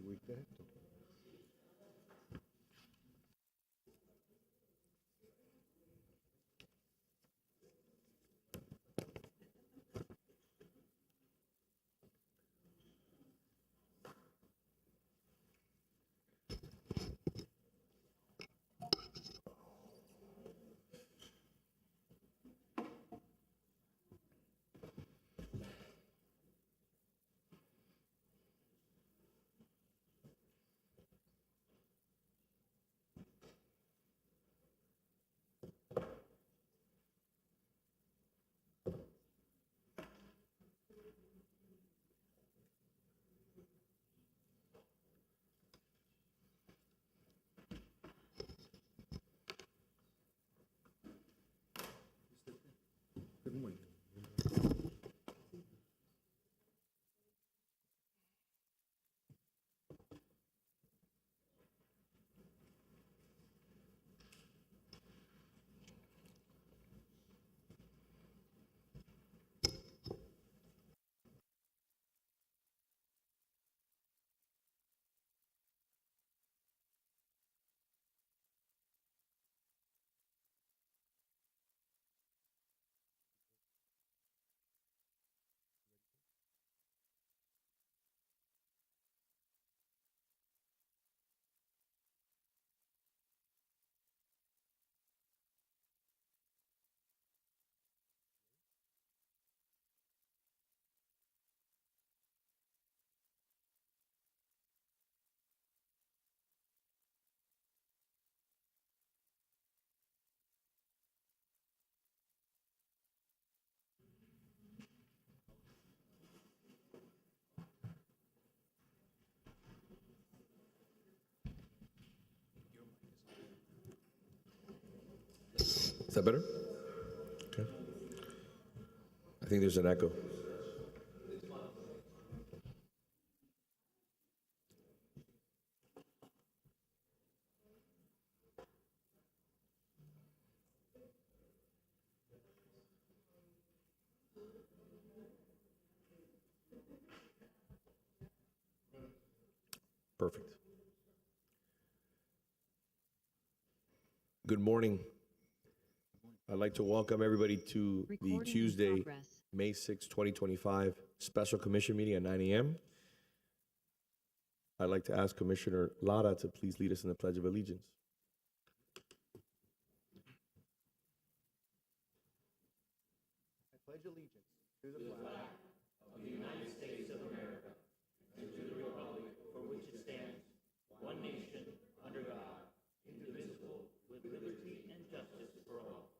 week de esto. Good morning. Is that better? Okay. I think there's an echo. Perfect. Good morning. I'd like to welcome everybody to the Tuesday, May 6, 2025 Special Commission meeting at 9 a.m. I'd like to ask Commissioner Lara to please lead us in the Pledge of Allegiance. I pledge allegiance to the flag of the United States of America and to the republic for which it stands, one nation, under God, indivisible, with liberty and justice for all.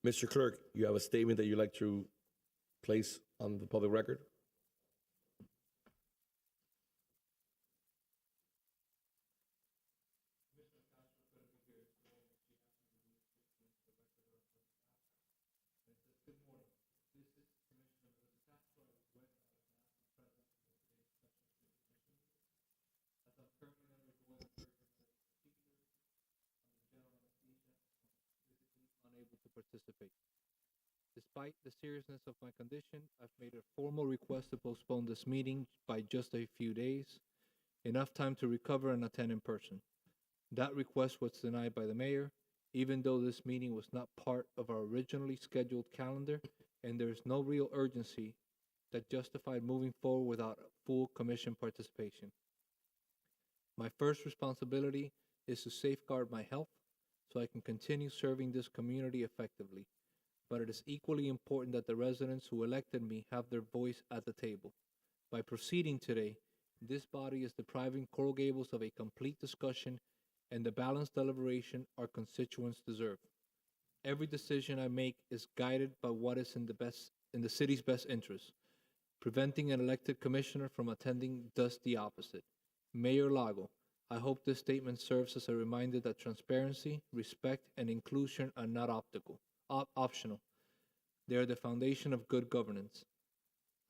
Mr. Clerk, you have a statement that you'd like to place on the public record? Unable to participate. Despite the seriousness of my condition, I've made a formal request to postpone this meeting by just a few days, enough time to recover and attend in person. That request was denied by the mayor, even though this meeting was not part of our originally scheduled calendar, and there is no real urgency that justified moving forward without full commission participation. My first responsibility is to safeguard my health so I can continue serving this community effectively. But it is equally important that the residents who elected me have their voice at the table. By proceeding today, this body is depriving Coral Gables of a complete discussion and the balanced deliberation our constituents deserve. Every decision I make is guided by what is in the city's best interest. Preventing an elected commissioner from attending does the opposite. Mayor Lago, I hope this statement serves as a reminder that transparency, respect, and inclusion are not optional. They are the foundation of good governance.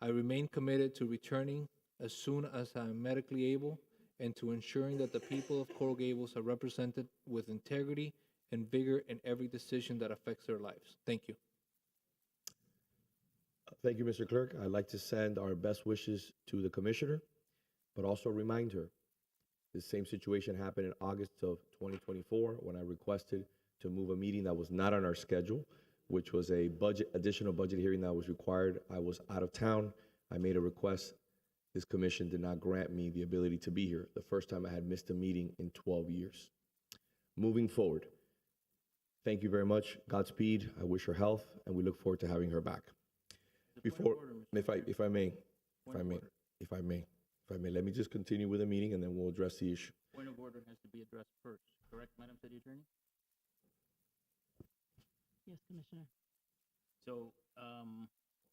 I remain committed to returning as soon as I am medically able and to ensuring that the people of Coral Gables are represented with integrity and vigor in every decision that affects their lives. Thank you. Thank you, Mr. Clerk. I'd like to send our best wishes to the commissioner, but also remind her the same situation happened in August of 2024 when I requested to move a meeting that was not on our schedule, which was a additional budget hearing that was required. I was out of town. I made a request. This commission did not grant me the ability to be here, the first time I had missed a meeting in 12 years. Moving forward, thank you very much. Godspeed. I wish her health, and we look forward to having her back. Before, if I may, let me just continue with the meeting, and then we'll address the issue. Point of order has to be addressed first, correct, Madam City Attorney? Yes, Commissioner. So,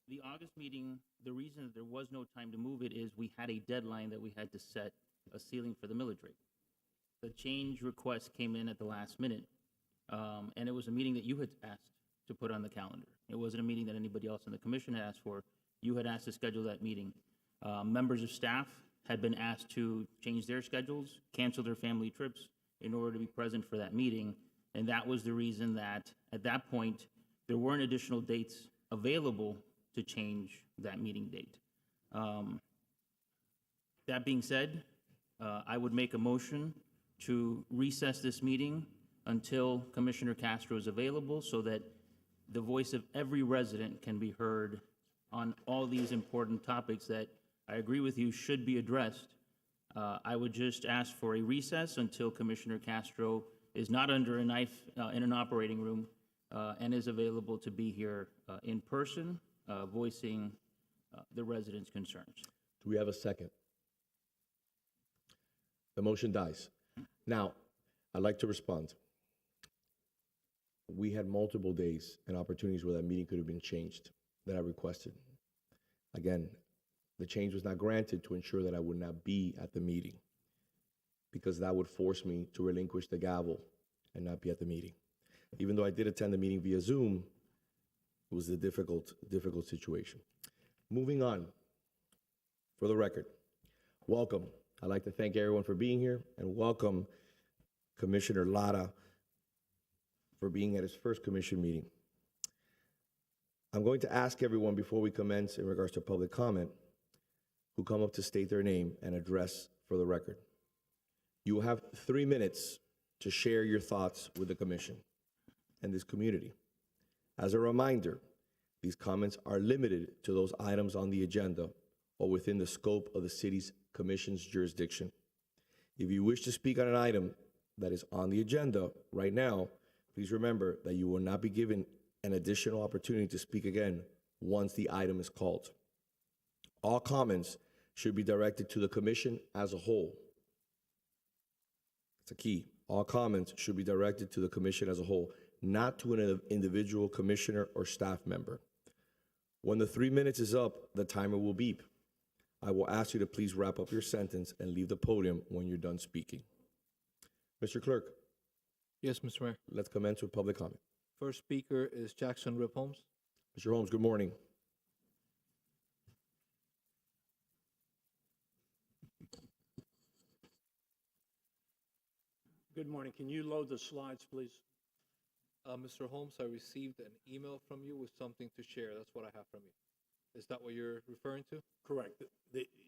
the August meeting, the reason that there was no time to move it is we had a deadline that we had to set a ceiling for the millage rate. The change request came in at the last minute, and it was a meeting that you had asked to put on the calendar. It wasn't a meeting that anybody else in the commission had asked for. You had asked to schedule that meeting. Members of staff had been asked to change their schedules, cancel their family trips in order to be present for that meeting, and that was the reason that, at that point, there weren't additional dates available to change that meeting date. That being said, I would make a motion to recess this meeting until Commissioner Castro is available so that the voice of every resident can be heard on all these important topics that I agree with you should be addressed. I would just ask for a recess until Commissioner Castro is not under a knife in an operating room and is available to be here in person, voicing the residents' concerns. Do we have a second? The motion dies. Now, I'd like to respond. We had multiple days and opportunities where that meeting could have been changed that I requested. Again, the change was not granted to ensure that I would not be at the meeting, because that would force me to relinquish the gavel and not be at the meeting. Even though I did attend the meeting via Zoom, it was a difficult situation. Moving on, for the record, welcome. I'd like to thank everyone for being here, and welcome Commissioner Lara for being at his first commission meeting. I'm going to ask everyone before we commence in regards to public comment who come up to state their name and address for the record. You will have 3 minutes to share your thoughts with the commission and this community. As a reminder, these comments are limited to those items on the agenda or within the scope of the city's commission's jurisdiction. If you wish to speak on an item that is on the agenda right now, please remember that you will not be given an additional opportunity to speak again once the item is called. All comments should be directed to the commission as a whole. It's a key. All comments should be directed to the commission as a whole, not to an individual commissioner or staff member. When the 3 minutes is up, the timer will beep. I will ask you to please wrap up your sentence and leave the podium when you're done speaking. Mr. Clerk, Yes, Mr. Mayor. let's commence with public comment. First speaker is Jackson Rip Holmes. Mr. Holmes, good morning. Good morning. Can you load the slides, please? Mr. Holmes, I received an email from you with something to share. That's what I have from you. Is that what you're referring to? Correct.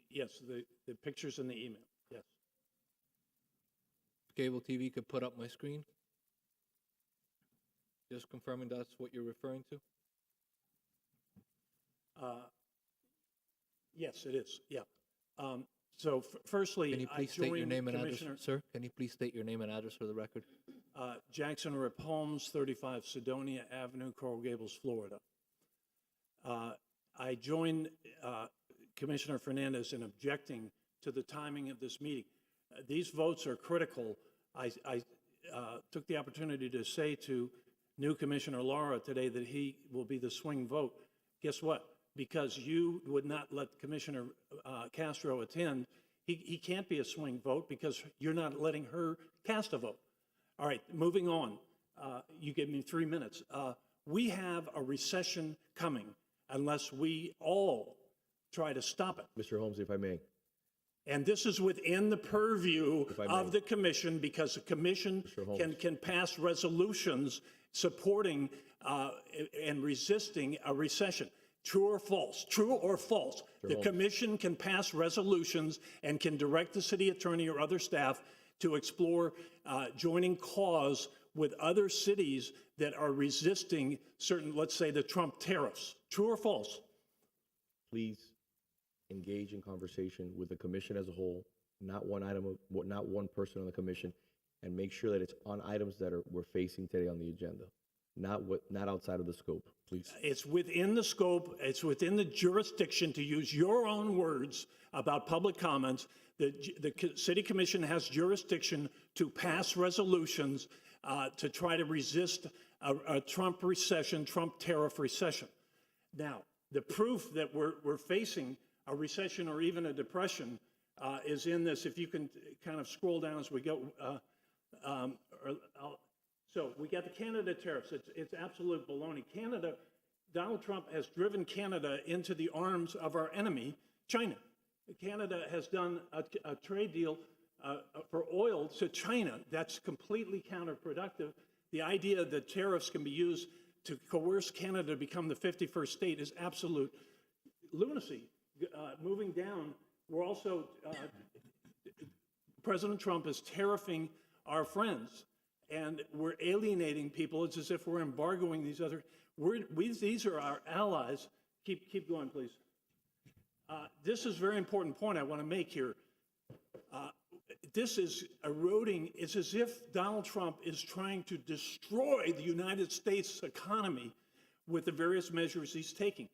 Yes, the pictures in the email. Yes. Cable TV could put up my screen. Just confirming that's what you're referring to? Yes, it is. Yeah. So firstly, Can you please state your name and address, sir? Can you please state your name and address for the record? Jackson Rip Holmes, 35 Sidonia Avenue, Coral Gables, Florida. I joined Commissioner Fernandez in objecting to the timing of this meeting. These votes are critical. I took the opportunity to say to new Commissioner Lara today that he will be the swing vote. Guess what? Because you would not let Commissioner Castro attend, he can't be a swing vote because you're not letting her cast a vote. All right, moving on. You gave me 3 minutes. We have a recession coming unless we all try to stop it. Mr. Holmes, if I may. And this is within the purview of the commission, because the commission can pass resolutions supporting and resisting a recession. True or false? True or false? The commission can pass resolutions and can direct the city attorney or other staff to explore joining cause with other cities that are resisting certain, let's say, the Trump tariffs. True or false? Please engage in conversation with the commission as a whole, not one person on the commission, and make sure that it's on items that we're facing today on the agenda, not outside of the scope, please. It's within the scope, it's within the jurisdiction, to use your own words about public comments. The city commission has jurisdiction to pass resolutions to try to resist a Trump recession, Trump tariff recession. Now, the proof that we're facing a recession or even a depression is in this. If you can kind of scroll down as we go. So we got the Canada tariffs. It's absolute baloney. Donald Trump has driven Canada into the arms of our enemy, China. Canada has done a trade deal for oil to China. That's completely counterproductive. The idea that tariffs can be used to coerce Canada to become the 51st state is absolute lunacy. Moving down, we're also, President Trump is tariffing our friends, and we're alienating people. It's as if we're embargoing these other, these are our allies. Keep going, please. This is a very important point I want to make here. This is eroding. It's as if Donald Trump is trying to destroy the United States economy with the various measures he's taking.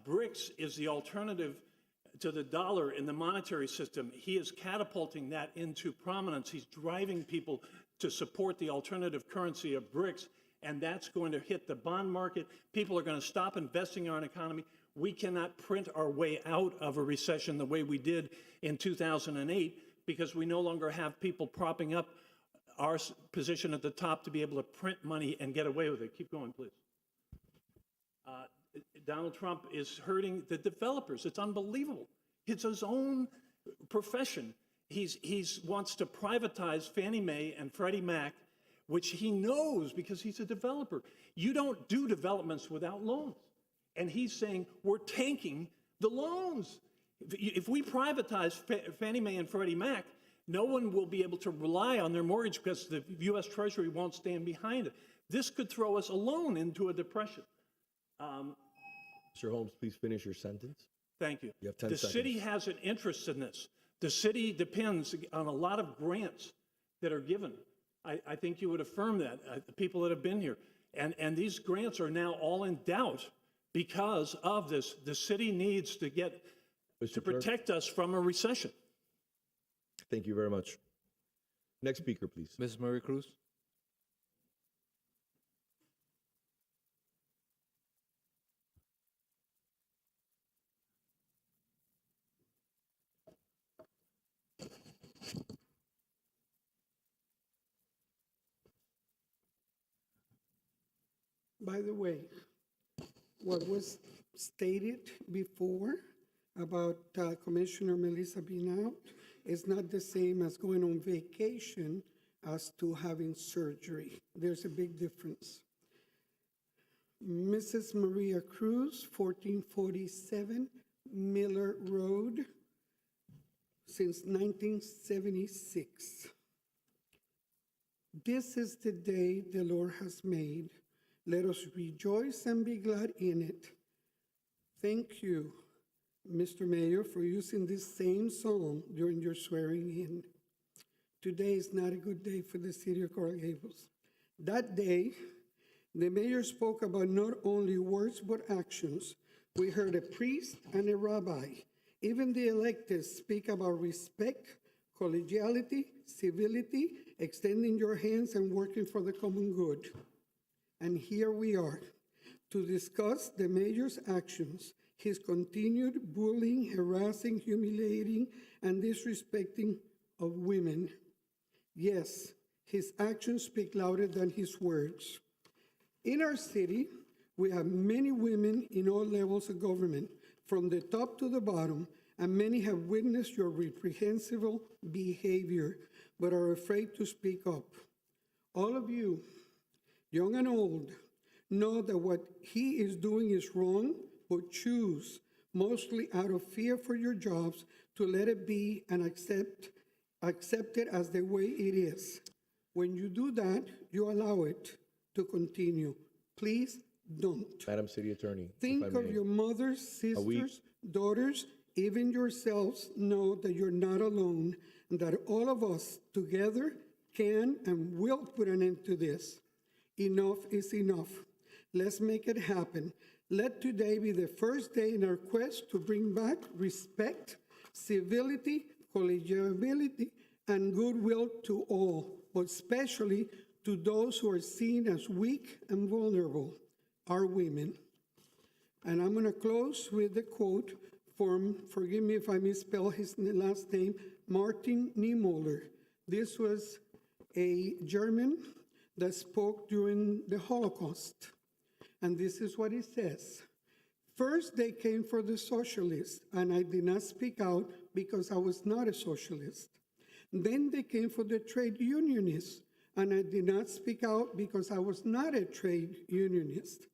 BRICS is the alternative to the dollar in the monetary system. He is catapulting that into prominence. He's driving people to support the alternative currency of BRICS, and that's going to hit the bond market. People are going to stop investing in our economy. We cannot print our way out of a recession the way we did in 2008 because we no longer have people propping up our position at the top to be able to print money and get away with it. Keep going, please. Donald Trump is hurting the developers. It's unbelievable. It's his own profession. He wants to privatize Fannie Mae and Freddie Mac, which he knows because he's a developer. You don't do developments without loans. And he's saying, we're tanking the loans. If we privatize Fannie Mae and Freddie Mac, no one will be able to rely on their mortgage because the U.S. Treasury won't stand behind it. This could throw us alone into a depression. Mr. Holmes, please finish your sentence. Thank you. You have 10 the seconds. city has an interest in this. The city depends on a lot of grants that are given. I think you would affirm that, the people that have been here. And these grants are now all in doubt because of this. The city needs to protect us from a recession. Thank you very much. Next speaker, please. Ms. Marie Cruz. By the way, what was stated before about Commissioner Melissa being out is not the same as going on vacation as to having surgery. There's a big difference. Mrs. Maria Cruz, 1447 Miller Road, since 1976. This is the day the Lord has made. Let us rejoice and be glad in it. Thank you, Mr. Mayor, for using this same song during your swearing in. Today is not a good day for the city of Coral Gables. That day, the mayor spoke about not only words but actions. We heard a priest and a rabbi. Even the elected speak about respect, collegiality, civility, extending your hands and working for the common good. And here we are to discuss the mayor's actions, his continued bullying, harassing, humiliating, and disrespecting of women. Yes, his actions speak louder than his words. In our city, we have many women in all levels of government, from the top to the bottom, and many have witnessed your reprehensible behavior, but are afraid to speak up. All of you, young and old, know that what he is doing is wrong, but choose, mostly out of fear for your jobs, to let it be and accept it as the way it is. When you do that, you allow it to continue. Please don't. Madam City Attorney, if Think I of may. your mothers, sisters, daughters, even yourselves. Know that you're not alone, and that all of us together can and will put an end to this. Enough is enough. Let's make it happen. Let today be the first day in our quest to bring back respect, civility, collegiality, and goodwill to all, but especially to those who are seen as weak and vulnerable, our women. And I'm going to close with the quote from, forgive me if I misspell his last name, Martin Niemöller. This was a German that spoke during the Holocaust. And this is what he says. First, they came for the socialists, and I did not speak out because I was not a socialist. Then they came for the trade unionists, and I did not speak out because I was not a trade unionist.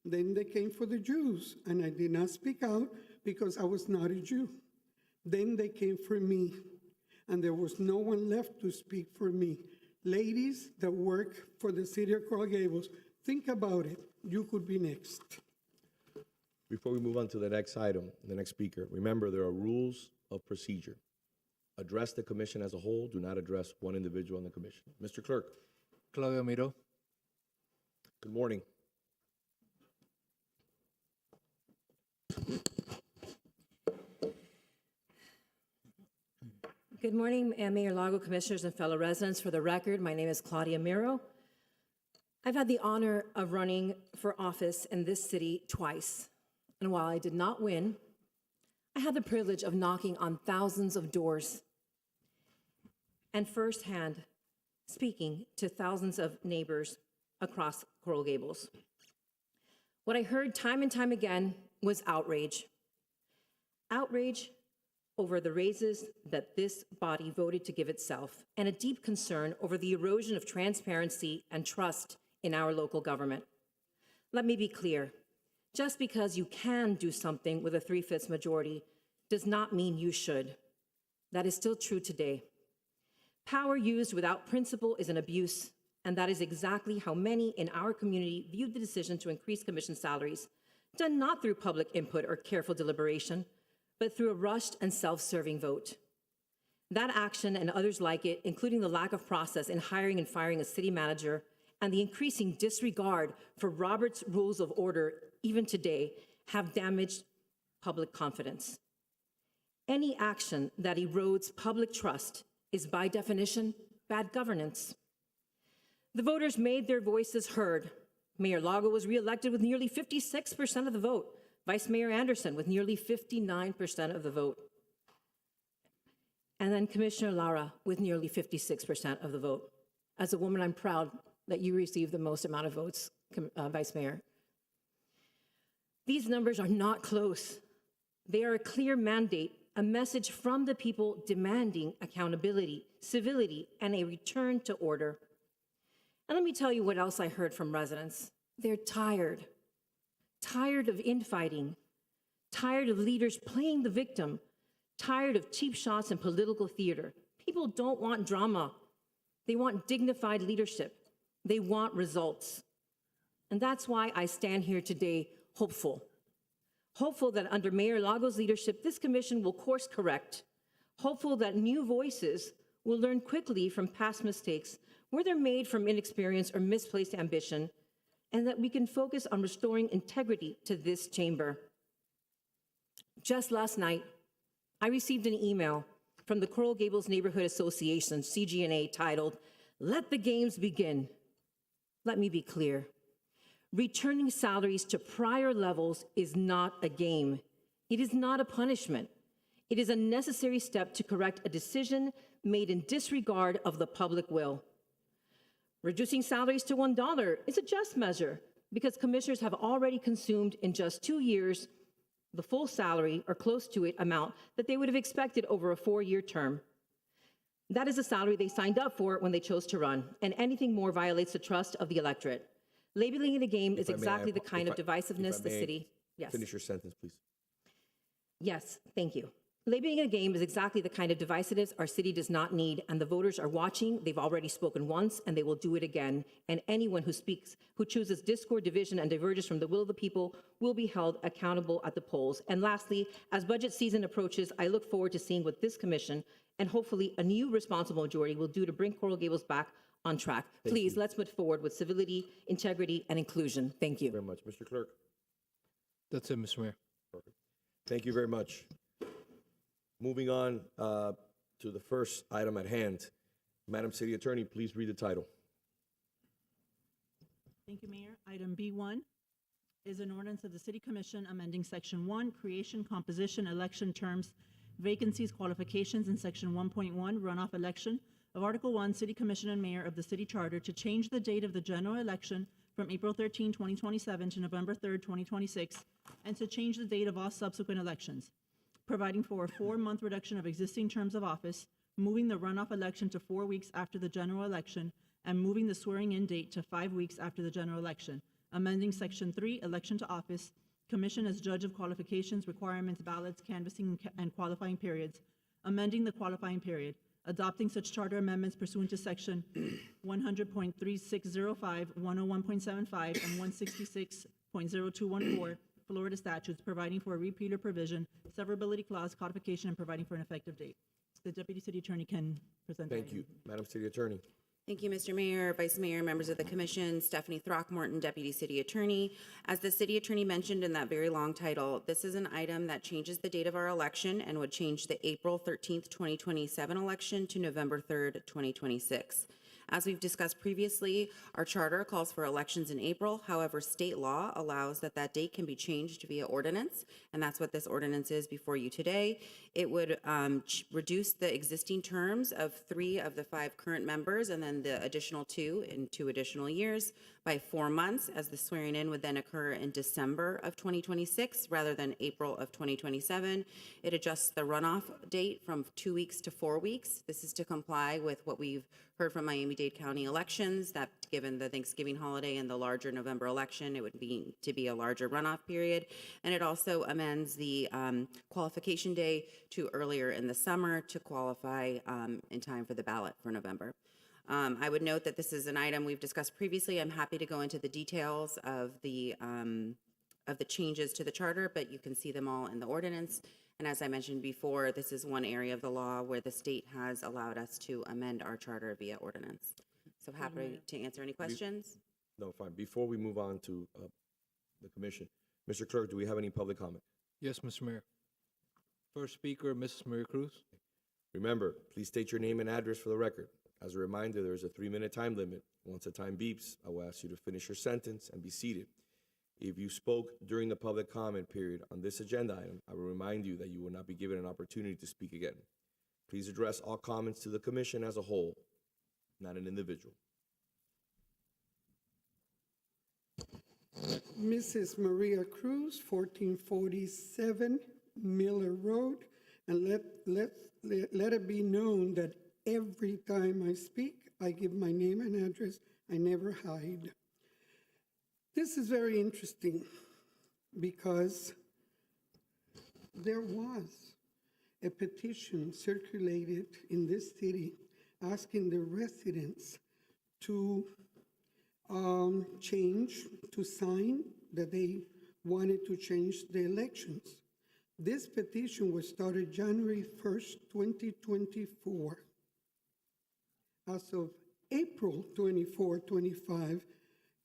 Then they came for the Jews, and I did not speak out because I was not a Jew. Then they came for me, and there was no one left to speak for me. Ladies that work for the city of Coral Gables, think about it. You could be next. Before we move on to the next item, the next speaker, remember there are rules of procedure. Address the commission as a whole. Do not address one individual in the commission. Mr. Clerk, Claudio Miro. good morning. Good morning, Mayor Lago, commissioners, and fellow residents. For the record, my name is Claudia Miro. I've had the honor of running for office in this city twice. And while I did not win, I had the privilege of knocking on thousands of doors and firsthand speaking to thousands of neighbors across Coral Gables. What I heard time and time again was outrage. Outrage over the raises that this body voted to give itself, and a deep concern over the erosion of transparency and trust in our local government. Let me be clear. Just because you can do something with a 3/5 majority does not mean you should. That is still true today. Power used without principle is an abuse, and that is exactly how many in our community viewed the decision to increase commission salaries, done not through public input or careful deliberation, but through a rushed and self-serving vote. That action and others like it, including the lack of process in hiring and firing a city manager and the increasing disregard for Robert's Rules of Order even today, have damaged public confidence. Any action that erodes public trust is by definition bad governance. The voters made their voices heard. Mayor Lago was reelected with nearly 56% of the vote. Vice Mayor Anderson with nearly 59% of the vote. And then Commissioner Lara with nearly 56% of the vote. As a woman, I'm proud that you received the most amount of votes, Vice Mayor. These numbers are not close. They are a clear mandate, a message from the people demanding accountability, civility, and a return to order. And let me tell you what else I heard from residents. They're tired. Tired of infighting, tired of leaders playing the victim, tired of cheap shots and political theater. People don't want drama. They want dignified leadership. They want results. And that's why I stand here today hopeful. Hopeful that under Mayor Lago's leadership, this commission will course correct. Hopeful that new voices will learn quickly from past mistakes, whether made from inexperience or misplaced ambition, and that we can focus on restoring integrity to this chamber. Just last night, I received an email from the Coral Gables Neighborhood Association, CG&A, titled, "Let the Games Begin." Let me be clear. Returning salaries to prior levels is not a game. It is not a punishment. It is a necessary step to correct a decision made in disregard of the public will. Reducing salaries to $1 is a just measure because commissioners have already consumed in just 2 years the full salary or close to it amount that they would have expected over a 4-year term. That is the salary they signed up for when they chose to run, and anything more violates the trust of the electorate. Labeling it a game is exactly the kind of divisiveness the city. Yes. Finish your sentence, please. Yes, thank you. Labeling a game is exactly the kind of device it is our city does not need, and the voters are watching. They've already spoken once, and they will do it again. And anyone who speaks, who chooses discord, division, and diverges from the will of the people will be held accountable at the polls. And lastly, as budget season approaches, I look forward to seeing what this commission and hopefully a new responsible majority will do to bring Coral Gables back on track. Please, let's move forward with civility, integrity, and inclusion. Thank you. Very much. Mr. Clerk. That's it, Mr. Mayor. Perfect. Thank you very much. Moving on to the first item at hand. Madam City Attorney, please read the title. Thank you, Mayor. Item B1 is an ordinance of the City Commission amending Section 1, creation, composition, election terms, vacancies, qualifications, and Section 1.1, runoff election of Article 1, City Commission and Mayor of the City Charter to change the date of the general election from April 13, 2027 to November 3, 2026, and to change the date of all subsequent elections, providing for a 4-month reduction of existing terms of office, moving the runoff election to 4 weeks after the general election, and moving the swearing-in date to 5 weeks after the general election, amending Section 3, election to office, commission as judge of qualifications, requirements, ballots, canvassing, and qualifying periods, amending the qualifying period, adopting such charter amendments pursuant to Section 100.3605, 101.75, and 166.0214 Florida statutes, providing for a repeater provision, severability clause, codification, and providing for an effective date. The Deputy City Attorney can present. the Thank item. you. Madam City Attorney. Thank you, Mr. Mayor, Vice Mayor, members of the Commission, Stephanie Throckmorton, Deputy City Attorney. As the City Attorney mentioned in that very long title, this is an item that changes the date of our election and would change the April 13th, 2027 election to November 3rd, 2026. As we've discussed previously, our charter calls for elections in April. However, state law allows that date can be changed via ordinance, and that's what this ordinance is before you today. It would reduce the existing terms of 3 of the 5 current members and then the additional 2 in 2 additional years by 4 months, as the swearing in would then occur in December of 2026 rather than April of 2027. It adjusts the runoff date from 2 weeks to 4 weeks. This is to comply with what we've heard from Miami-Dade County elections, that given the Thanksgiving holiday and the larger November election, it would be to be a larger runoff period. And it also amends the qualification day to earlier in the summer to qualify in time for the ballot for November. I would note that this is an item we've discussed previously. I'm happy to go into the details of the changes to the charter, but you can see them all in the ordinance. And as I mentioned before, this is one area of the law where the state has allowed us to amend our charter via ordinance. So happy to answer any questions. No, fine. Before we move on to the commission, Mr. Clerk, do we have any public comment? Yes, Mr. Mayor. First speaker, Mrs. Maria Cruz. Remember, please state your name and address for the record. As a reminder, there is a 3-minute time limit. Once the time beeps, I will ask you to finish your sentence and be seated. If you spoke during the public comment period on this agenda item, I will remind you that you will not be given an opportunity to speak again. Please address all comments to the commission as a whole, not an individual. Mrs. Maria Cruz, 1447 Miller Road, and let it be known that every time I speak, I give my name and address. I never hide. This is very interesting because there was a petition circulated in this city asking the residents to sign that they wanted to change the elections. This petition was started January 1st, 2024. As of April 24, 25,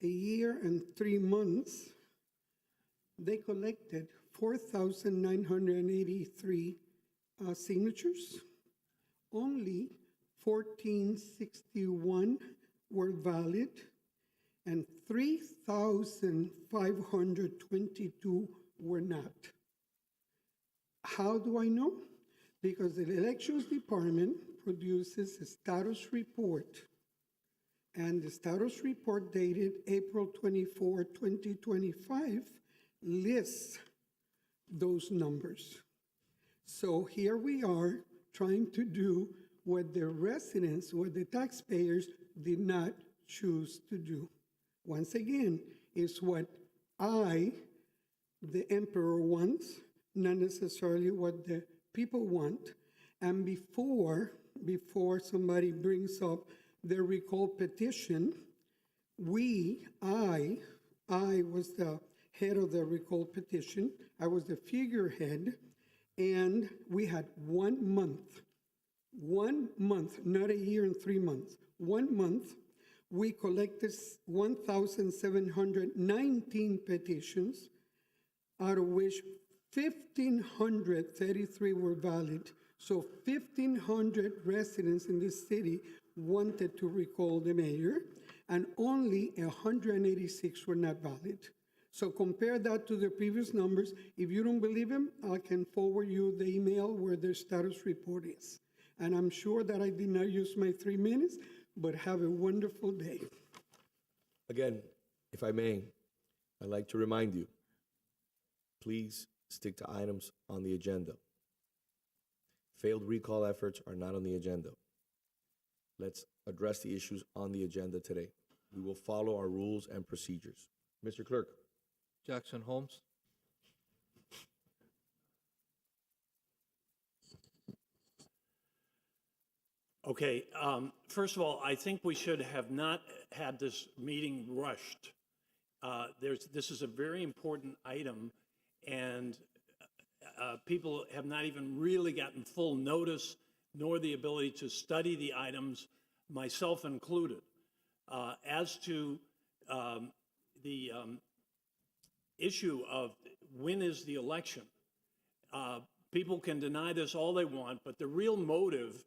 a year and 3 months, they collected 4,983 signatures. Only 1,461 were valid, and 3,522 were not. How do I know? Because the Elections Department produces a status report, and the status report dated April 24, 2025 lists those numbers. So here we are trying to do what the residents, what the taxpayers did not choose to do. Once again, it's what I the emperor wants, not necessarily what the people want. And before somebody brings up the recall petition, I was the head of the recall petition. I was the figurehead, and we had 1 month, not a year and 3 months, 1 month. We collected 1,719 petitions, out of which 1,533 were valid. So 1,500 residents in this city wanted to recall the mayor, and only 186 were not valid. So compare that to the previous numbers. If you don't believe him, I can forward you the email where their status report is. And I'm sure that I did not use my 3 minutes, but have a wonderful day. Again, if I may, I'd like to remind you, please stick to items on the agenda. Failed recall efforts are not on the agenda. Let's address the issues on the agenda today. We will follow our rules and procedures. Mr. Clerk. Jackson Holmes. Okay, first of all, I think we should have not had this meeting rushed. This is a very important item, and people have not even really gotten full notice, nor the ability to study the items, myself included. As to the issue of when is the election, people can deny this all they want, but the real motive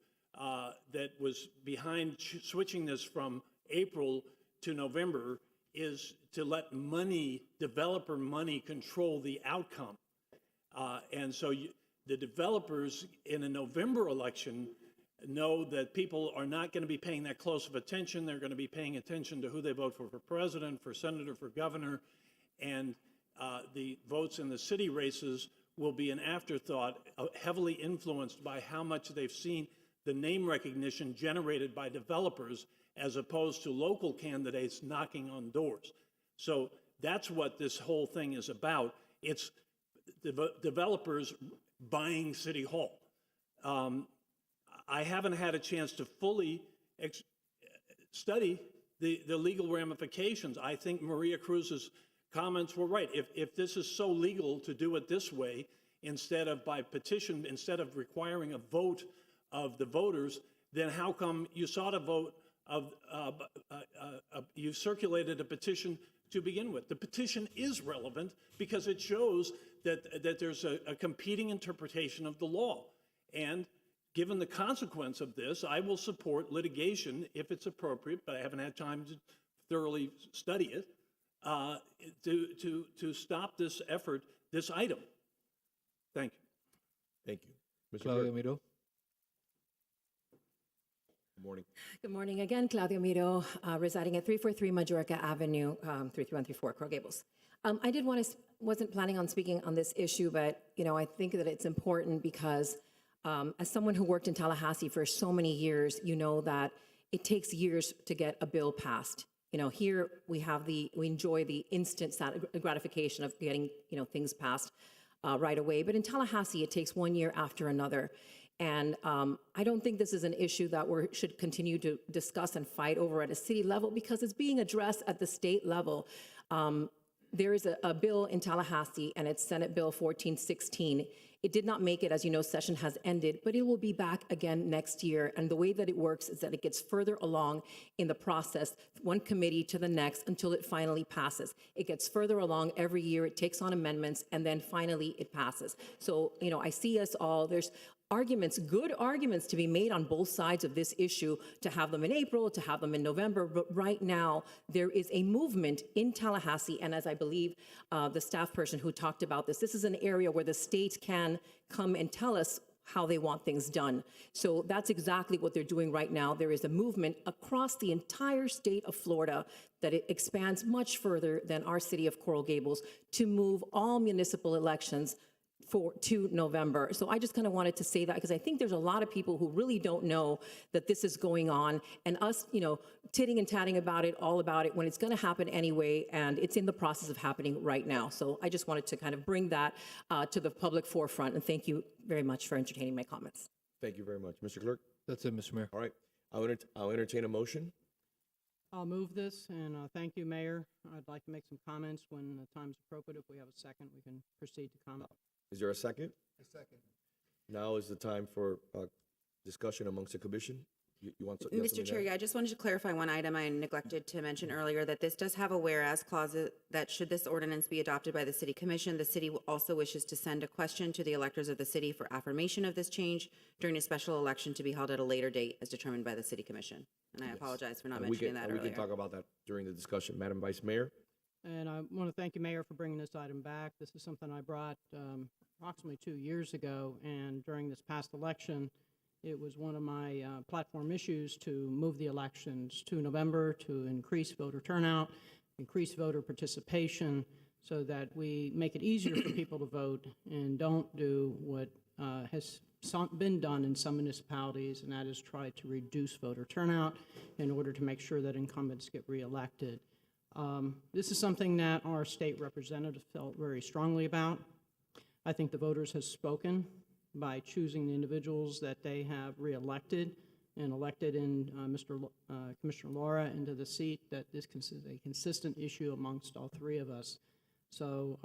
that was behind switching this from April to November is to let money, developer money, control the outcome. And so the developers in a November election know that people are not going to be paying that close of attention. They're going to be paying attention to who they vote for president, for senator, for governor, and the votes in the city races will be an afterthought, heavily influenced by how much they've seen the name recognition generated by developers as opposed to local candidates knocking on doors. So that's what this whole thing is about. It's developers buying City Hall. I haven't had a chance to fully study the legal ramifications. I think Maria Cruz's comments were right. If this is so legal to do it this way, instead of by petition, instead of requiring a vote of the voters, then how come you sought a vote of, you circulated a petition to begin with? The petition is relevant because it shows that there's a competing interpretation of the law. And given the consequence of this, I will support litigation if it's appropriate, but I haven't had time to thoroughly study it, to stop this effort, this item. Thank you. Thank you. Mr. Claudia Clerk. Miro. Good morning. Good morning again, Claudia Miro, residing at 343 Majorca Avenue, 33134, Coral Gables. I wasn't planning on speaking on this issue, but I think that it's important because as someone who worked in Tallahassee for so many years, you know that it takes years to get a bill passed. Here we enjoy the instant gratification of getting things passed right away. But in Tallahassee, it takes 1 year after another. And I don't think this is an issue that we should continue to discuss and fight over at a city level because it's being addressed at the state level. There is a bill in Tallahassee, and it's Senate Bill 1416. It did not make it, as you know, session has ended, but it will be back again next year. And the way that it works is that it gets further along in the process, one committee to the next, until it finally passes. It gets further along every year, it takes on amendments, and then finally it passes. So, I see us all, there's arguments, good arguments to be made on both sides of this issue, to have them in April, to have them in November. But right now, there is a movement in Tallahassee, and as I believe the staff person who talked about this is an area where the state can come and tell us how they want things done. So that's exactly what they're doing right now. There is a movement across the entire state of Florida that it expands much further than our city of Coral Gables to move all municipal elections to November. So I just kind of wanted to say that because I think there's a lot of people who really don't know that this is going on, and us, titting and tatting about it, all about it, when it's going to happen anyway, and it's in the process of happening right now. So I just wanted to kind of bring that to the public forefront, and thank you very much for entertaining my comments. Thank you very much. Mr. Clerk? That's it, Mr. Mayor. All right. I'll entertain a motion. I'll move this, and thank you, Mayor. I'd like to make some comments when the time's appropriate. If we have a second, we can proceed to comment. Is there a second? A second. Now is the time for discussion amongst the commission. You want you have Mr. something to Chair, add? yeah, I just wanted to clarify one item I neglected to mention earlier, that this does have a whereas clause that should this ordinance be adopted by the city commission, the city also wishes to send a question to the electors of the city for affirmation of this change during a special election to be held at a later date as determined by the city commission. And I apologize for not And mentioning that we can earlier. talk about that during the discussion. Madam Vice Mayor? And I want to thank you, Mayor, for bringing this item back. This is something I brought approximately 2 years ago, and during this past election, it was one of my platform issues to move the elections to November to increase voter turnout, increase voter participation, so that we make it easier for people to vote and don't do what has been done in some municipalities, and that is try to reduce voter turnout in order to make sure that incumbents get reelected. This is something that our state representative felt very strongly about. I think the voters have spoken by choosing the individuals that they have reelected and elected in Commissioner Laura into the seat, that this is a consistent issue amongst all three of us. So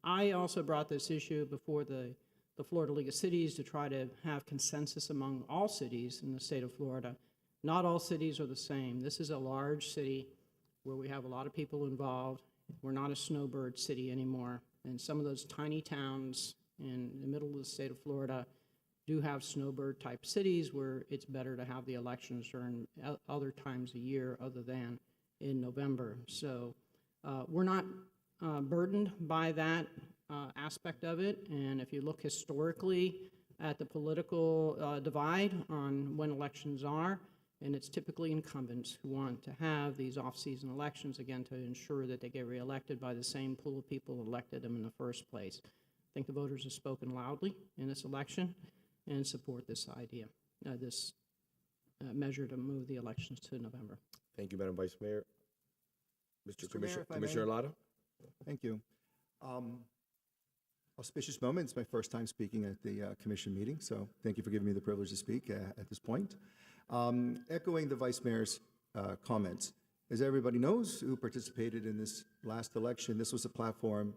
I also brought this issue before the Florida League of Cities to try to have consensus among all cities in the state of Florida. Not all cities are the same. This is a large city where we have a lot of people involved. We're not a snowbird city anymore. And some of those tiny towns in the middle of the state of Florida do have snowbird type cities where it's better to have the elections during other times a year other than in November. So we're not burdened by that aspect of it. And if you look historically at the political divide on when elections are, and it's typically incumbents who want to have these off-season elections, again, to ensure that they get reelected by the same pool of people who elected them in the first place. I think the voters have spoken loudly in this election and support this idea, this measure to move the elections to November. Thank you, Madam Vice Mayor. Mr. Mayor, if I may. Commissioner Lara? Thank you. Auspicious moment. It's my first time speaking at the commission meeting, so thank you for giving me the privilege to speak at this point. Echoing the Vice Mayor's comments, as everybody knows who participated in this last election, this was a platform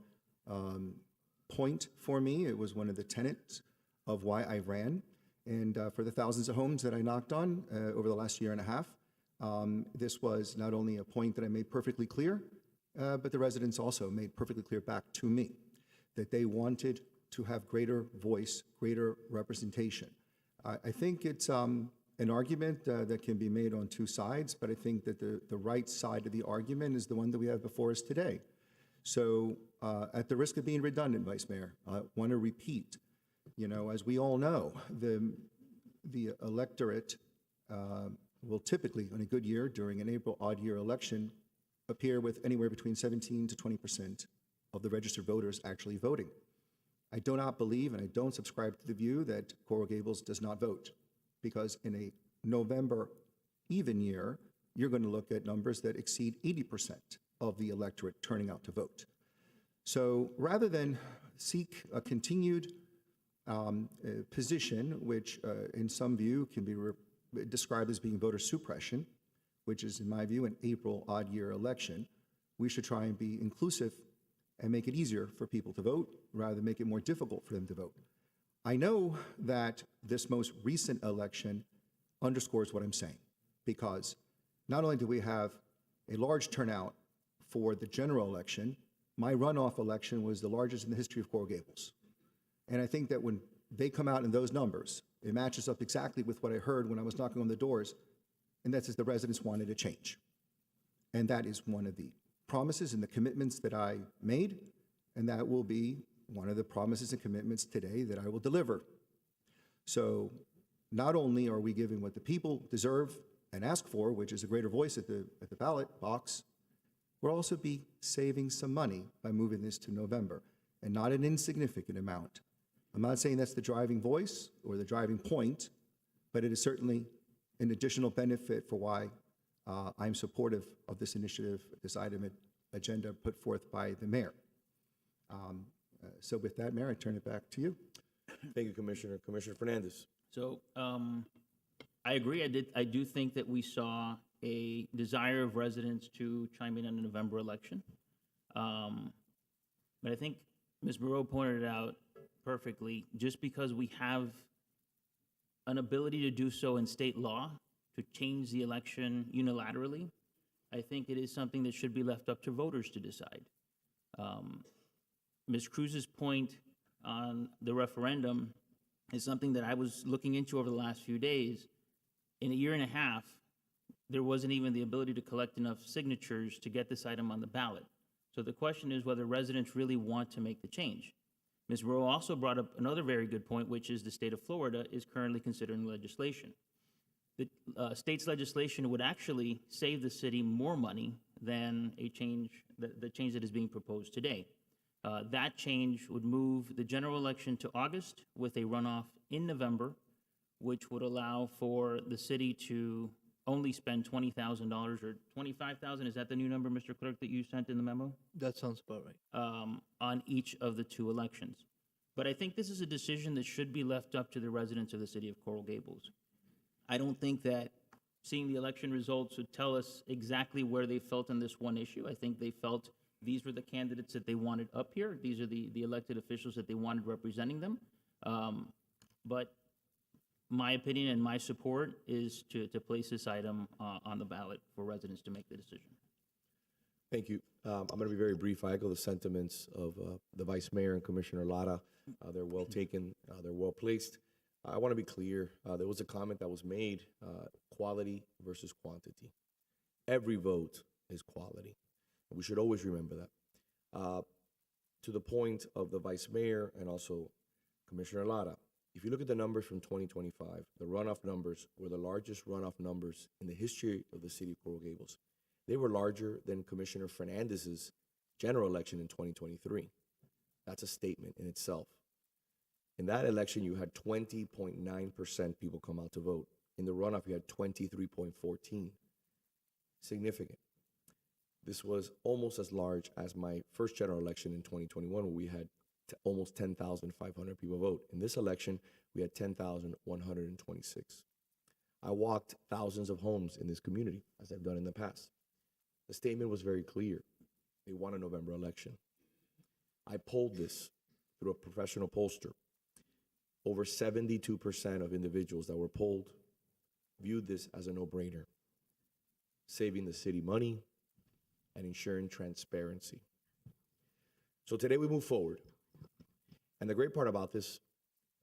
point for me. It was one of the tenets of why I ran. And for the thousands of homes that I knocked on over the last year and a half, this was not only a point that I made perfectly clear, but the residents also made perfectly clear back to me that they wanted to have greater voice, greater representation. I think it's an argument that can be made on two sides, but I think that the right side of the argument is the one that we have before us today. So at the risk of being redundant, Vice Mayor, I want to repeat, as we all know, the electorate will typically, on a good year, during an April odd year election, appear with anywhere between 17 to 20% of the registered voters actually voting. I do not believe, and I don't subscribe to the view that Coral Gables does not vote, because in a November even year, you're going to look at numbers that exceed 80% of the electorate turning out to vote. So rather than seek a continued position, which in some view can be described as being voter suppression, which is, in my view, an April odd year election, we should try and be inclusive and make it easier for people to vote rather than make it more difficult for them to vote. I know that this most recent election underscores what I'm saying, because not only do we have a large turnout for the general election, my runoff election was the largest in the history of Coral Gables. And I think that when they come out in those numbers, it matches up exactly with what I heard when I was knocking on the doors, and that's as the residents wanted a change. And that is one of the promises and the commitments that I made, and that will be one of the promises and commitments today that I will deliver. So not only are we giving what the people deserve and ask for, which is a greater voice at the ballot box, we'll also be saving some money by moving this to November. and not an insignificant amount. I'm not saying that's the driving voice or the driving point, but it is certainly an additional benefit for why I'm supportive of this initiative, this item agenda put forth by the mayor. So with that, Mayor, I turn it back to you. Thank you, Commissioner. Commissioner Fernandez. So, I agree. I do think that we saw a desire of residents to chime in on the November election. But I think Ms. Moreau pointed it out perfectly. Just because we have an ability to do so in state law, to change the election unilaterally, I think it is something that should be left up to voters to decide. Ms. Cruz's point on the referendum is something that I was looking into over the last few days. In a year and a half, there wasn't even the ability to collect enough signatures to get this item on the ballot. So the question is whether residents really want to make the change. Ms. Rowe also brought up another very good point, which is the state of Florida is currently considering legislation. The state's legislation would actually save the city more money than a change, the change that is being proposed today. That change would move the general election to August with a runoff in November, which would allow for the city to only spend $20,000 or $25,000. Is that the new number, Mr. Clerk, that you sent in the memo? That sounds about right. On each of the two elections. But I think this is a decision that should be left up to the residents of the city of Coral Gables. I don't think that seeing the election results would tell us exactly where they felt on this one issue. I think they felt these were the candidates that they wanted up here. These are the elected officials that they wanted representing them. But my opinion and my support is to place this item on the ballot for residents to make the decision. Thank you. I'm going to be very brief. I echo the sentiments of the Vice Mayor and Commissioner Lara. They're well taken. They're well placed. I want to be clear. There was a comment that was made, quality versus quantity. Every vote is quality. We should always remember that. To the point of the Vice Mayor and also Commissioner Lara, if you look at the numbers from 2025, the runoff numbers were the largest runoff numbers in the history of the city of Coral Gables. They were larger than Commissioner Fernandez's general election in 2023. That's a statement in itself. In that election, you had 20.9% people come out to vote. In the runoff, you had 23.14%. Significant. This was almost as large as my first general election in 2021, where we had almost 10,500 people vote. In this election, we had 10,126. I walked thousands of homes in this community, as I've done in the past. The statement was very clear. They want a November election. I polled this through a professional pollster. Over 72% of individuals that were polled viewed this as a no-brainer, saving the city money and ensuring transparency. So today we move forward. And the great part about this,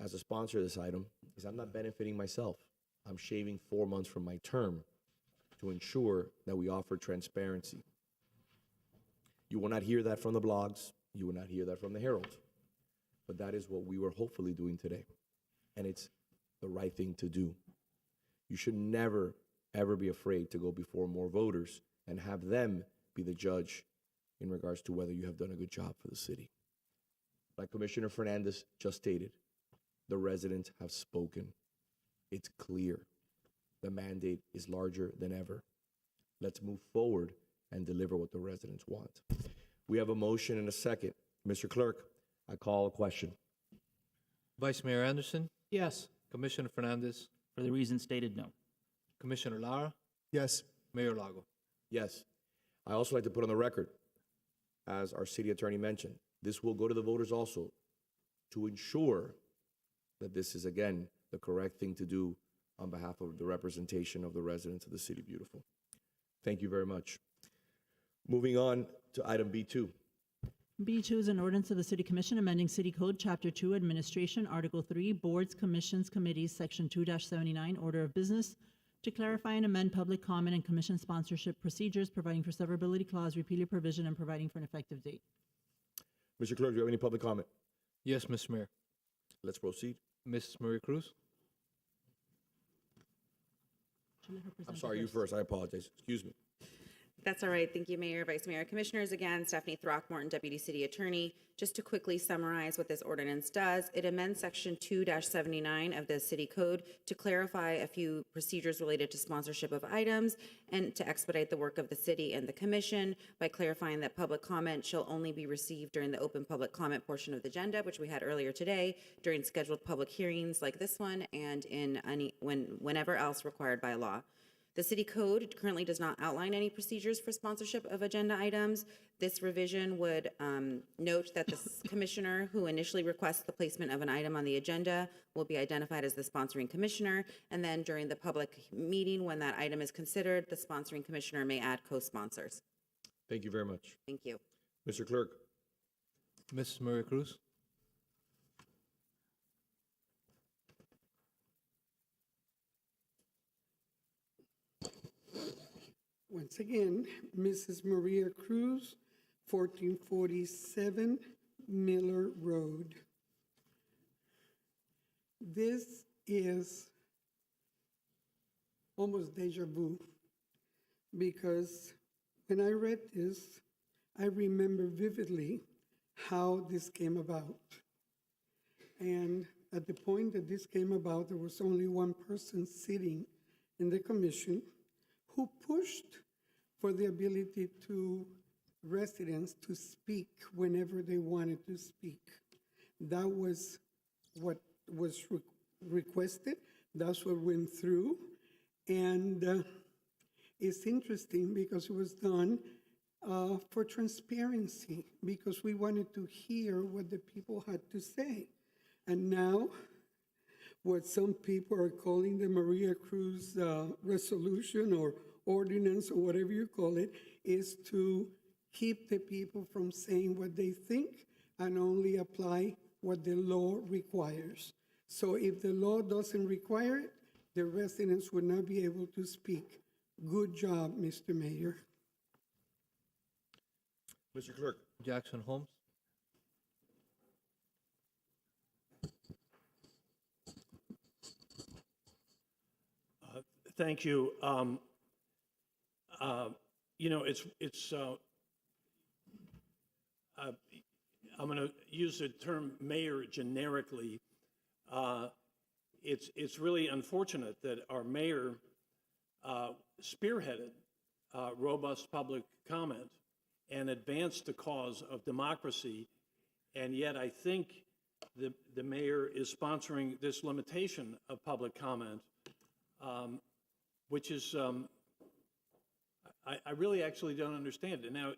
as a sponsor of this item, is I'm not benefiting myself. I'm shaving 4 months from my term to ensure that we offer transparency. You will not hear that from the blogs. You will not hear that from the Herald. But that is what we were hopefully doing today. And it's the right thing to do. You should never, ever be afraid to go before more voters and have them be the judge in regards to whether you have done a good job for the city. Like Commissioner Fernandez just stated, the residents have spoken. It's clear. The mandate is larger than ever. Let's move forward and deliver what the residents want. We have a motion and a second. Mr. Clerk, I call a question. Vice Mayor Anderson, Yes. Commissioner Fernandez, For the reasons stated, no. Commissioner Lara, Yes. Mayor Lago. Yes. I also like to put on the record, as our city attorney mentioned, this will go to the voters also to ensure that this is, again, the correct thing to do on behalf of the representation of the residents of the City Beautiful. Thank you very much. Moving on to item B2. B2 is an ordinance of the City Commission amending City Code, Chapter 2, Administration, Article 3, Boards, Commissions, Committees, Section 2-79, Order of Business, to clarify and amend public comment and commission sponsorship procedures, providing for severability clause, repeal of provision, and providing for an effective date. Mr. Clerk, do you have any public comment? Yes, Mr. Mayor. Let's proceed. Mrs. Maria Cruz. Should let her present I'm it sorry, you first. I apologize. Excuse me. That's all right. Thank you, Mayor, Vice Mayor, Commissioners. Again, Stephanie Throckmorton, Deputy City Attorney. Just to quickly summarize what this ordinance does, it amends Section 2-79 of the City Code to clarify a few procedures related to sponsorship of items and to expedite the work of the city and the commission by clarifying that public comment shall only be received during the open public comment portion of the agenda, which we had earlier today, during scheduled public hearings like this one, and whenever else required by law. The city code currently does not outline any procedures for sponsorship of agenda items. This revision would note that the commissioner who initially requests the placement of an item on the agenda will be identified as the sponsoring commissioner, and then during the public meeting when that item is considered, the sponsoring commissioner may add co-sponsors. Thank you very much. Thank you. Mr. Clerk. Mrs. Maria Cruz? Once again, Mrs. Maria Cruz, 1447 Miller Road. This is almost deja vu, because when I read this, I remember vividly how this came about. And at the point that this came about, there was only one person sitting in the commission who pushed for the ability to residents to speak whenever they wanted to speak. That was what was requested. That's what went through. And it's interesting because it was done for transparency, because we wanted to hear what the people had to say. And now, what some people are calling the Maria Cruz resolution or ordinance or whatever you call it, is to keep the people from saying what they think and only apply what the law requires. So if the law doesn't require it, the residents would not be able to speak. Good job, Mr. Mayor. Mr. Clerk. Jackson Holmes? Thank you. You know, I'm going to use the term mayor generically. It's really unfortunate that our mayor spearheaded robust public comment and advanced the cause of democracy, and yet I think the mayor is sponsoring this limitation of public comment, which is, I really actually don't understand it. Now,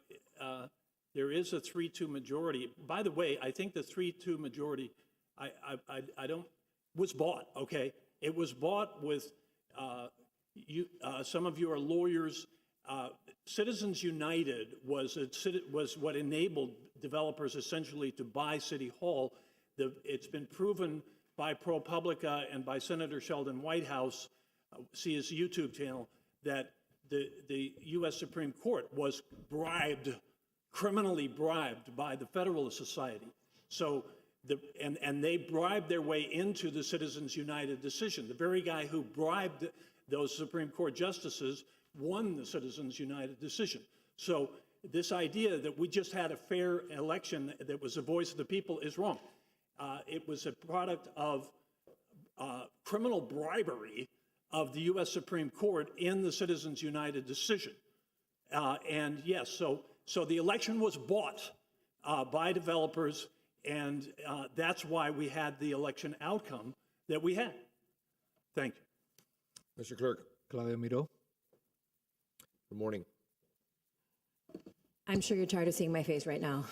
there is a 3-2 majority. By the way, I think the 3-2 majority, I don't, was bought, okay? It was bought with, some of you are lawyers. Citizens United was what enabled developers essentially to buy City Hall. It's been proven by ProPublica and by Senator Sheldon Whitehouse, see his YouTube channel, that the U.S. Supreme Court was bribed, criminally bribed by the Federalist Society. So, and they bribed their way into the Citizens United decision. The very guy who bribed those Supreme Court justices won the Citizens United decision. So this idea that we just had a fair election that was the voice of the people is wrong. It was a product of criminal bribery of the U.S. Supreme Court in the Citizens United decision. And yes, so the election was bought by developers, and that's why we had the election outcome that we had. Thank you. Mr. Clerk. Claudia Miro? Good morning. I'm sure you're tired of seeing my face right now.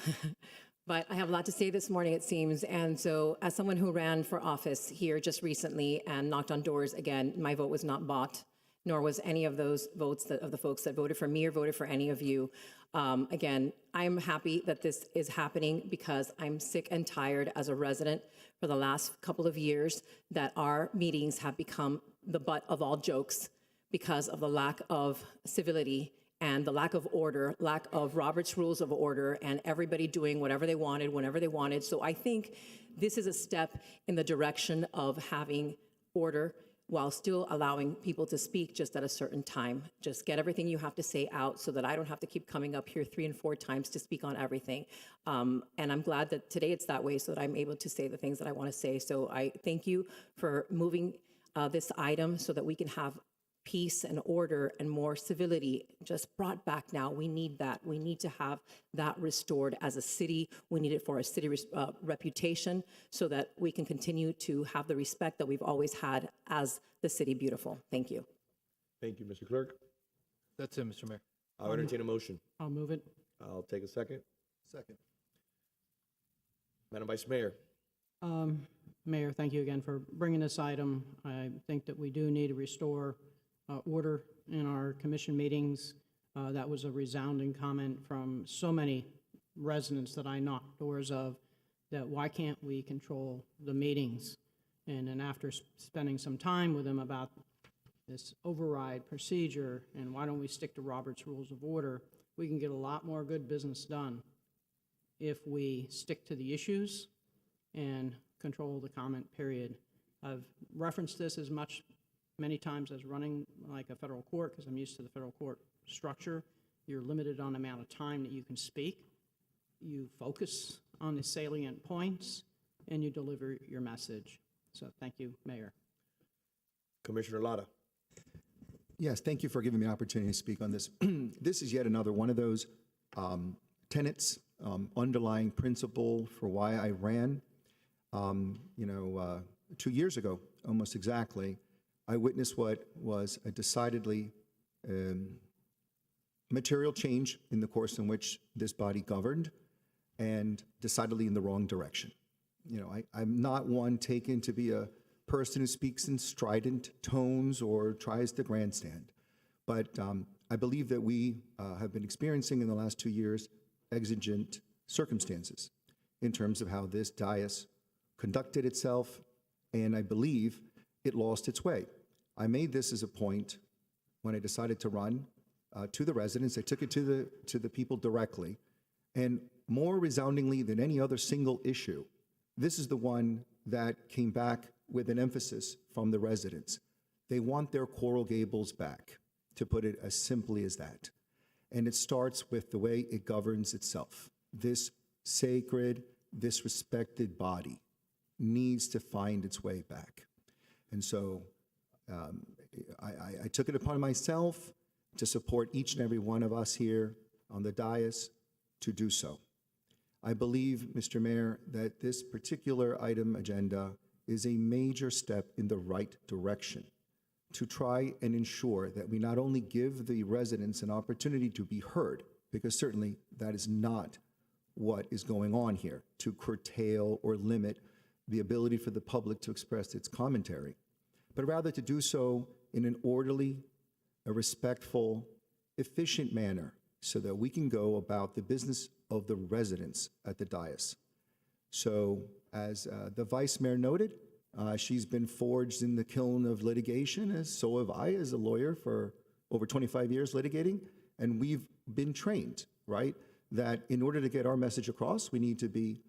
But I have a lot to say this morning, it seems. And so as someone who ran for office here just recently and knocked on doors again, my vote was not bought, nor was any of those votes of the folks that voted for me or voted for any of you. Again, I'm happy that this is happening because I'm sick and tired as a resident for the last couple of years that our meetings have become the butt of all jokes because of the lack of civility and the lack of order, lack of Robert's Rules of Order, and everybody doing whatever they wanted, whenever they wanted. So I think this is a step in the direction of having order, while still allowing people to speak just at a certain time. Just get everything you have to say out so that I don't have to keep coming up here 3 and 4 times to speak on everything. And I'm glad that today it's that way so that I'm able to say the things that I want to say. So I thank you for moving this item so that we can have peace and order and more civility just brought back now. We need that. We need to have that restored as a city. We need it for our city reputation so that we can continue to have the respect that we've always had as the city beautiful. Thank you. Thank you, Mr. Clerk. That's it, Mr. Mayor. I'll entertain a motion. I'll move it. I'll take a second. Second. Madam Vice Mayor. Mayor, thank you again for bringing this item. I think that we do need to restore order in our commission meetings. That was a resounding comment from so many residents that I knocked doors of, that why can't we control the meetings? And then after spending some time with them about this override procedure and why don't we stick to Robert's Rules of Order, we can get a lot more good business done if we stick to the issues and control the comment period. I've referenced this many times as running like a federal court, because I'm used to the federal court structure. You're limited on the amount of time that you can speak. You focus on the salient points, and you deliver your message. So thank you, Mayor. Commissioner Lara. Yes, thank you for giving me the opportunity to speak on this. This is yet another one of those tenets, underlying principle for why I ran. 2 years ago, almost exactly, I witnessed what was a decidedly material change in the course in which this body governed, and decidedly in the wrong direction. I'm not one taken to be a person who speaks in strident tones or tries to grandstand, but I believe that we have been experiencing in the last 2 years exigent circumstances in terms of how this dais conducted itself, and I believe it lost its way. I made this as a point when I decided to run to the residents. I took it to the people directly, and more resoundingly than any other single issue, this is the one that came back with an emphasis from the residents. They want their Coral Gables back, to put it as simply as that. And it starts with the way it governs itself. This sacred, this respected body needs to find its way back. And so I took it upon myself to support each and every one of us here on the dais to do so. I believe, Mr. Mayor, that this particular item agenda is a major step in the right direction to try and ensure that we not only give the residents an opportunity to be heard, because certainly that is not what is going on here, to curtail or limit the ability for the public to express its commentary, but rather to do so in an orderly, a respectful, efficient manner so that we can go about the business of the residents at the dais. So as the Vice Mayor noted, she's been forged in the kiln of litigation, as so have I as a lawyer for over 25 years litigating, and we've been trained, right, that in order to get our message across, we need to be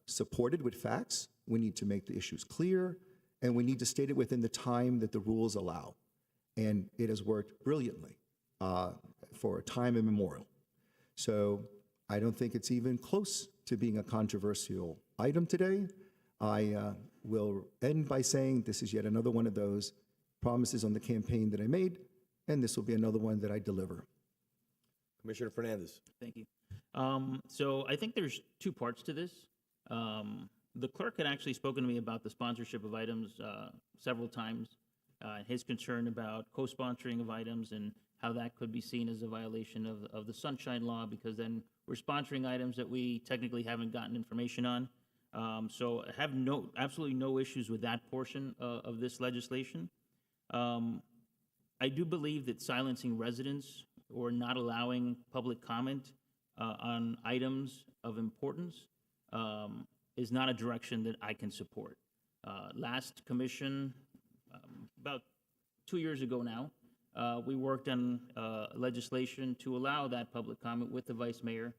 supported with facts, we need to make the issues clear, and we need to state it within the time that the rules allow. And it has worked brilliantly for time immemorial. So I don't think it's even close to being a controversial item today. I will end by saying this is yet another one of those promises on the campaign that I made, and this will be another one that I deliver. Commissioner Fernandez. Thank you. So I think there's 2 parts to this. The clerk had actually spoken to me about the sponsorship of items several times, his concern about co-sponsoring of items and how that could be seen as a violation of the Sunshine Law, because then we're sponsoring items that we technically haven't gotten information on. So I have absolutely no issues with that portion of this legislation. I do believe that silencing residents or not allowing public comment on items of importance is not a direction that I can support. Last commission, about 2 years ago now, we worked on legislation to allow that public comment with the Vice Mayor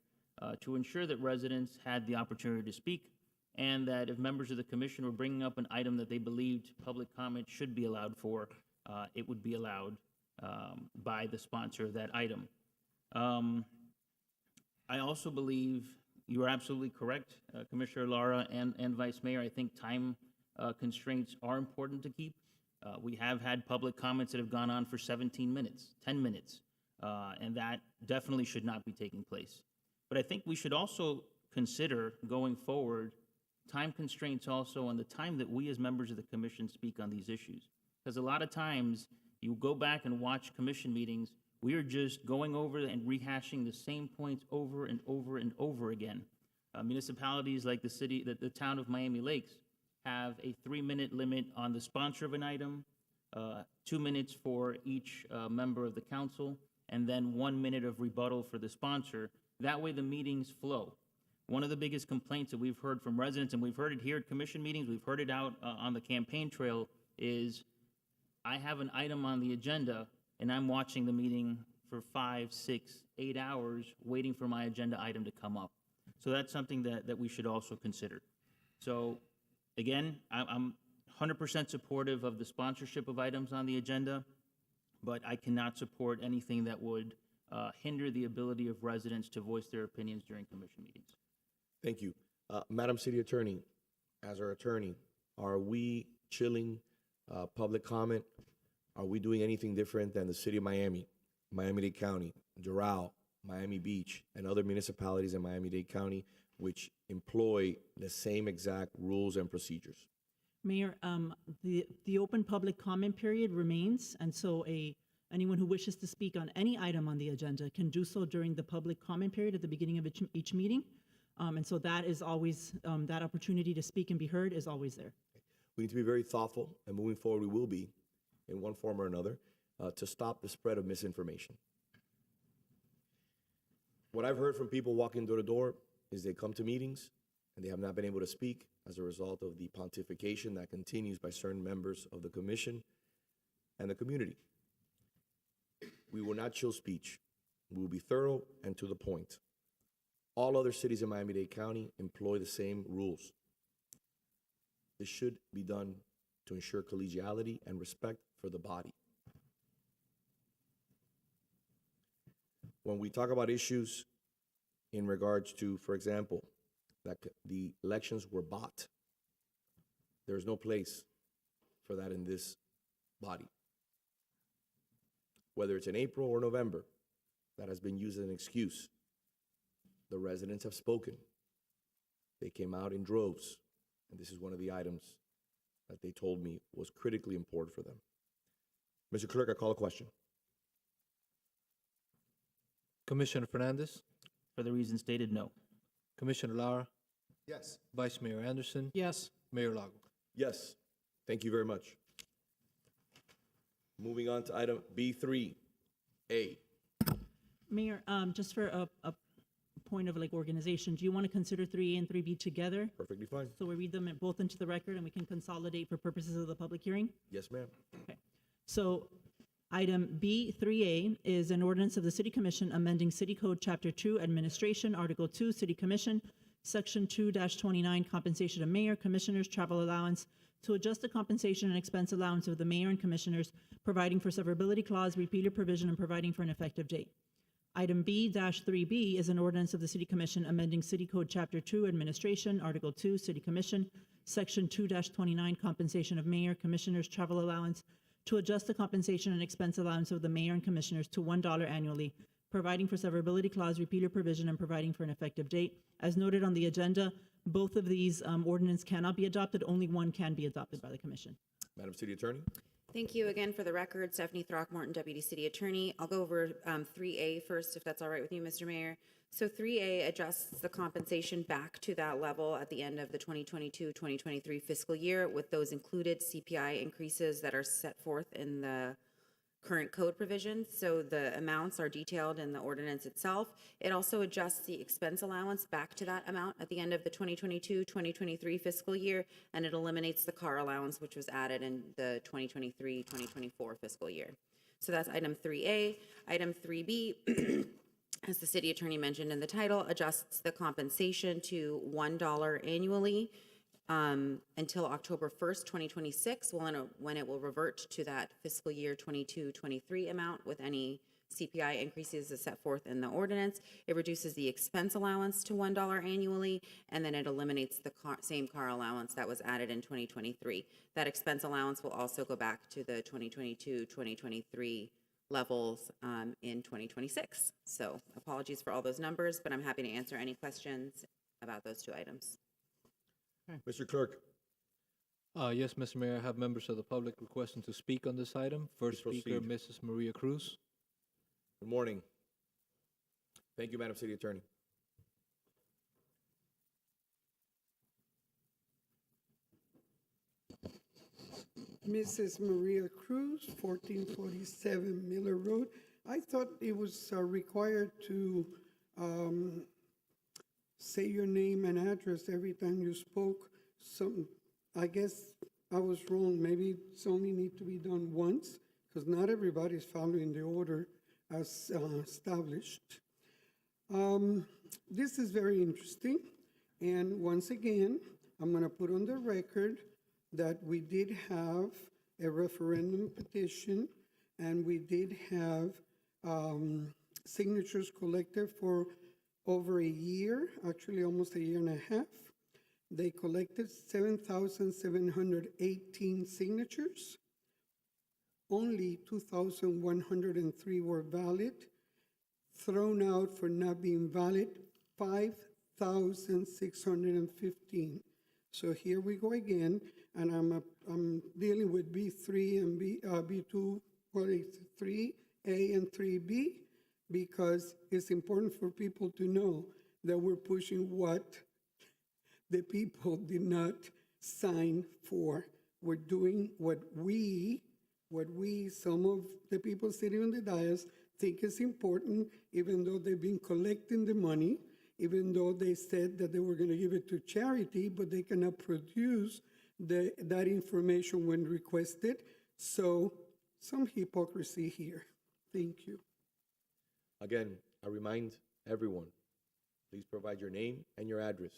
to ensure that residents had the opportunity to speak and that if members of the commission were bringing up an item that they believed public comment should be allowed for, it would be allowed by the sponsor of that item. I also believe you are absolutely correct, Commissioner Lara and Vice Mayor. I think time constraints are important to keep. We have had public comments that have gone on for 17 minutes, 10 minutes, and that definitely should not be taking place. But I think we should also consider going forward time constraints also on the time that we as members of the commission speak on these issues. Because a lot of times you go back and watch commission meetings, we are just going over and rehashing the same points over and over and over again. Municipalities like the town of Miami Lakes have a 3-minute limit on the sponsor of an item, 2 minutes for each member of the council, and then 1 minute of rebuttal for the sponsor. That way the meetings flow. One of the biggest complaints that we've heard from residents, and we've heard it here at commission meetings, we've heard it out on the campaign trail, is I have an item on the agenda and I'm watching the meeting for 5, 6, 8 hours waiting for my agenda item to come up. So that's something that we should also consider. So again, I'm 100% supportive of the sponsorship of items on the agenda, but I cannot support anything that would hinder the ability of residents to voice their opinions during commission meetings. Thank you. Madam City Attorney, as our attorney, are we chilling public comment? Are we doing anything different than the city of Miami, Miami-Dade County, Doral, Miami Beach, and other municipalities in Miami-Dade County which employ the same exact rules and procedures? Mayor, the open public comment period remains, and so anyone who wishes to speak on any item on the agenda can do so during the public comment period at the beginning of each meeting. And so that is always, that opportunity to speak and be heard is always there. We need to be very thoughtful, and moving forward, we will be, in one form or another, to stop the spread of misinformation. What I've heard from people walking door to door is they come to meetings and they have not been able to speak as a result of the pontification that continues by certain members of the commission and the community. We will not chill speech. We will be thorough and to the point. All other cities in Miami-Dade County employ the same rules. This should be done to ensure collegiality and respect for the body. When we talk about issues in regards to, for example, that the elections were bought, there's no place for that in this body. Whether it's in April or November, that has been used as an excuse. The residents have spoken. They came out in droves, and this is one of the items that they told me was critically important for them. Mr. Clerk, I call a question. Commissioner Fernandez, For the reasons stated, no. Commissioner Lara, Yes. Vice Mayor Anderson, Yes. Mayor Lago. Yes, thank you very much. Moving on to item B3A. Mayor, just for a point of like organization, do you want to consider 3A and 3B together? Perfectly fine. So we read them both into the record and we can consolidate for purposes of the public hearing? Yes, ma'am. Okay. So item B3A is an ordinance of the City Commission amending City Code Chapter 2 Administration, Article 2, City Commission, Section 2-29, Compensation of Mayor, Commissioners, Travel Allowance, to adjust the compensation and expense allowance of the mayor and commissioners, providing for severability clause, repealer provision, and providing for an effective date. Item B-3B is an ordinance of the City Commission amending City Code Chapter 2 Administration, Article 2, City Commission, Section 2-29, Compensation of Mayor, Commissioners, Travel Allowance, to adjust the compensation and expense allowance of the mayor and commissioners to $1 annually, providing for severability clause, repealer provision, and providing for an effective date. As noted on the agenda, both of these ordinances cannot be adopted. Only one can be adopted by the commission. Madam City Attorney? Thank you again for the record. Stephanie Throckmorton, Deputy City Attorney. I'll go over 3A first, if that's all right with you, Mr. Mayor. So 3A adjusts the compensation back to that level at the end of the 2022-2023 fiscal year, with those included CPI increases that are set forth in the current code provisions. So the amounts are detailed in the ordinance itself. It also adjusts the expense allowance back to that amount at the end of the 2022-2023 fiscal year, and it eliminates the car allowance, which was added in the 2023-2024 fiscal year. So that's item 3A. Item 3B as the city attorney mentioned in the title, adjusts the compensation to $1 annually until October 1st, 2026, when it will revert to that fiscal year 22-23 amount with any CPI increases as set forth in the ordinance. It reduces the expense allowance to $1 annually, and then it eliminates the same car allowance that was added in 2023. That expense allowance will also go back to the 2022-2023 levels in 2026. So apologies for all those numbers, but I'm happy to answer any questions about those two items. Mr. Clerk, Yes, Mr. Mayor, I have members of the public requesting to speak on this item. First Please speaker, proceed. Mrs. Maria Cruz. good morning. Thank you, Madam City Attorney. Mrs. Maria Cruz, 1447 Miller Road. I thought it was required to say your name and address every time you spoke. So I guess I was wrong. Maybe it's only need to be done once, because not everybody's following the order as established. This is very interesting. And once again, I'm going to put on the record that we did have a referendum petition, and we did have signatures collected for over a year, actually almost a year and a half. They collected 7,718 signatures. Only 2,103 were valid. Thrown out for not being valid, 5,615. So here we go again, and I'm dealing with B3 and B2, what is it, 3A and 3B, because it's important for people to know that we're pushing what the people did not sign for. We're doing what we, some of the people sitting on the dais, think is important, even though they've been collecting the money, even though they said that they were going to give it to charity, but they cannot produce that information when requested. So some hypocrisy here. Thank you. Again, I remind everyone, please provide your name and your address.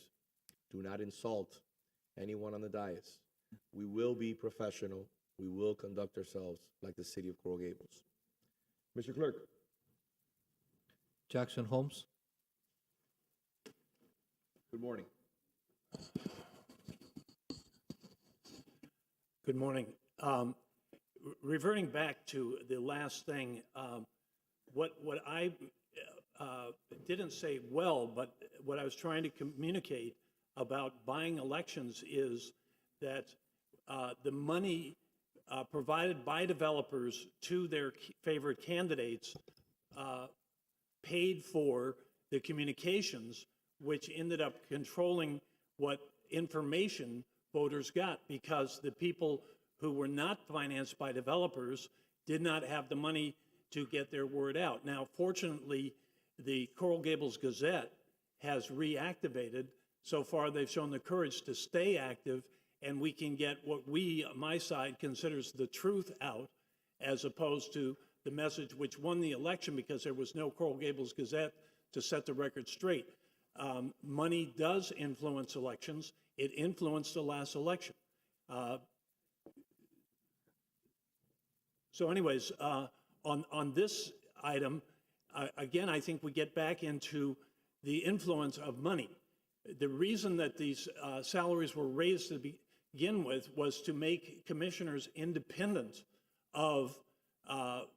Do not insult anyone on the dais. We will be professional. We will conduct ourselves like the city of Coral Gables. Mr. Clerk. Jackson Holmes. Good morning. Good morning. Reverting back to the last thing, what I didn't say well, but what I was trying to communicate about buying elections is that the money provided by developers to their favorite candidates paid for the communications, which ended up controlling what information voters got, because the people who were not financed by developers did not have the money to get their word out. Now, fortunately, the Coral Gables Gazette has reactivated. So far, they've shown the courage to stay active, and we can get what we, my side, considers the truth out, as opposed to the message which won the election because there was no Coral Gables Gazette to set the record straight. Money does influence elections. It influenced the last election. So anyways, on this item, again, I think we get back into the influence of money. The reason that these salaries were raised to begin with was to make commissioners independent of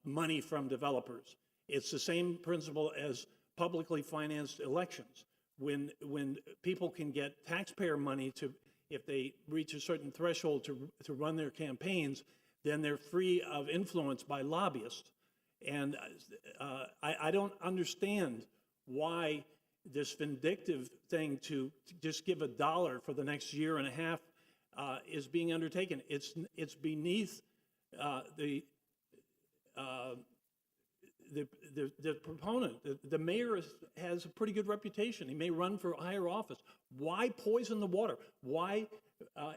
money from developers. It's the same principle as publicly financed elections. When people can get taxpayer money to, if they reach a certain threshold to run their campaigns, then they're free of influence by lobbyists. And I don't understand why this vindictive thing to just give $1 for the next year and a half is being undertaken. It's beneath the proponent. The mayor has a pretty good reputation. He may run for higher office. Why poison the water? Why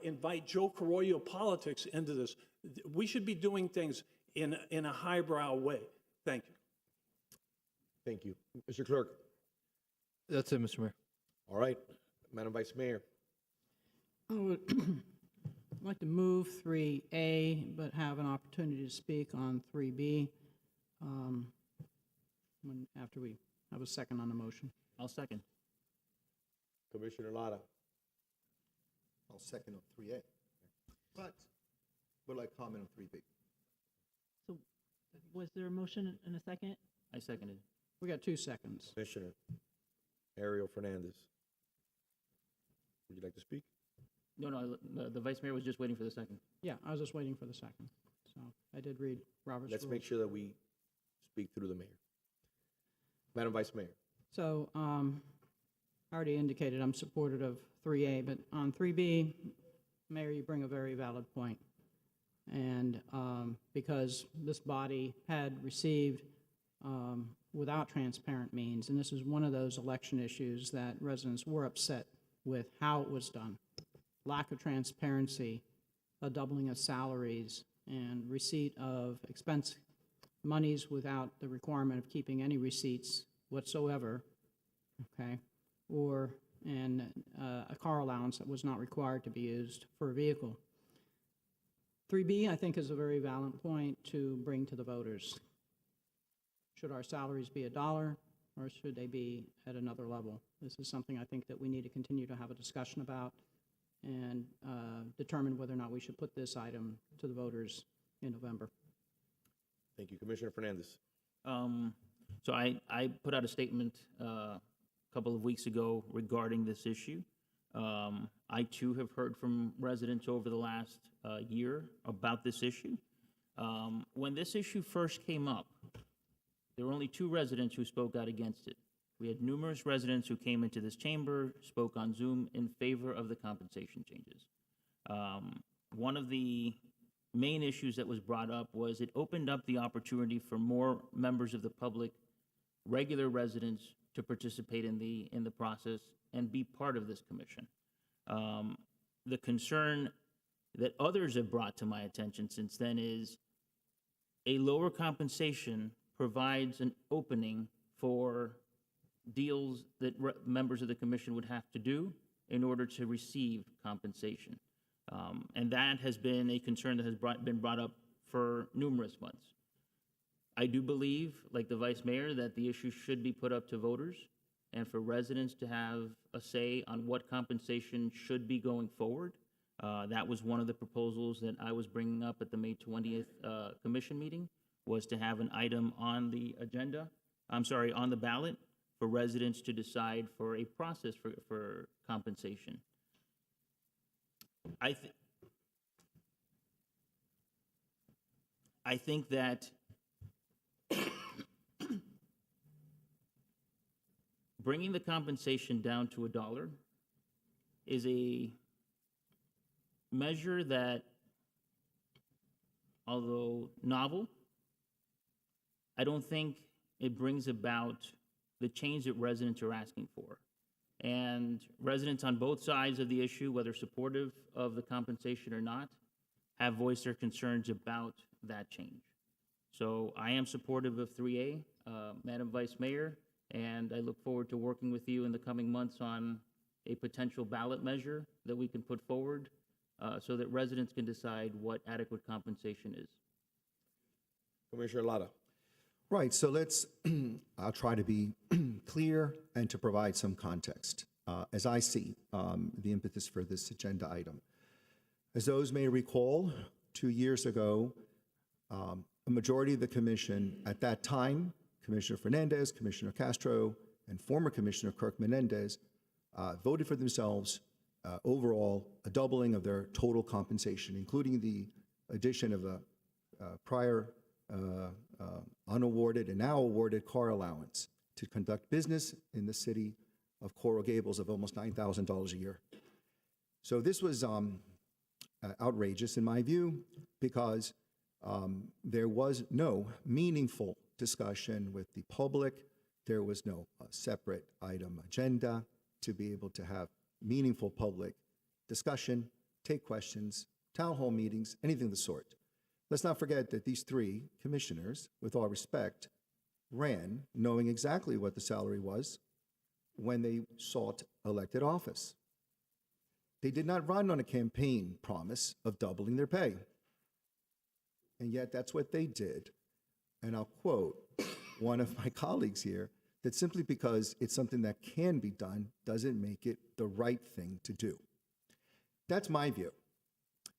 invite Joe Carollo politics into this? We should be doing things in a highbrow way. Thank you. Thank you. Mr. Clerk? That's it, Mr. Mayor. All right. Madam Vice Mayor? I would like to move 3A, but have an opportunity to speak on 3B after we have a second on the motion. I'll second. Commissioner Lara? I'll second on 3A. But would like comment on 3B. So was there a motion and a second? I seconded. We got 2 seconds. Commissioner Ariel Fernandez? Would you like to speak? No, the Vice Mayor was just waiting for the second. Yeah, I was just waiting for the second. So I did read Robert's Let's rules. make sure that we speak through the mayor. Madam Vice Mayor? So I already indicated I'm supportive of 3A, but on 3B, Mayor, you bring a very valid point. And because this body had received without transparent means, and this is one of those election issues that residents were upset with how it was done. Lack of transparency, a doubling of salaries, and receipt of expense monies without the requirement of keeping any receipts whatsoever, okay? And a car allowance that was not required to be used for a vehicle. 3B, I think, is a very valid point to bring to the voters. Should our salaries be $1, or should they be at another level? This is something I think that we need to continue to have a discussion about and determine whether or not we should put this item to the voters in November. Thank you. Commissioner Fernandez? So I put out a statement a couple of weeks ago regarding this issue. I too have heard from residents over the last year about this issue. When this issue first came up, there were only 2 residents who spoke out against it. We had numerous residents who came into this chamber, spoke on Zoom in favor of the compensation changes. One of the main issues that was brought up was it opened up the opportunity for more members of the public, regular residents, to participate in the process and be part of this commission. The concern that others have brought to my attention since then is a lower compensation provides an opening for deals that members of the commission would have to do in order to receive compensation. And that has been a concern that has been brought up for numerous months. I do believe, like the Vice Mayor, that the issue should be put up to voters and for residents to have a say on what compensation should be going forward. That was one of the proposals that I was bringing up at the May 20th commission meeting, was to have an item on the agenda, on the ballot for residents to decide for a process for compensation. I think that bringing the compensation down to $1 is a measure that, although novel, I don't think it brings about the change that residents are asking for. And residents on both sides of the issue, whether supportive of the compensation or not, have voiced their concerns about that change. So I am supportive of 3A, Madam Vice Mayor, and I look forward to working with you in the coming months on a potential ballot measure that we can put forward so that residents can decide what adequate compensation is. Commissioner Lara? Right, so let's, I'll try to be clear and to provide some context as I see the impetus for this agenda item. As those may recall, 2 years ago, a majority of the commission at that time, Commissioner Fernandez, Commissioner Castro, and former Commissioner Kirk Menendez voted for themselves overall a doubling of their total compensation, including the addition of a prior unawarded and now awarded car allowance to conduct business in the city of Coral Gables of almost $9,000 a year. So this was outrageous in my view because there was no meaningful discussion with the public. There was no separate item agenda to be able to have meaningful public discussion, take questions, town hall meetings, anything of the sort. Let's not forget that these 3 commissioners, with all respect, ran knowing exactly what the salary was when they sought elected office. They did not run on a campaign promise of doubling their pay. And yet that's what they did. And I'll quote one of my colleagues here, that simply because it's something that can be done doesn't make it the right thing to do. That's my view.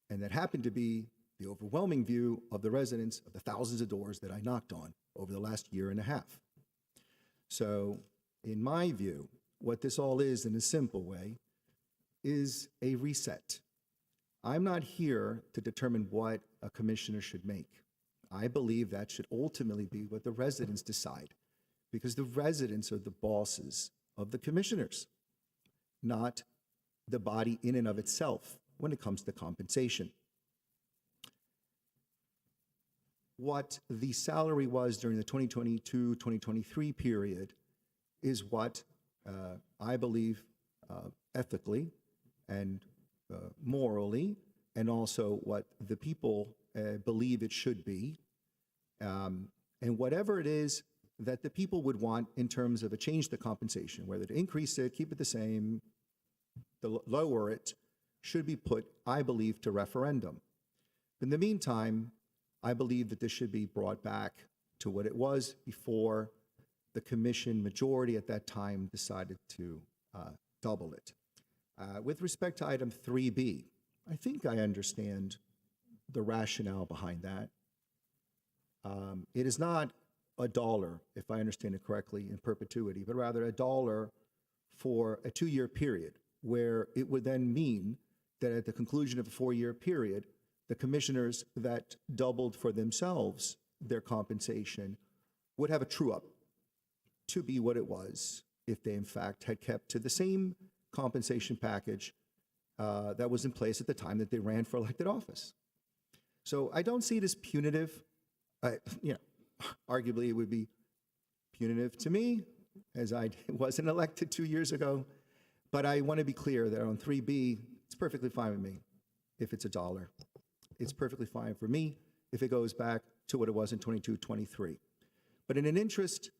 And that happened to be the overwhelming view of the residents of the thousands of doors that I knocked on over the last year and a half. So, in my view, what this all is in a simple way is a reset. I'm not here to determine what a commissioner should make. I believe that should ultimately be what the residents decide, because the residents are the bosses of the commissioners, not the body in and of itself when it comes to compensation. What the salary was during the 2022-2023 period is what I believe ethically and morally, and also what the people believe it should be. And whatever it is that the people would want in terms of a change to compensation, whether to increase it, keep it the same, lower it, should be put, I believe, to referendum. In the meantime, I believe that this should be brought back to what it was before the commission majority at that time decided to double it. With respect to item 3B, I think I understand the rationale behind that. It is not $1, if I understand it correctly, in perpetuity, but rather $1 for a 2-year period, where it would then mean that at the conclusion of a 4-year period, the commissioners that doubled for themselves their compensation would have a true-up to be what it was if they, in fact, had kept to the same compensation package that was in place at the time that they ran for elected office. So I don't see it as punitive. Arguably, it would be punitive to me, as I wasn't elected 2 years ago. But I want to be clear that on 3B, it's perfectly fine with me if it's $1. It's perfectly fine for me if it goes back to what it was in 22-23. But in an interest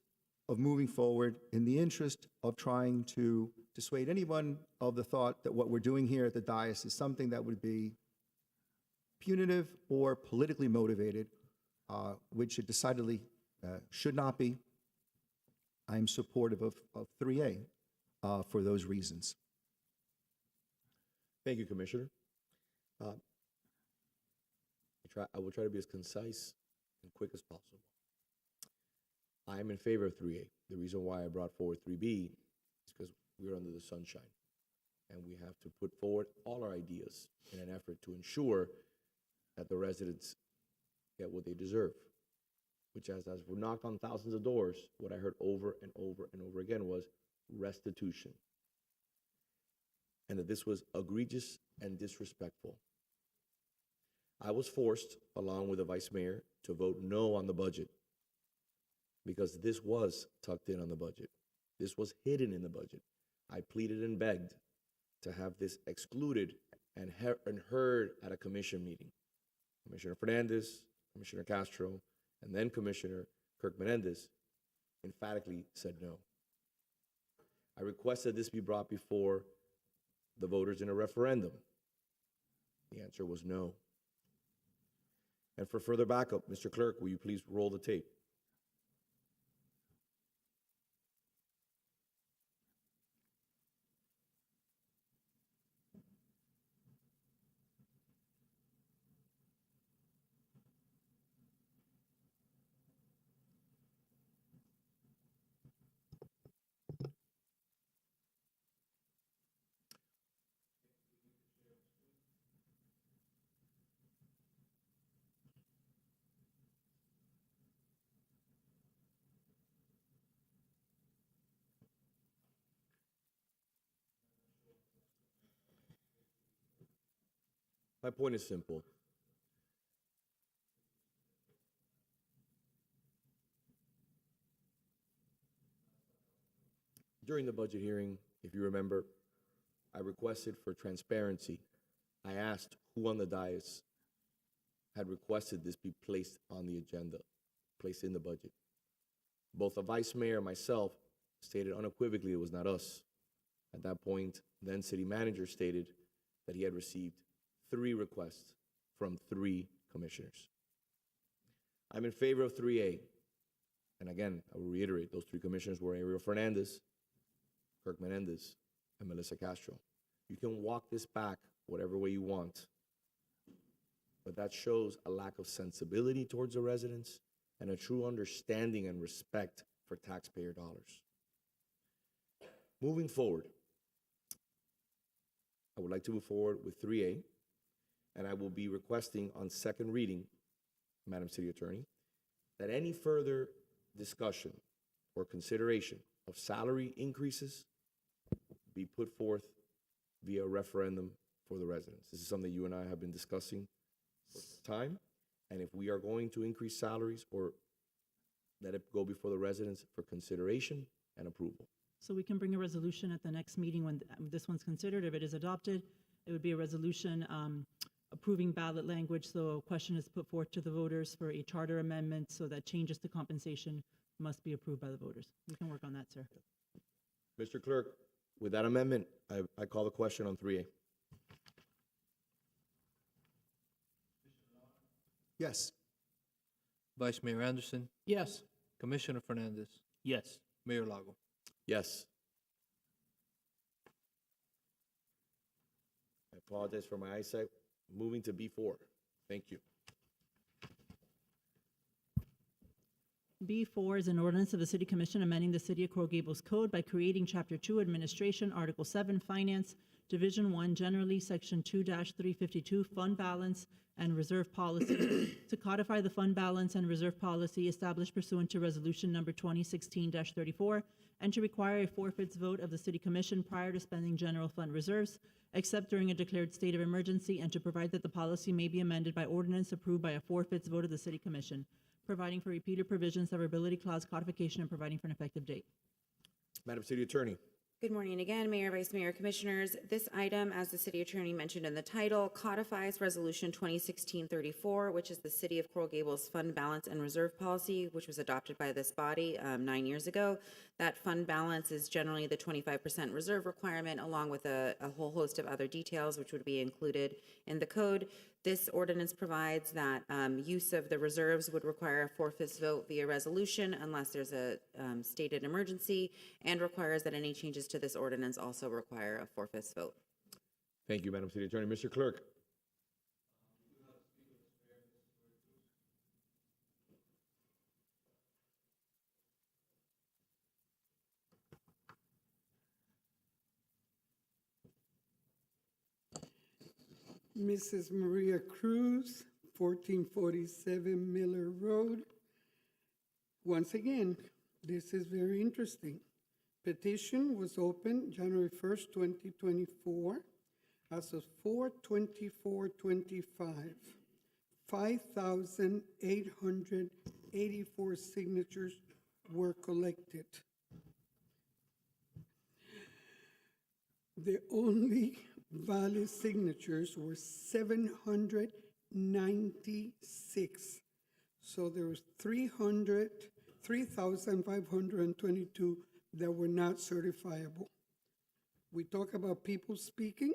of moving forward, in the interest of trying to dissuade anyone of the thought that what we're doing here at the dais is something that would be punitive or politically motivated, which it decidedly should not be, I'm supportive of 3A for those reasons. Thank you, Commissioner. I will try to be as concise and quick as possible. I am in favor of 3A. The reason why I brought forward 3B is because we're under the sunshine, and we have to put forward all our ideas in an effort to ensure that the residents get what they deserve, which as we knocked on thousands of doors, what I heard over and over and over again was restitution, and that this was egregious and disrespectful. I was forced, along with the vice mayor, to vote no on the budget because this was tucked in on the budget. This was hidden in the budget. I pleaded and begged to have this excluded and heard at a commission meeting. Commissioner Fernandez, Commissioner Castro, and then Commissioner Kirk Menendez emphatically said no. I requested this be brought before the voters in a referendum. The answer was no. And for further backup, Mr. Clerk, will you please roll the tape? My point is simple. During the budget hearing, if you remember, I requested for transparency. I asked who on the dais had requested this be placed on the agenda, placed in the budget. Both the vice mayor and myself stated unequivocally it was not us. At that point, then city manager stated that he had received 3 requests from 3 commissioners. I'm in favor of 3A. And again, I will reiterate, those 3 commissioners were Ariel Fernandez, Kirk Menendez, and Melissa Castro. You can walk this back whatever way you want, but that shows a lack of sensibility towards the residents and a true understanding and respect for taxpayer dollars. Moving forward, I would like to move forward with 3A, and I will be requesting on second reading, Madam City Attorney, that any further discussion or consideration of salary increases be put forth via referendum for the residents. This is something you and I have been discussing for time, and if we are going to increase salaries, or let it go before the residents for consideration and approval. So we can bring a resolution at the next meeting when this one's considered. If it is adopted, it would be a resolution approving ballot language. So a question is put forth to the voters for a charter amendment so that changes to compensation must be approved by the voters. We can work on that, sir. Mr. Clerk, with that amendment, I call the question on 3A. Yes. Vice Mayor Anderson, Yes. Commissioner Fernandez, Yes. Mayor Lago. Yes. I apologize for my eyesight. Moving to B4. Thank you. B4 is an ordinance of the City Commission amending the City of Coral Gables Code by creating Chapter 2 Administration, Article 7 Finance, Division 1 Generally, Section 2-352 Fund Balance and Reserve Policy to codify the fund balance and reserve policy established pursuant to Resolution Number 2016-34 and to require a forfeits vote of the City Commission prior to spending general fund reserves, except during a declared state of emergency, and to provide that the policy may be amended by ordinance approved by a forfeits vote of the City Commission, providing for repeated provisions, severability clause codification, and providing for an effective date. Madam City Attorney. Good morning again, Mayor, Vice Mayor, Commissioners. This item, as the City Attorney mentioned in the title, codifies Resolution 2016-34, which is the City of Coral Gables Fund Balance and Reserve Policy, which was adopted by this body 9 years ago. That fund balance is generally the 25% reserve requirement, along with a whole host of other details, which would be included in the code. This ordinance provides that use of the reserves would require a four-fifths vote via resolution unless there's a stated emergency, and requires that any changes to this ordinance also require a four-fifths vote. Thank you, Madam City Attorney. Mr. Clerk. Mrs. Maria Cruz, 1447 Miller Road. Once again, this is very interesting. Petition was opened January 1st, 2024. As of 4/24/25, 5,884 signatures were collected. The only valid signatures were 796. So there was 3,522 that were not certifiable. We talk about people speaking.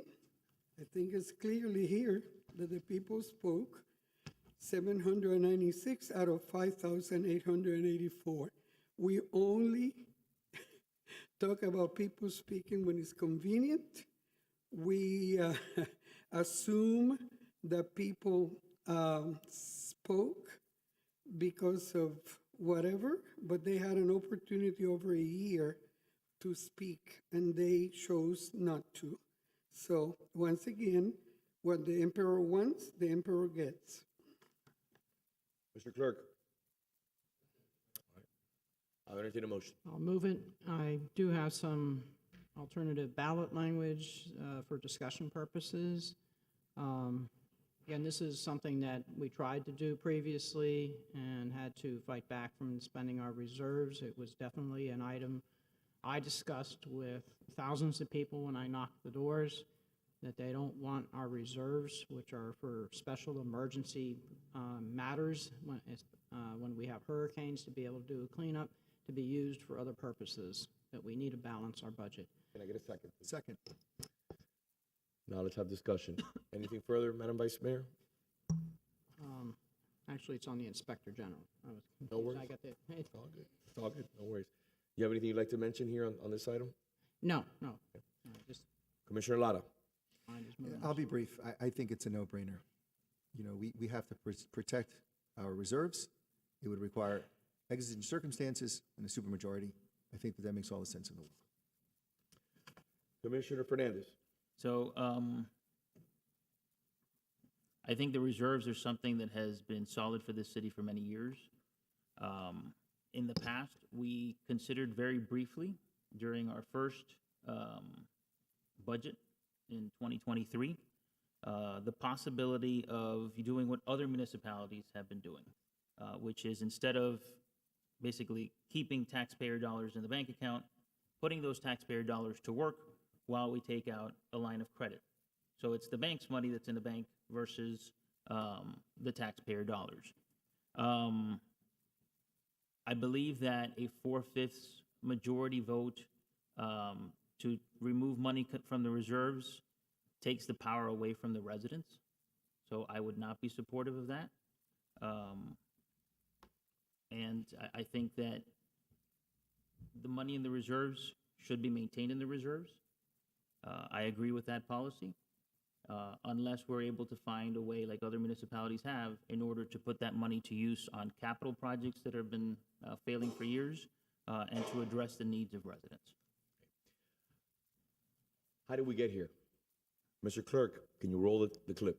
I think it's clearly here that the people spoke. 796 out of 5,884. We only talk about people speaking when it's convenient. We assume that people spoke because of whatever, but they had an opportunity over a year to speak, and they chose not to. So once again, what the emperor wants, the emperor gets. Mr. Clerk. I'll entertain a motion. I'll move it. I do have some alternative ballot language for discussion purposes. Again, this is something that we tried to do previously and had to fight back from spending our reserves. It was definitely an item I discussed with thousands of people when I knocked the doors, that they don't want our reserves, which are for special emergency matters when we have hurricanes, to be able to do a cleanup. to be used for other purposes, that we need to balance our budget. Can I get a second? Second. Now let's have discussion. Anything further, Madam Vice Mayor? Actually, it's on the Inspector General. I was No confused. worries. I got the, It's all good. It's all good. No worries. You have anything you'd like to mention here on this item? no. Just Commissioner Lara? mine is moving. I'll be brief. I think it's a no-brainer. You know, we have to protect our reserves. It would require exigent circumstances and a supermajority. I think that makes all the sense in the world. Commissioner Fernandez? So, I think the reserves are something that has been solid for this city for many years. In the past, we considered very briefly during our first budget in 2023, the possibility of doing what other municipalities have been doing, which is instead of basically keeping taxpayer dollars in the bank account, putting those taxpayer dollars to work while we take out a line of credit. So it's the bank's money that's in the bank versus the taxpayer dollars. I believe that a 4/5 majority vote to remove money from the reserves takes the power away from the residents. So I would not be supportive of that. And I think that the money in the reserves should be maintained in the reserves. I agree with that policy, unless we're able to find a way, like other municipalities have, in order to put that money to use on capital projects that have been failing for years, and to address the needs of residents. How did we get here? Mr. Clerk, can you roll the clip?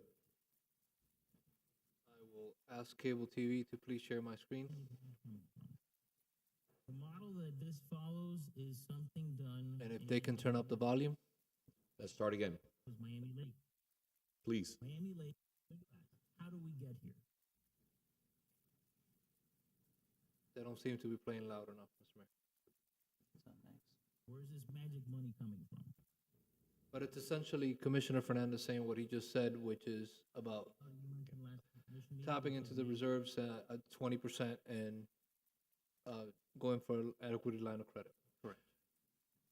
I will ask Cable TV to please share my screen. The model that this follows is something done. And if they can turn up the volume. Let's start again, Was Miami Lake. please. Miami Lake, how do we get here? They don't seem to be playing loud enough, Mr. Mayor. It's not nice. Where's this magic money coming from? But it's essentially Commissioner Fernandez saying what he just said, which is about You mentioned last commission meeting. tapping into the reserves at 20% and going for an equity line of credit. Correct.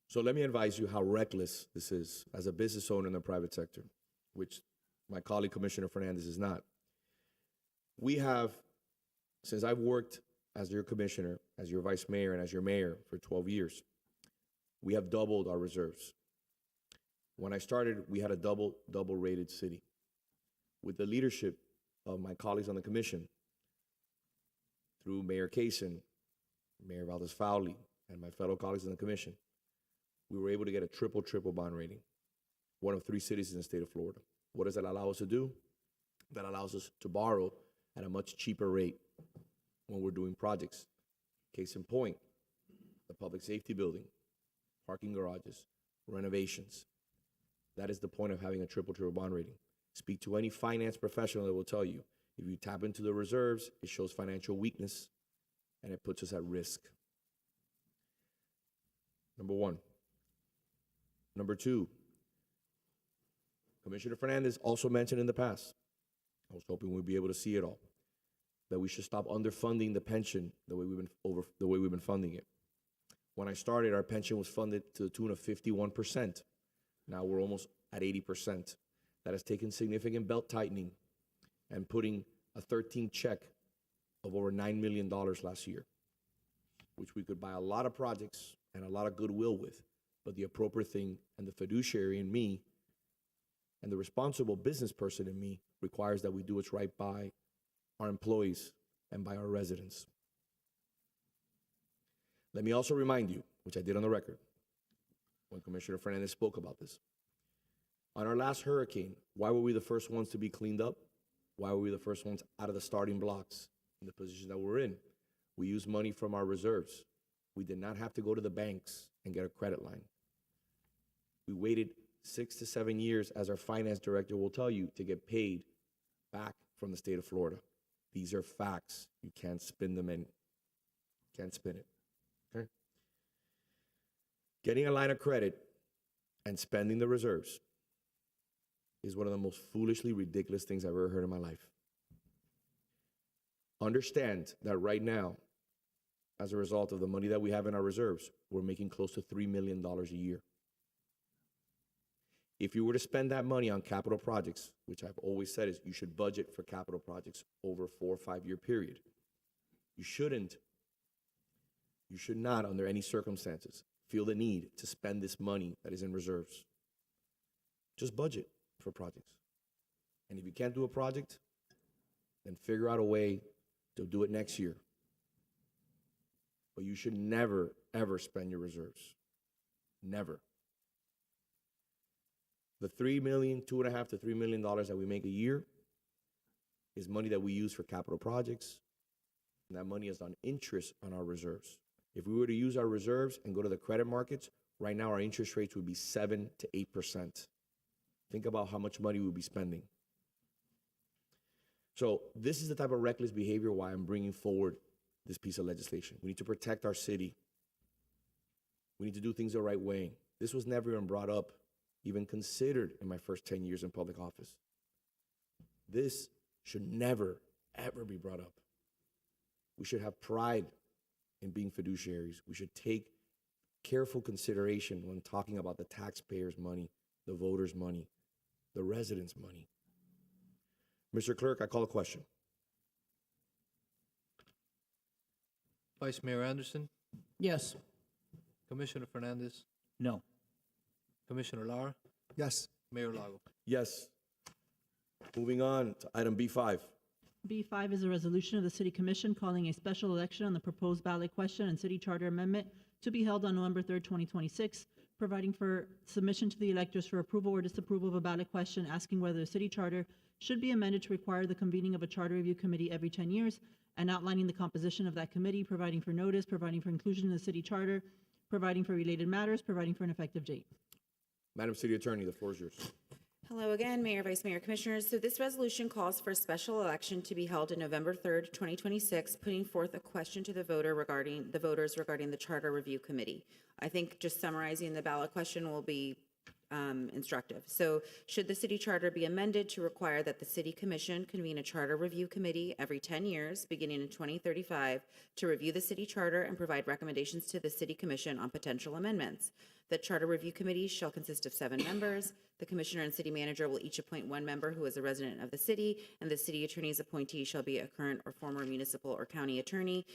So let me advise you how reckless this is as a business owner in the private sector, which my colleague Commissioner Fernandez is not. We have, since I've worked as your commissioner, as your vice mayor, and as your mayor for 12 years, we have doubled our reserves. When I started, we had a double-rated city. With the leadership of my colleagues on the commission, through Mayor Kaysen, Mayor Valdez-Fowley, and my fellow colleagues on the commission, we were able to get a triple bond rating, one of 3 cities in the state of Florida. What does that allow us to do? That allows us to borrow at a much cheaper rate when we're doing projects. Case in point, the public safety building, parking garages, renovations. That is the point of having a triple bond rating. Speak to any finance professional that will tell you, if you tap into the reserves, it shows financial weakness and it puts us at risk. Number one. Number two, Commissioner Fernandez also mentioned in the past, I was hoping we'd be able to see it all, that we should stop underfunding the pension the way we've been funding it. When I started, our pension was funded to the tune of 51%. Now we're almost at 80%. That has taken significant belt tightening and putting a 13 check of over $9 million last year, which we could buy a lot of projects and a lot of goodwill with. But the appropriate thing, and the fiduciary in me and the responsible business person in me, requires that we do what's right by our employees and by our residents. Let me also remind you, which I did on the record, when Commissioner Fernandez spoke about this. On our last hurricane, why were we the first ones to be cleaned up? Why were we the first ones out of the starting blocks in the position that we're in? We used money from our reserves. We did not have to go to the banks and get a credit line. We waited 6 to 7 years, as our finance director will tell you, to get paid back from the state of Florida. These are facts. You can't spin them in. Can't spin it. Okay? Getting a line of credit and spending the reserves is one of the most foolishly ridiculous things I've ever heard in my life. Understand that right now, as a result of the money that we have in our reserves, we're making close to $3 million a year. If you were to spend that money on capital projects, which I've always said is you should budget for capital projects over a 4 or 5 year period. You should not, under any circumstances, feel the need to spend this money that is in reserves. Just budget for projects. And if you can't do a project, then figure out a way to do it next year. But you should never, ever spend your reserves. Never. The $2.5 to $3 million that we make a year is money that we use for capital projects, and that money is on interest on our reserves. If we were to use our reserves and go to the credit markets, right now our interest rates would be 7 to 8%. Think about how much money we'd be spending. So this is the type of reckless behavior why I'm bringing forward this piece of legislation. We need to protect our city. We need to do things the right way. This was never even brought up, even considered in my first 10 years in public office. This should never, ever be brought up. We should have pride in being fiduciaries. We should take careful consideration when talking about the taxpayers' money, the voters' money, the residents' money. Mr. Clerk, I call a question. Vice Mayor Anderson, Yes. Commissioner Fernandez, No. Commissioner Lara, Yes. Mayor Lago. Yes. Moving on to item B5. B5 is a resolution of the City Commission calling a special election on the proposed ballot question and city charter amendment to be held on November 3rd, 2026, providing for submission to the electors for approval or disapproval of a ballot question, asking whether the city charter should be amended to require the convening of a charter review committee every 10 years, and outlining the composition of that committee, providing for notice, providing for inclusion in the city charter, providing for related matters, providing for an effective date. Madam City Attorney, the floor is yours. Hello again, Mayor, Vice Mayor, Commissioners. So this resolution calls for a special election to be held on November 3rd, 2026, putting forth a question to the voters regarding the Charter Review Committee. I think just summarizing the ballot question will be instructive. So should the city charter be amended to require that the City Commission convene a charter review committee every 10 years, beginning in 2035, to review the city charter and provide recommendations to the City Commission on potential amendments? The charter review committee shall consist of 7 members. The commissioner and city manager will each appoint 1 member who is a resident of the city, and the city attorney's appointee shall be a current or former municipal or county attorney.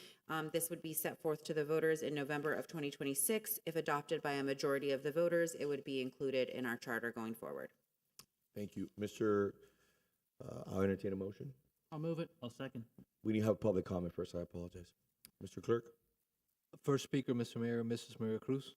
This would be set forth to the voters in November of 2026. If adopted by a majority of the voters, it would be included in our charter going forward. Thank you. I'll entertain a motion. I'll move it. I'll second. We need to have public comment first. I apologize. Mr. Clerk? First speaker, Mr. Mayor, Mrs. Maria Cruz.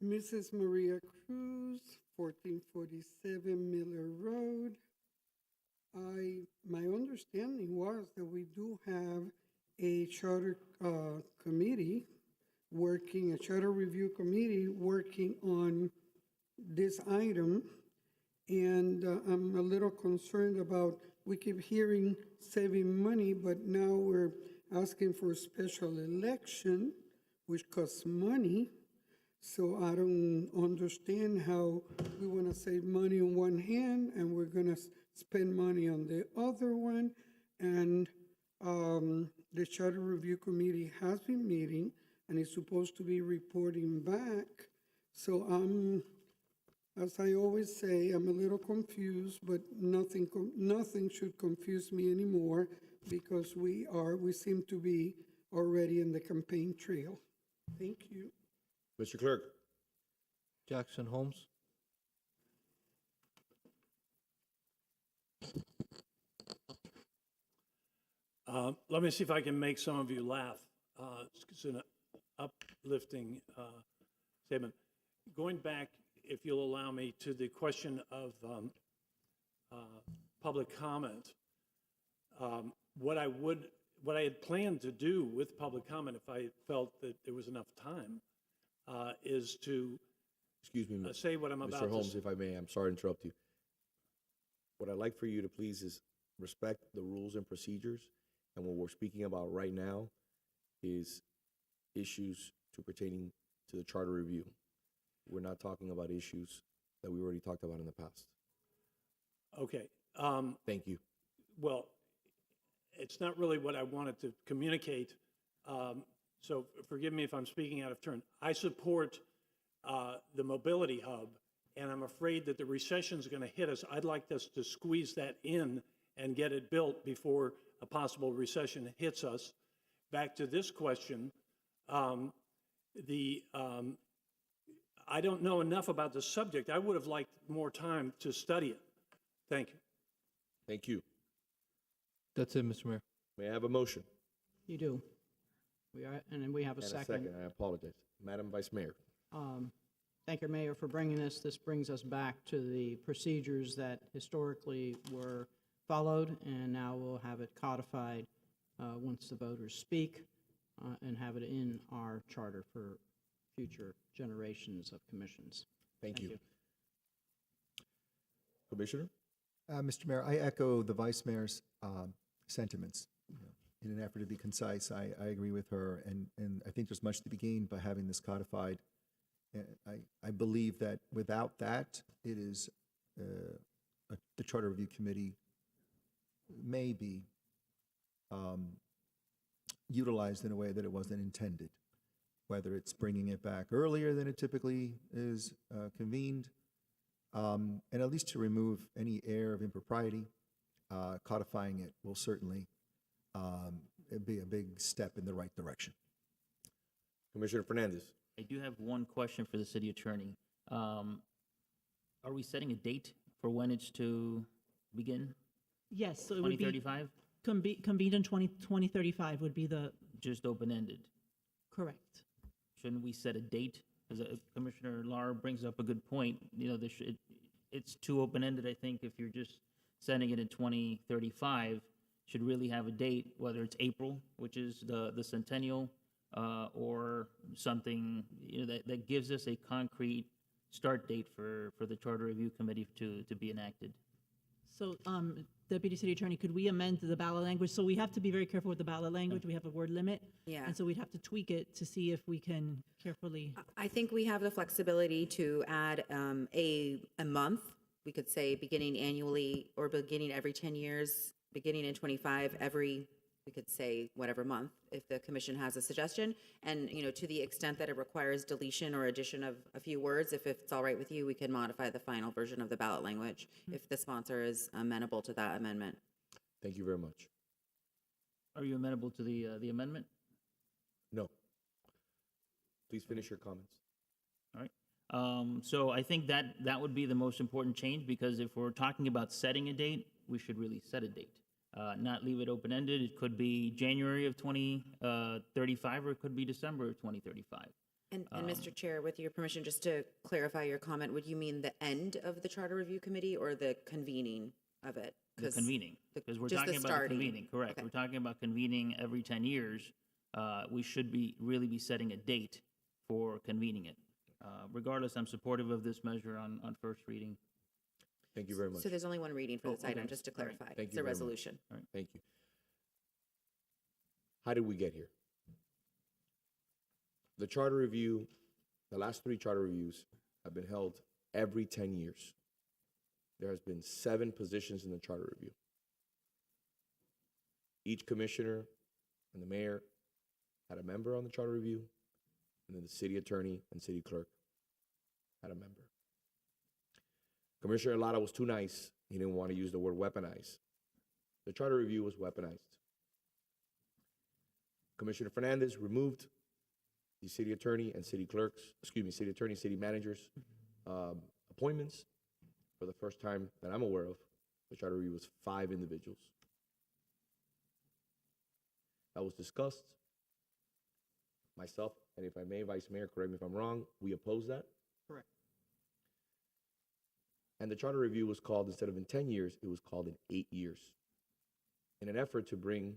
Mrs. Maria Cruz, 1447 Miller Road. My understanding was that we do have a charter committee a charter review committee working on this item. And I'm a little concerned about, we keep hearing saving money, but now we're asking for a special election, which costs money. So I don't understand how we want to save money on one hand and we're going to spend money on the other one. And the Charter Review Committee has been meeting and is supposed to be reporting back. So as I always say, I'm a little confused, but nothing should confuse me anymore because we seem to be already in the campaign trail. Thank you. Mr. Clerk? Jackson Holmes. Let me see if I can make some of you laugh. It's an uplifting statement. Going back, if you'll allow me, to the question of public comment, what I had planned to do with public comment, if I felt that there was enough time, is to Excuse me, say what I'm about Mr. to Holmes, say. if I may, I'm sorry to interrupt you. What I'd like for you to please is respect the rules and procedures. And what we're speaking about right now is issues to pertaining to the charter review. We're not talking about issues that we already talked about in the past. Okay. Thank you. Well, it's not really what I wanted to communicate, so forgive me if I'm speaking out of turn. I support the mobility hub, and I'm afraid that the recession's going to hit us. I'd like us to squeeze that in and get it built before a possible recession hits us. Back to this question, I don't know enough about the subject. I would have liked more time to study it. Thank you. Thank you. That's it, Mr. Mayor. May I have a motion? You do. And then we have a And second. I apologize. Madam Vice Mayor. Thank you, Mayor, for bringing this. This brings us back to the procedures that historically were followed, and now we'll have it codified once the voters speak and have it in our charter for future generations of commissions. Thank you. Commissioner? Mr. Mayor, I echo the Vice Mayor's sentiments. You know, in an effort to be concise, I agree with her, and I think there's much to be gained by having this codified. I believe that without that, it is, the Charter Review Committee may be utilized in a way that it wasn't intended, whether it's bringing it back earlier than it typically is convened, and at least to remove any air of impropriety. Codifying it will certainly be a big step in the right direction. Commissioner Fernandez. I do have one question for the city attorney. Are we setting a date for when it's to begin? Yes, so it would be 2035? convened in 2035 would be the, Just open-ended? correct. Shouldn't we set a date? Because Commissioner Lara brings up a good point. You know, it's too open-ended, I think, if you're just setting it in 2035, should really have a date, whether it's April, which is the centennial, or something, you know, that gives us a concrete start date for the Charter Review Committee to be enacted. So, Deputy City Attorney, could we amend the ballot language? So we have to be very careful with the ballot language. We have a word limit. Yeah. And so we'd have to tweak it to see if we can carefully. I think we have the flexibility to add a month. We could say beginning annually or beginning every 10 years, beginning in 25, we could say whatever month, if the commission has a suggestion. And, you know, to the extent that it requires deletion or addition of a few words, if it's all right with you, we can modify the final version of the ballot language if the sponsor is amenable to that amendment. Thank you very much. Are you amenable to the amendment? No. Please finish your comments. All right. So I think that would be the most important change, because if we're talking about setting a date, we should really set a date. Not leave it open-ended. It could be January of 2035, or it could be December of 2035. And Mr. Chair, with your permission, just to clarify your comment, would you mean the end of the Charter Review Committee or the convening of it? The convening, because we're just the talking about starting. convening, correct. Okay. We're talking about convening every 10 years. We should really be setting a date for convening it. Regardless, I'm supportive of this measure on first reading. Thank you very much. So there's only one reading for this okay. item, just to All right. clarify. Thank It's you a very much. resolution. All right. Thank you. How did we get here? The charter review, the last 3 charter reviews have been held every 10 years. There has been 7 positions in the charter review. Each commissioner and the mayor had a member on the charter review, and then the city attorney and city clerk had a member. Commissioner Lara was too nice. He didn't want to use the word weaponize. The charter review was weaponized. Commissioner Fernandez removed the city attorney and city clerks, city attorney, city managers' appointments. For the first time that I'm aware of, the charter review was 5 individuals. That was discussed. Myself, and if I may, Vice Mayor, correct me if I'm wrong, we oppose that. Correct. And the charter review was called, instead of in 10 years, it was called in 8 years, in an effort to bring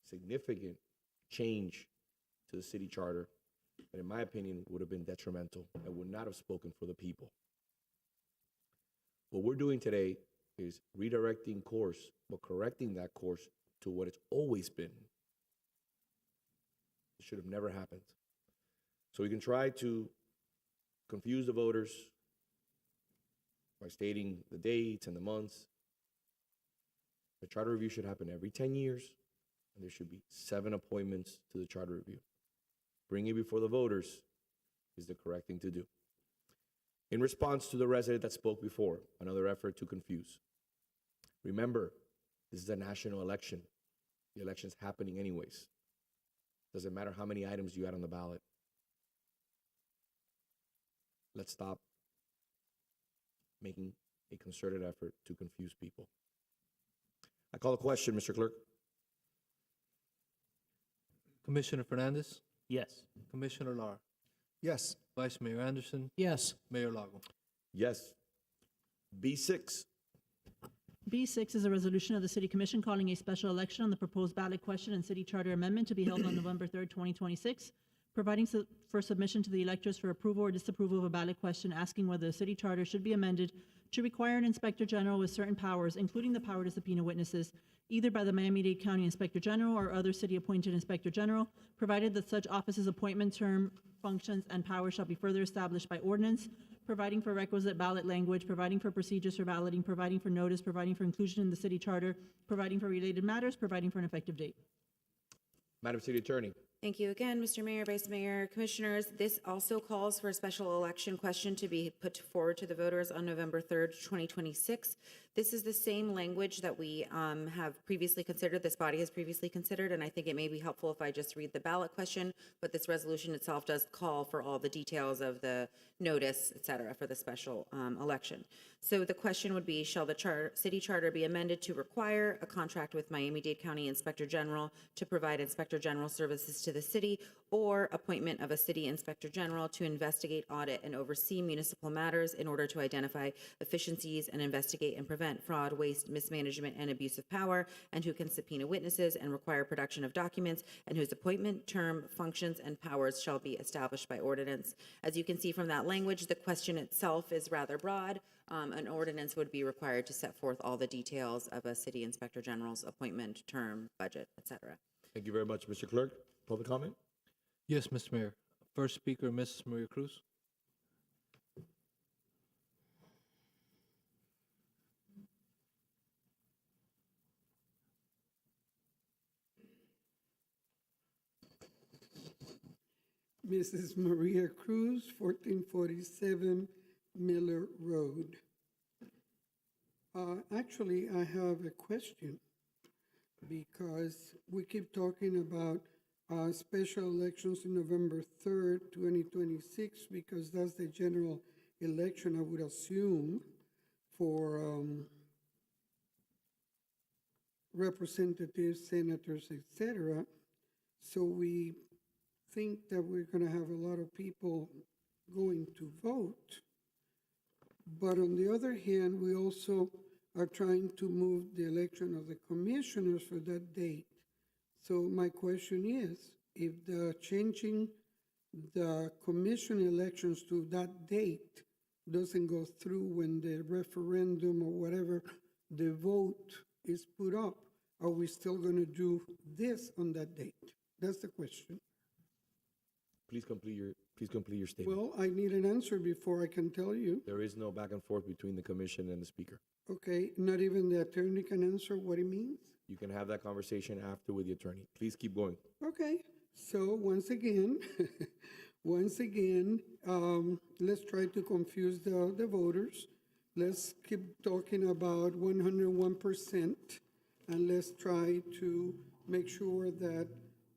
significant change to the city charter that, in my opinion, would have been detrimental and would not have spoken for the people. What we're doing today is redirecting course, but correcting that course to what it's always been. It should have never happened. So we can try to confuse the voters by stating the dates and the months. The charter review should happen every 10 years, and there should be 7 appointments to the charter review. Bringing it before the voters is the correct thing to do. In response to the resident that spoke before, another effort to confuse. Remember, this is a national election. The election's happening anyways. Doesn't matter how many items you add on the ballot. Let's stop making a concerted effort to confuse people. I call the question, Mr. Clerk. Commissioner Fernandez, Yes. Commissioner Lara, Yes. Vice Mayor Anderson, Yes. Mayor Lago. Yes. B6. B6 is a resolution of the City Commission calling a special election on the proposed ballot question and city charter amendment to be held on November 3rd, 2026, providing for submission to the electors for approval or disapproval of a ballot question asking whether the city charter should be amended to require an inspector general with certain powers, including the power to subpoena witnesses, either by the Miami-Dade County Inspector General or other city-appointed Inspector General, provided that such office's appointment term, functions, and powers shall be further established by ordinance, providing for requisite ballot language, providing for procedures for balloting, providing for notice, providing for inclusion in the city charter, providing for related matters, providing for an effective date. Madam City Attorney. Thank you again, Mr. Mayor, Vice Mayor, Commissioners. This also calls for a special election question to be put forward to the voters on November 3rd, 2026. This is the same language that we have previously considered, this body has previously considered, and I think it may be helpful if I just read the ballot question, but this resolution itself does call for all the details of the notice, et cetera, for the special election. So the question would be, shall the city charter be amended to require a contract with Miami-Dade County Inspector General to provide Inspector General services to the city, or appointment of a city Inspector General to investigate, audit, and oversee municipal matters in order to identify efficiencies and investigate and prevent fraud, waste, mismanagement, and abuse of power, and who can subpoena witnesses and require production of documents, and whose appointment, term, functions, and powers shall be established by ordinance. As you can see from that language, the question itself is rather broad. An ordinance would be required to set forth all the details of a city Inspector General's appointment, term, budget, et cetera. Thank you very much, Mr. Clerk. Public comment? Yes, Mr. Mayor. First speaker, Mrs. Maria Cruz. Mrs. Maria Cruz, 1447 Miller Road. Actually, I have a question because we keep talking about special elections on November 3rd, 2026, because that's the general election, I would assume, for representatives, senators, etc. So we think that we're going to have a lot of people going to vote. But on the other hand, we also are trying to move the election of the commissioners for that date. So my question is, if the changing the commission elections to that date doesn't go through when the referendum or whatever, the vote is put up, are we still going to do this on that date? That's the question. Please complete your statement. Well, I need an answer before I can tell you. There is no back and forth between the commission and the speaker. Okay, not even the attorney can answer what it means? You can have that conversation after with the attorney. Please keep going. Okay, so once again, let's try to confuse the voters. Let's keep talking about 101%, and let's try to make sure that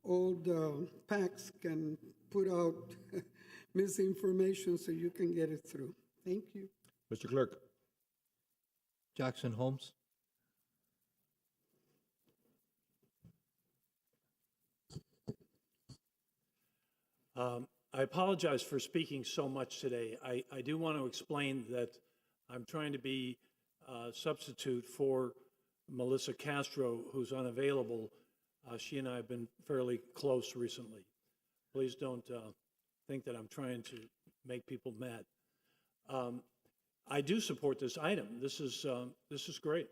all the PACs can put out misinformation so you can get it through. Thank you. Mr. Clerk. Jackson Holmes. I apologize for speaking so much today. I do want to explain that I'm trying to be a substitute for Melissa Castro, who's unavailable. She and I have been fairly close recently. Please don't think that I'm trying to make people mad. I do support this item. This is great.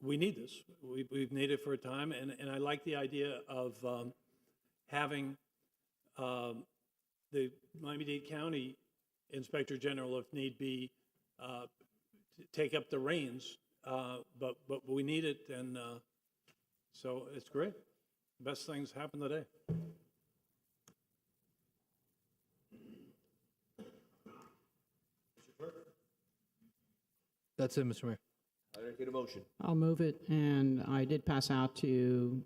we need this. We've needed it for a time, and I like the idea of having the Miami-Dade County Inspector General, if need be, take up the reins, but we need it, and so it's great. Best things happen today. That's it, Mr. Mayor. I entertain a motion. I'll move it, and I did pass out to you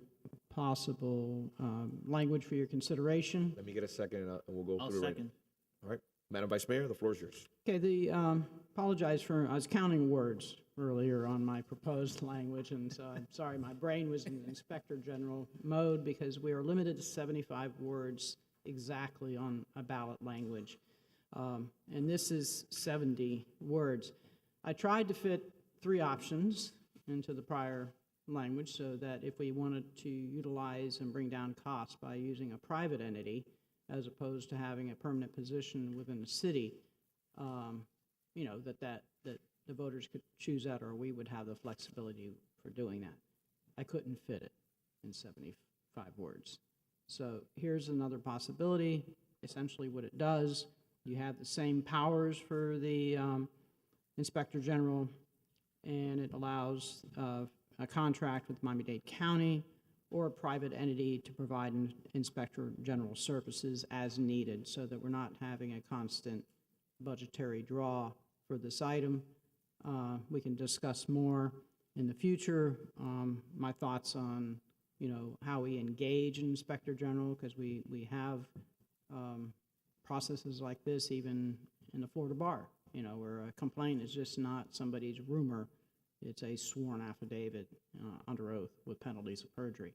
possible language for your consideration. Let me get a second, and we'll go I'll through it. second. All right. Madam Vice Mayor, the floor is yours. Okay, apologize for, I was counting words earlier on my proposed language, and so I'm sorry, my brain was in Inspector General mode because we are limited to 75 words exactly on a ballot language. And this is 70 words. I tried to fit 3 options into the prior language so that if we wanted to utilize and bring down costs by using a private entity as opposed to having a permanent position within the city, you know, that the voters could choose that, or we would have the flexibility for doing that. I couldn't fit it in 75 words. So here's another possibility. Essentially what it does, you have the same powers for the Inspector General, and it allows a contract with Miami-Dade County or a private entity to provide Inspector General services as needed, so that we're not having a constant budgetary draw for this item. We can discuss more in the future. My thoughts on, you know, how we engage an Inspector General, because we have processes like this even in the Florida bar, you know, where a complaint is just not somebody's rumor. It's a sworn affidavit under oath with penalties of perjury,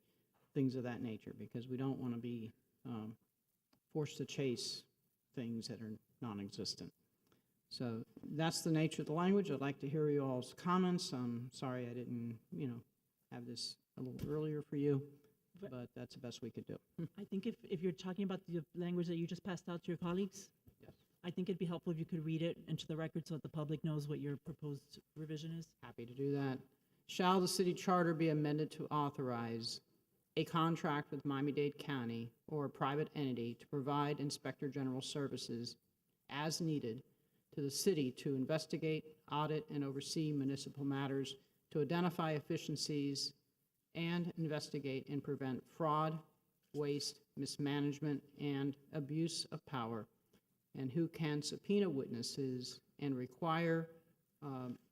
things of that nature, because we don't want to be forced to chase things that are non-existent. So that's the nature of the language. I'd like to hear you all's comments. I'm sorry I didn't, you know, have this a little earlier for you, but that's the best we could do. I think if you're talking about the language that you just passed out to your colleagues, Yes. I think it'd be helpful if you could read it into the record so that the public knows what your proposed revision is. Happy to do that. Shall the city charter be amended to authorize a contract with Miami-Dade County or a private entity to provide Inspector General services as needed to the city to investigate, audit, and oversee municipal matters, to identify efficiencies, and investigate and prevent fraud, waste, mismanagement, and abuse of power, and who can subpoena witnesses and require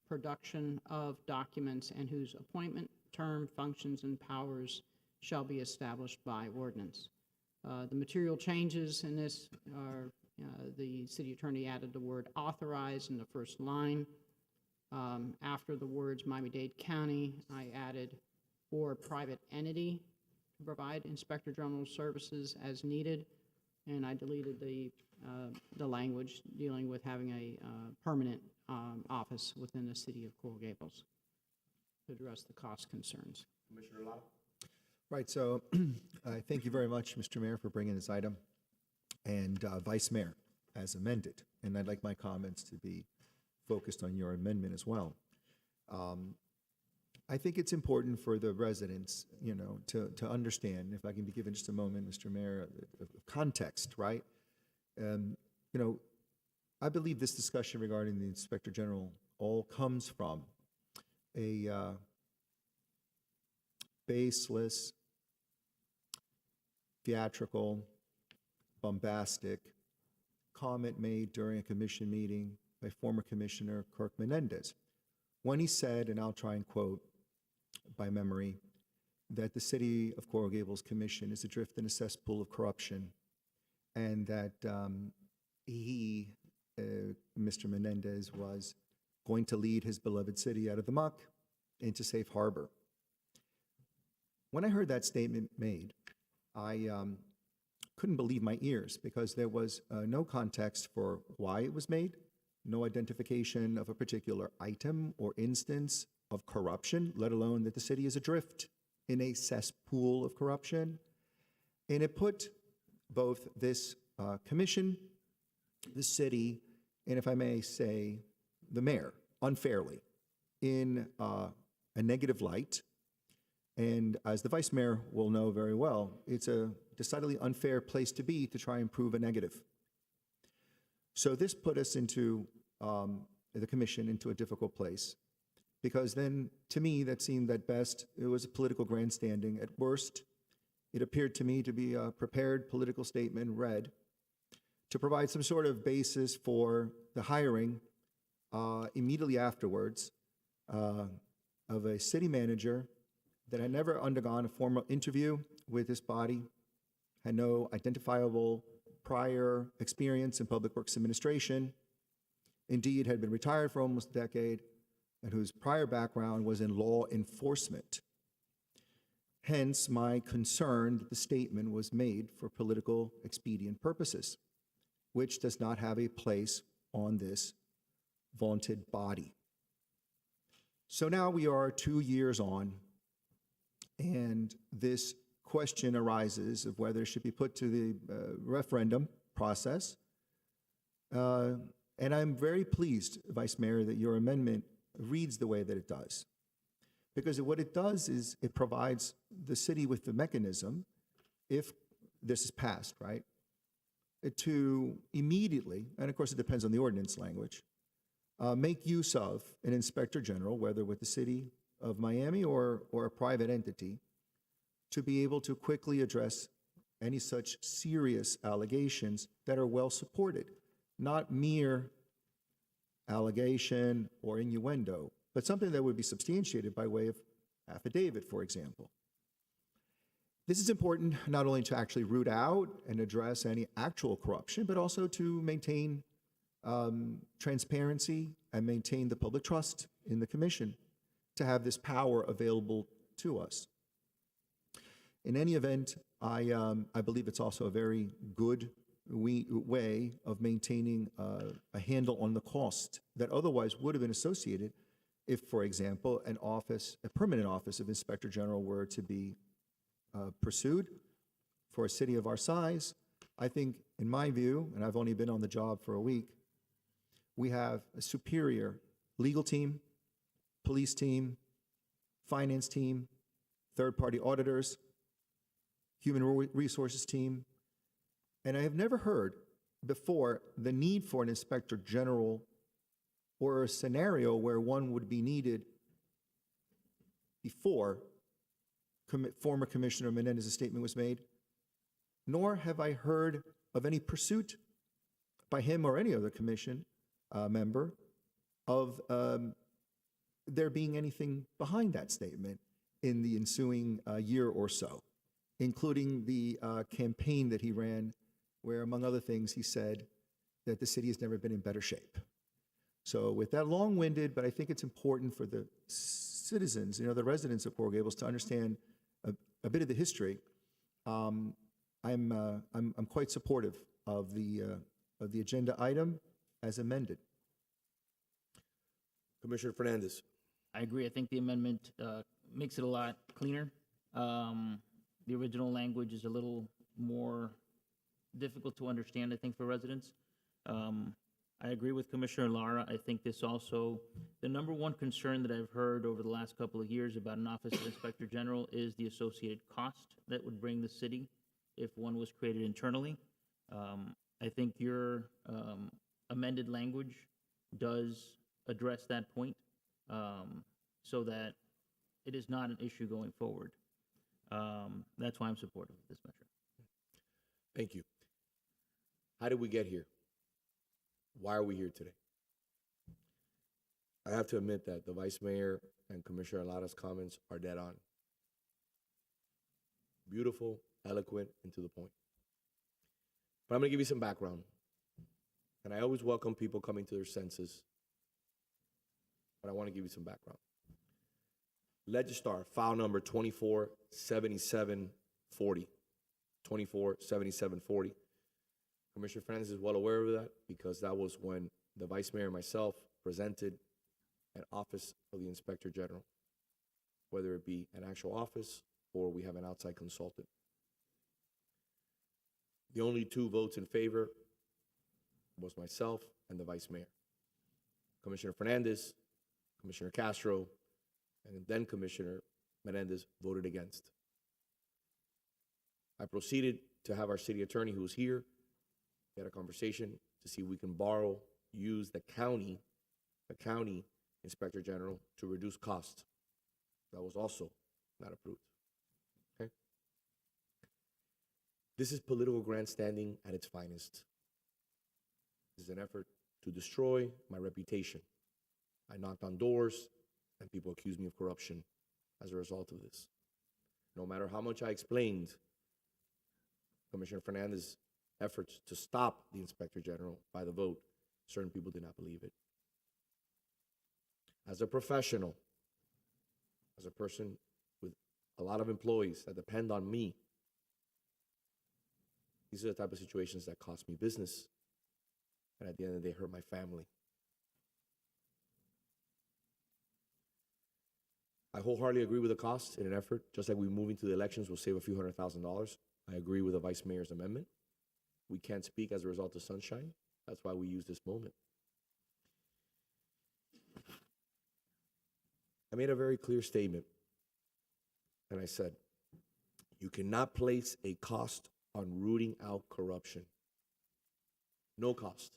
production of documents, and whose appointment, term, functions, and powers shall be established by ordinance. The material changes in this are the city attorney added the word authorize in the first line. After the words Miami-Dade County, I added or private entity to provide Inspector General services as needed, and I deleted the language dealing with having a permanent office within the city of Coral Gables to address the cost concerns. Commissioner Lara? Right, so thank you very much, Mr. Mayor, for bringing this item, and Vice Mayor, as amended. And I'd like my comments to be focused on your amendment as well. I think it's important for the residents, you know, to understand, if I can be given just a moment, Mr. Mayor, of context, right? You know, I believe this discussion regarding the Inspector General all comes from a baseless, theatrical, bombastic comment made during a commission meeting by former Commissioner Kirk Menendez, when he said, and I'll try and quote by memory, that the City of Coral Gables Commission is adrift in a cesspool of corruption, and that he, Mr. Menendez, was going to lead his beloved city out of the muck into safe harbor. When I heard that statement made, I couldn't believe my ears, because there was no context for why it was made, no identification of a particular item or instance of corruption, let alone that the city is adrift in a cesspool of corruption. And it put both this commission, the city, and if I may say, the mayor, unfairly in a negative light. And as the vice mayor will know very well, it's a decidedly unfair place to be to try and prove a negative. So this put us into, the commission into a difficult place, because then, to me, that seemed at best, it was a political grandstanding. At worst, it appeared to me to be a prepared political statement read to provide some sort of basis for the hiring immediately afterwards of a city manager that had never undergone a formal interview with this body, had no identifiable prior experience in public works administration, indeed had been retired for almost a decade, and whose prior background was in law enforcement. Hence, my concern that the statement was made for political expedient purposes, which does not have a place on this vaunted body. So now we are 2 years on, and this question arises of whether it should be put to the referendum process. And I'm very pleased, Vice Mayor, that your amendment reads the way that it does. Because what it does is it provides the city with the mechanism, if this is passed, right, to immediately, and of course it depends on the ordinance language, make use of an inspector general, whether with the city of Miami or a private entity, to be able to quickly address any such serious allegations that are well supported, not mere allegation or innuendo, but something that would be substantiated by way of affidavit, for example. This is important not only to actually root out and address any actual corruption, but also to maintain transparency and maintain the public trust in the commission to have this power available to us. In any event, I believe it's also a very good way of maintaining a handle on the cost that otherwise would have been associated if, for example, a permanent office of Inspector General were to be pursued for a city of our size. I think, in my view, and I've only been on the job for a week, we have a superior legal team, police team, finance team, third-party auditors, human resources team, and I have never heard before the need for an inspector general or a scenario where one would be needed before former Commissioner Menendez's statement was made, nor have I heard of any pursuit by him or any other commission member of there being anything behind that statement in the ensuing year or so, including the campaign that he ran, where, among other things, he said that the city has never been in better shape. So with that long-winded, but I think it's important for the citizens, the residents of Coral Gables to understand a bit of the history, I'm quite supportive of the agenda item as amended. Commissioner Fernandez. I agree. I think the amendment makes it a lot cleaner. The original language is a little more difficult to understand, I think, for residents. I agree with Commissioner Lara. I think this also, the number one concern that I've heard over the last couple of years about an office of Inspector General is the associated cost that would bring the city if one was created internally. I think your amended language does address that point so that it is not an issue going forward. That's why I'm supportive of this measure. Thank you. How did we get here? Why are we here today? I have to admit that the Vice Mayor and Commissioner Lara's comments are dead on. Beautiful, eloquent, and to the point. But I'm going to give you some background. And I always welcome people coming to their senses. But I want to give you some background. Legistar, file number 247740. 247740. Commissioner Fernandez is well aware of that because that was when the Vice Mayor and myself presented an office of the Inspector General, whether it be an actual office or we have an outside consultant. The only 2 votes in favor was myself and the Vice Mayor. Commissioner Fernandez, Commissioner Castro, and then Commissioner Menendez voted against. I proceeded to have our city attorney, who was here, get a conversation to see if we can use the county inspector general to reduce costs. That was also not approved. Okay? This is political grandstanding at its finest. This is an effort to destroy my reputation. I knocked on doors, and people accused me of corruption as a result of this. No matter how much I explained Commissioner Fernandez's efforts to stop the Inspector General by the vote, certain people did not believe it. As a professional, as a person with a lot of employees that depend on me, these are the type of situations that cost me business, and at the end of the day, hurt my family. I wholeheartedly agree with the cost in an effort, just like we moving to the elections will save a few $100,000. I agree with the Vice Mayor's amendment. We can't speak as a result of sunshine. That's why we use this moment. I made a very clear statement, and I said, you cannot place a cost on rooting out corruption. No cost.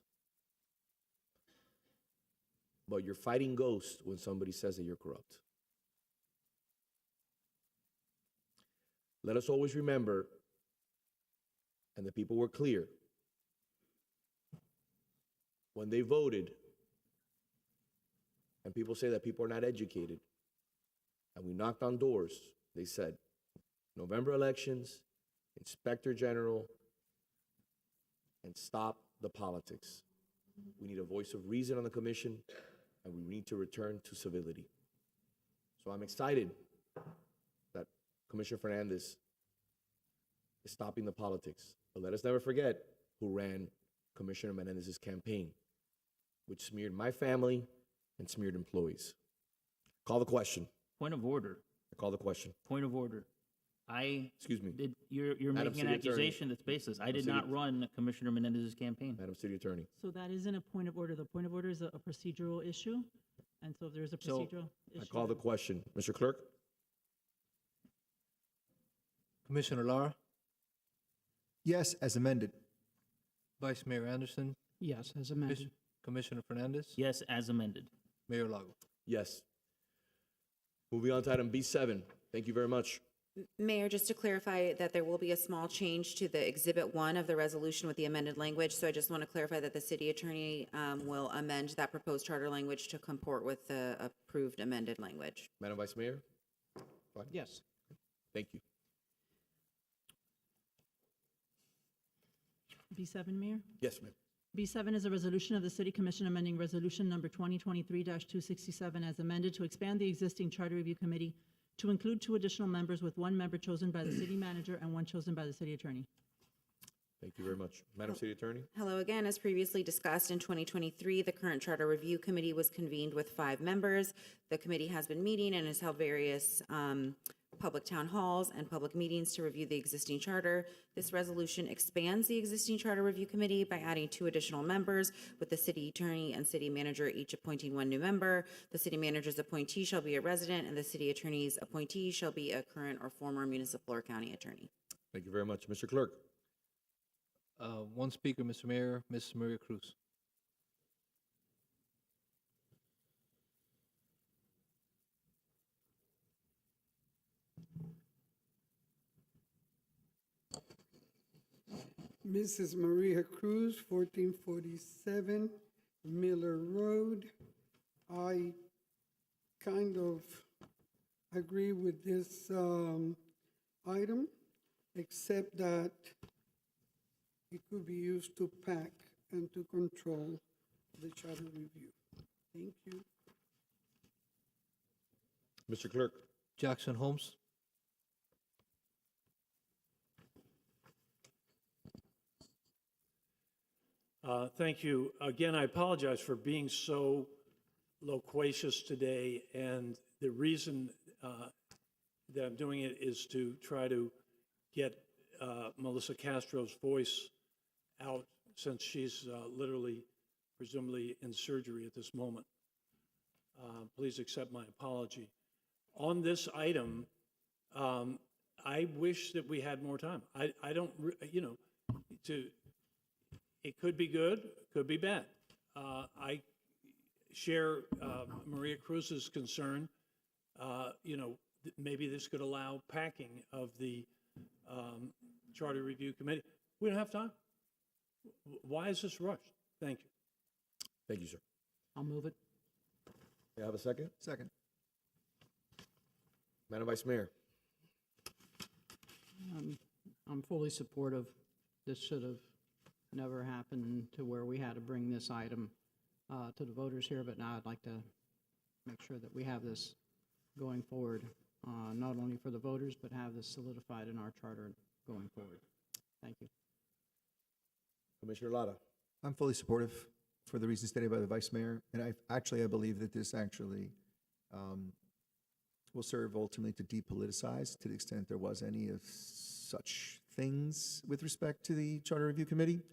But you're fighting ghosts when somebody says that you're corrupt. Let us always remember, and the people were clear, when they voted, and people say that people are not educated, and we knocked on doors, they said, November elections, Inspector General, and stop the politics. We need a voice of reason on the commission, and we need to return to civility. So I'm excited that Commissioner Fernandez is stopping the politics. But let us never forget who ran Commissioner Menendez's campaign, which smeared my family and smeared employees. Call the question. Point of order. I call the question. Point of order. Excuse me. You're Madam making an City Attorney. accusation that's baseless. I did not run Commissioner Menendez's campaign. Madam City Attorney. So that isn't a point of order. The point of order is a procedural issue. And so if there's a So, procedural issue. I call the question. Mr. Clerk? Commissioner Lara, Yes, as amended. Vice Mayor Anderson, Yes, as amended. Commissioner Fernandez, Yes, as amended. Mayor Lago. Yes. Moving on to item B7. Thank you very much. Mayor, just to clarify that there will be a small change to the Exhibit 1 of the resolution with the amended language. So I just want to clarify that the city attorney will amend that proposed charter language to comport with the approved amended language. Madam Vice Mayor? Fine. Yes. Thank you. B7, Mayor? Yes, ma'am. B7 is a resolution of the City Commission amending Resolution Number 2023-267 as amended to expand the existing Charter Review Committee to include 2 additional members with 1 member chosen by the city manager and 1 chosen by the city attorney. Thank you very much. Madam City Attorney? Hello again. As previously discussed, in 2023, the current Charter Review Committee was convened with 5 members. The committee has been meeting and has held various public town halls and public meetings to review the existing charter. This resolution expands the existing Charter Review Committee by adding 2 additional members, with the city attorney and city manager each appointing 1 new member. The city manager's appointee shall be a resident, and the city attorney's appointee shall be a current or former municipal or county attorney. Thank you very much. Mr. Clerk? 1 speaker, Mr. Mayor, Ms. Maria Cruz. Mrs. Maria Cruz, 1447 Miller Road. I kind of agree with this item, except that it could be used to pack and to control the charter review. Thank you. Mr. Clerk? Jackson Holmes. Thank you. Again, I apologize for being so loquacious today, and the reason that I'm doing it is to try to get Melissa Castro's voice out, since she's literally, presumably in surgery at this moment. Please accept my apology. on this item, I wish that we had more time. I don't, it could be good, could be bad. I share Maria Cruz's concern. Maybe this could allow packing of the Charter Review Committee. We don't have time. Why is this rushed? Thank you. Thank you, sir. I'll move it. May I have a second? Second. Madam Vice Mayor. I'm fully supportive. This should have never happened to where we had to bring this item to the voters here, but now I'd like to make sure that we have this going forward, not only for the voters, but have this solidified in our charter going forward. Thank you. Commissioner Lara. I'm fully supportive for the reasons stated by the Vice Mayor, and I believe that this actually will serve ultimately to depoliticize, to the extent there was any of such things with respect to the Charter Review Committee,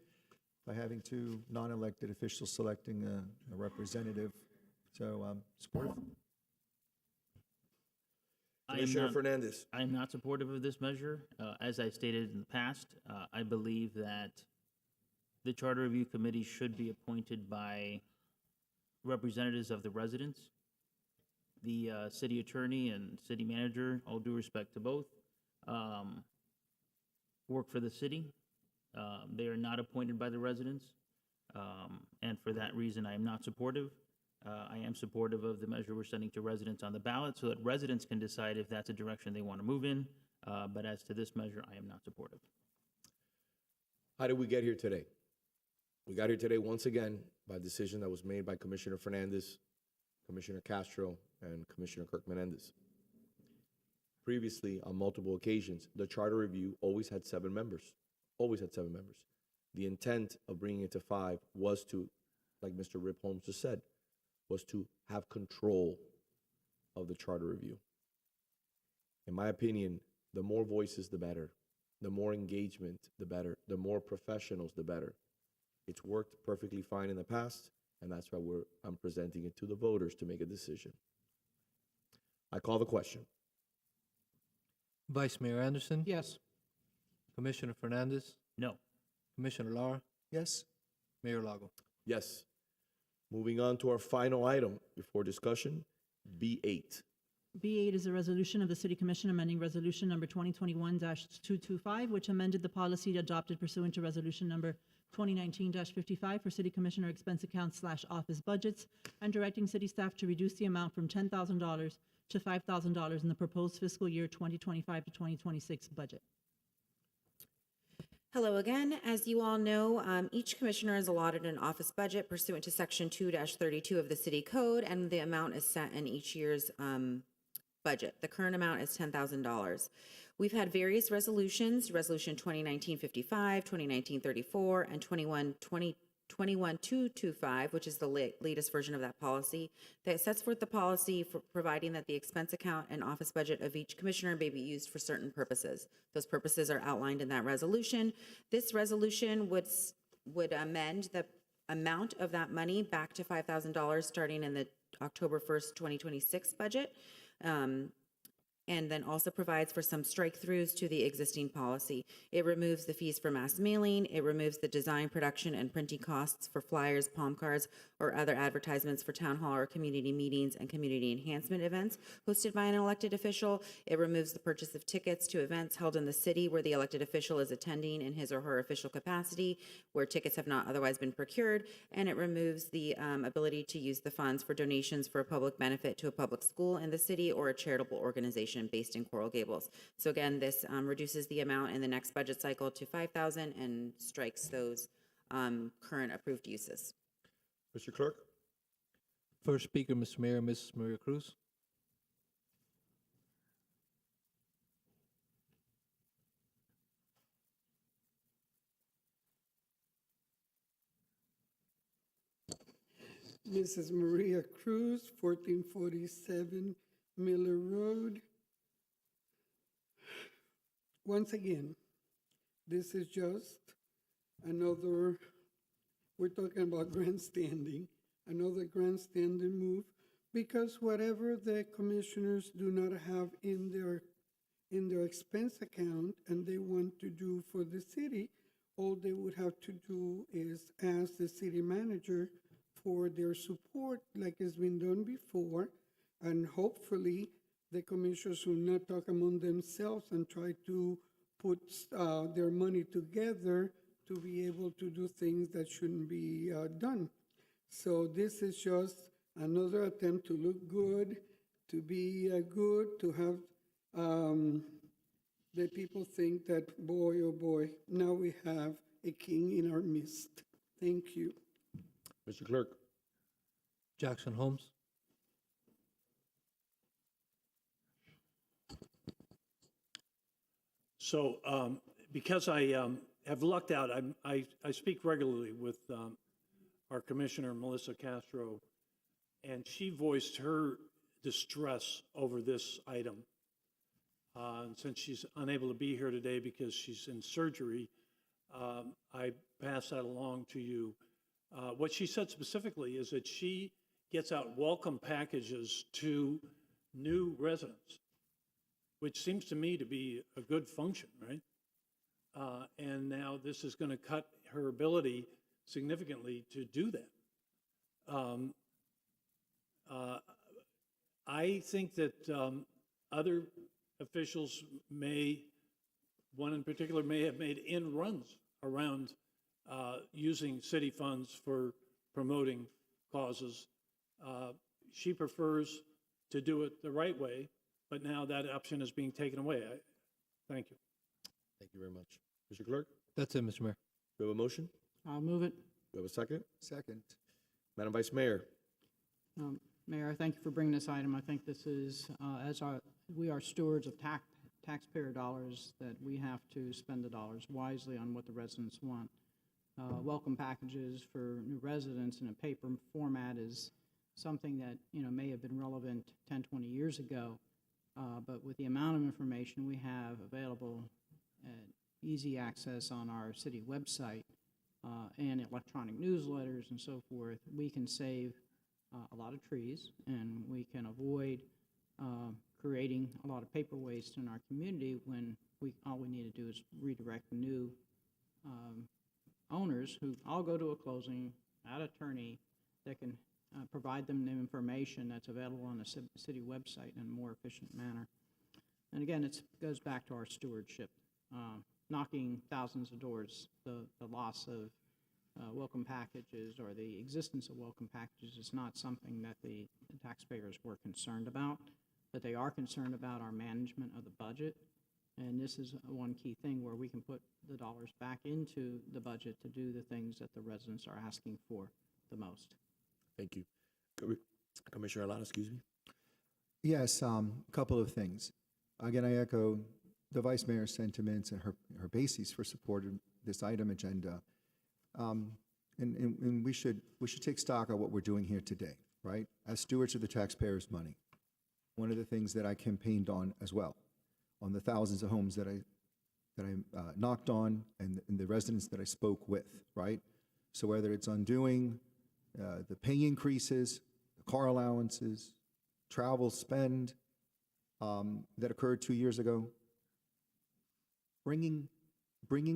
by having two non-elected officials selecting a representative. So supportive. Commissioner Fernandez. I am not supportive of this measure. As I stated in the past, I believe that the Charter Review Committee should be appointed by representatives of the residents. The city attorney and city manager, all due respect to both, work for the city. They are not appointed by the residents. And for that reason, I am not supportive. I am supportive of the measure we're sending to residents on the ballot so that residents can decide if that's a direction they want to move in. But as to this measure, I am not supportive. How did we get here today? We got here today once again by a decision that was made by Commissioner Fernandez, Commissioner Castro, and Commissioner Kirk Menendez. Previously, on multiple occasions, the Charter Review always had 7 members, always had 7 members. The intent of bringing it to 5 was to, like Mr. Rip Holmes just said, was to have control of the Charter Review. In my opinion, the more voices, the better. The more engagement, the better. The more professionals, the better. It's worked perfectly fine in the past, and that's why I'm presenting it to the voters to make a decision. I call the question. Vice Mayor Anderson, Yes. Commissioner Fernandez, No. Commissioner Lara, Yes? Mayor Lago. Yes. Moving on to our final item before discussion, B8. B8 is a resolution of the City Commission amending Resolution Number 2021-225, which amended the policy adopted pursuant to Resolution Number 2019-55 for City Commissioner expense accounts / office budgets, and directing city staff to reduce the amount from $10,000 to $5,000 in the proposed fiscal year 2025 to 2026 budget. Hello again. As you all know, each commissioner is allotted an office budget pursuant to Section 2-32 of the City Code, and the amount is set in each year's budget. The current amount is $10,000. We've had various resolutions, Resolution 2019-55, 2019-34, and 21-225, which is the latest version of that policy, that sets forth the policy for providing that the expense account and office budget of each commissioner may be used for certain purposes. Those purposes are outlined in that resolution. This resolution would amend the amount of that money back to $5,000 starting in the October 1st, 2026 budget. And then also provides for some strike-throughs to the existing policy. It removes the fees for mass mailing. It removes the design, production, and printing costs for flyers, palm cards, or other advertisements for town hall or community meetings and community enhancement events hosted by an elected official. It removes the purchase of tickets to events held in the city where the elected official is attending in his or her official capacity, where tickets have not otherwise been procured. And it removes the ability to use the funds for donations for a public benefit to a public school in the city or a charitable organization based in Coral Gables. So again, this reduces the amount in the next budget cycle to $5,000 and strikes those current approved uses. Mr. Clerk? First speaker, Mr. Mayor, Mrs. Maria Cruz. Mrs. Maria Cruz, 1447 Miller Road. Once again, this is just another, we're talking about grandstanding, another grandstanding move Because whatever the commissioners do not have in their expense account and they want to do for the city, all they would have to do is ask the city manager for their support like it's been done before. And hopefully the commissioners will not talk among themselves and try to put their money together to be able to do things that shouldn't be done. So this is just another attempt to look good, to be good, to have the people think that, boy, oh boy, now we have a king in our midst. Thank you. Mr. Clerk. Jackson Holmes. So because I have lucked out, I speak regularly with our Commissioner, Melissa Castro, and she voiced her distress over this item. And since she's unable to be here today because she's in surgery, I pass that along to you. What she said specifically is that she gets out welcome packages to new residents, which seems to me to be a good function, right? And now this is going to cut her ability significantly to do that. I think that other officials one in particular may have made end runs around using city funds for promoting causes. She prefers to do it the right way, but now that option is being taken away. Thank you. Thank you very much. Mr. Clerk, That's it, Mr. Mayor. we have a motion? I'll move it. We have a second? Second. Madam Vice Mayor. Mayor, I thank you for bringing this item. I think this is, we are stewards of taxpayer dollars, that we have to spend the dollars wisely on what the residents want. Welcome packages for new residents in a paper format is something that, may have been relevant 10, 20 years ago. But with the amount of information we have available at easy access on our city website and electronic newsletters and so forth, we can save a lot of trees, and we can avoid creating a lot of paper waste in our community when all we need to do is redirect new owners who all go to a closing, that attorney that can provide them the information that's available on the city website in a more efficient manner. And again, it goes back to our stewardship, knocking thousands of doors. The loss of welcome packages or the existence of welcome packages is not something that the taxpayers were concerned about, but they are concerned about our management of the budget. And this is one key thing where we can put the dollars back into the budget to do the things that the residents are asking for the most. Thank you. Commissioner Alana, excuse me. Yes, a couple of things. Again, I echo the Vice Mayor's sentiments and her bases for supporting this item agenda. And we should take stock of what we're doing here today, right? As stewards of the taxpayers' money. One of the things that I campaigned on as well, on the thousands of homes that I knocked on and the residents that I spoke with, right? So whether it's undoing the pay increases, the car allowances, travel spend that occurred 2 years ago, bringing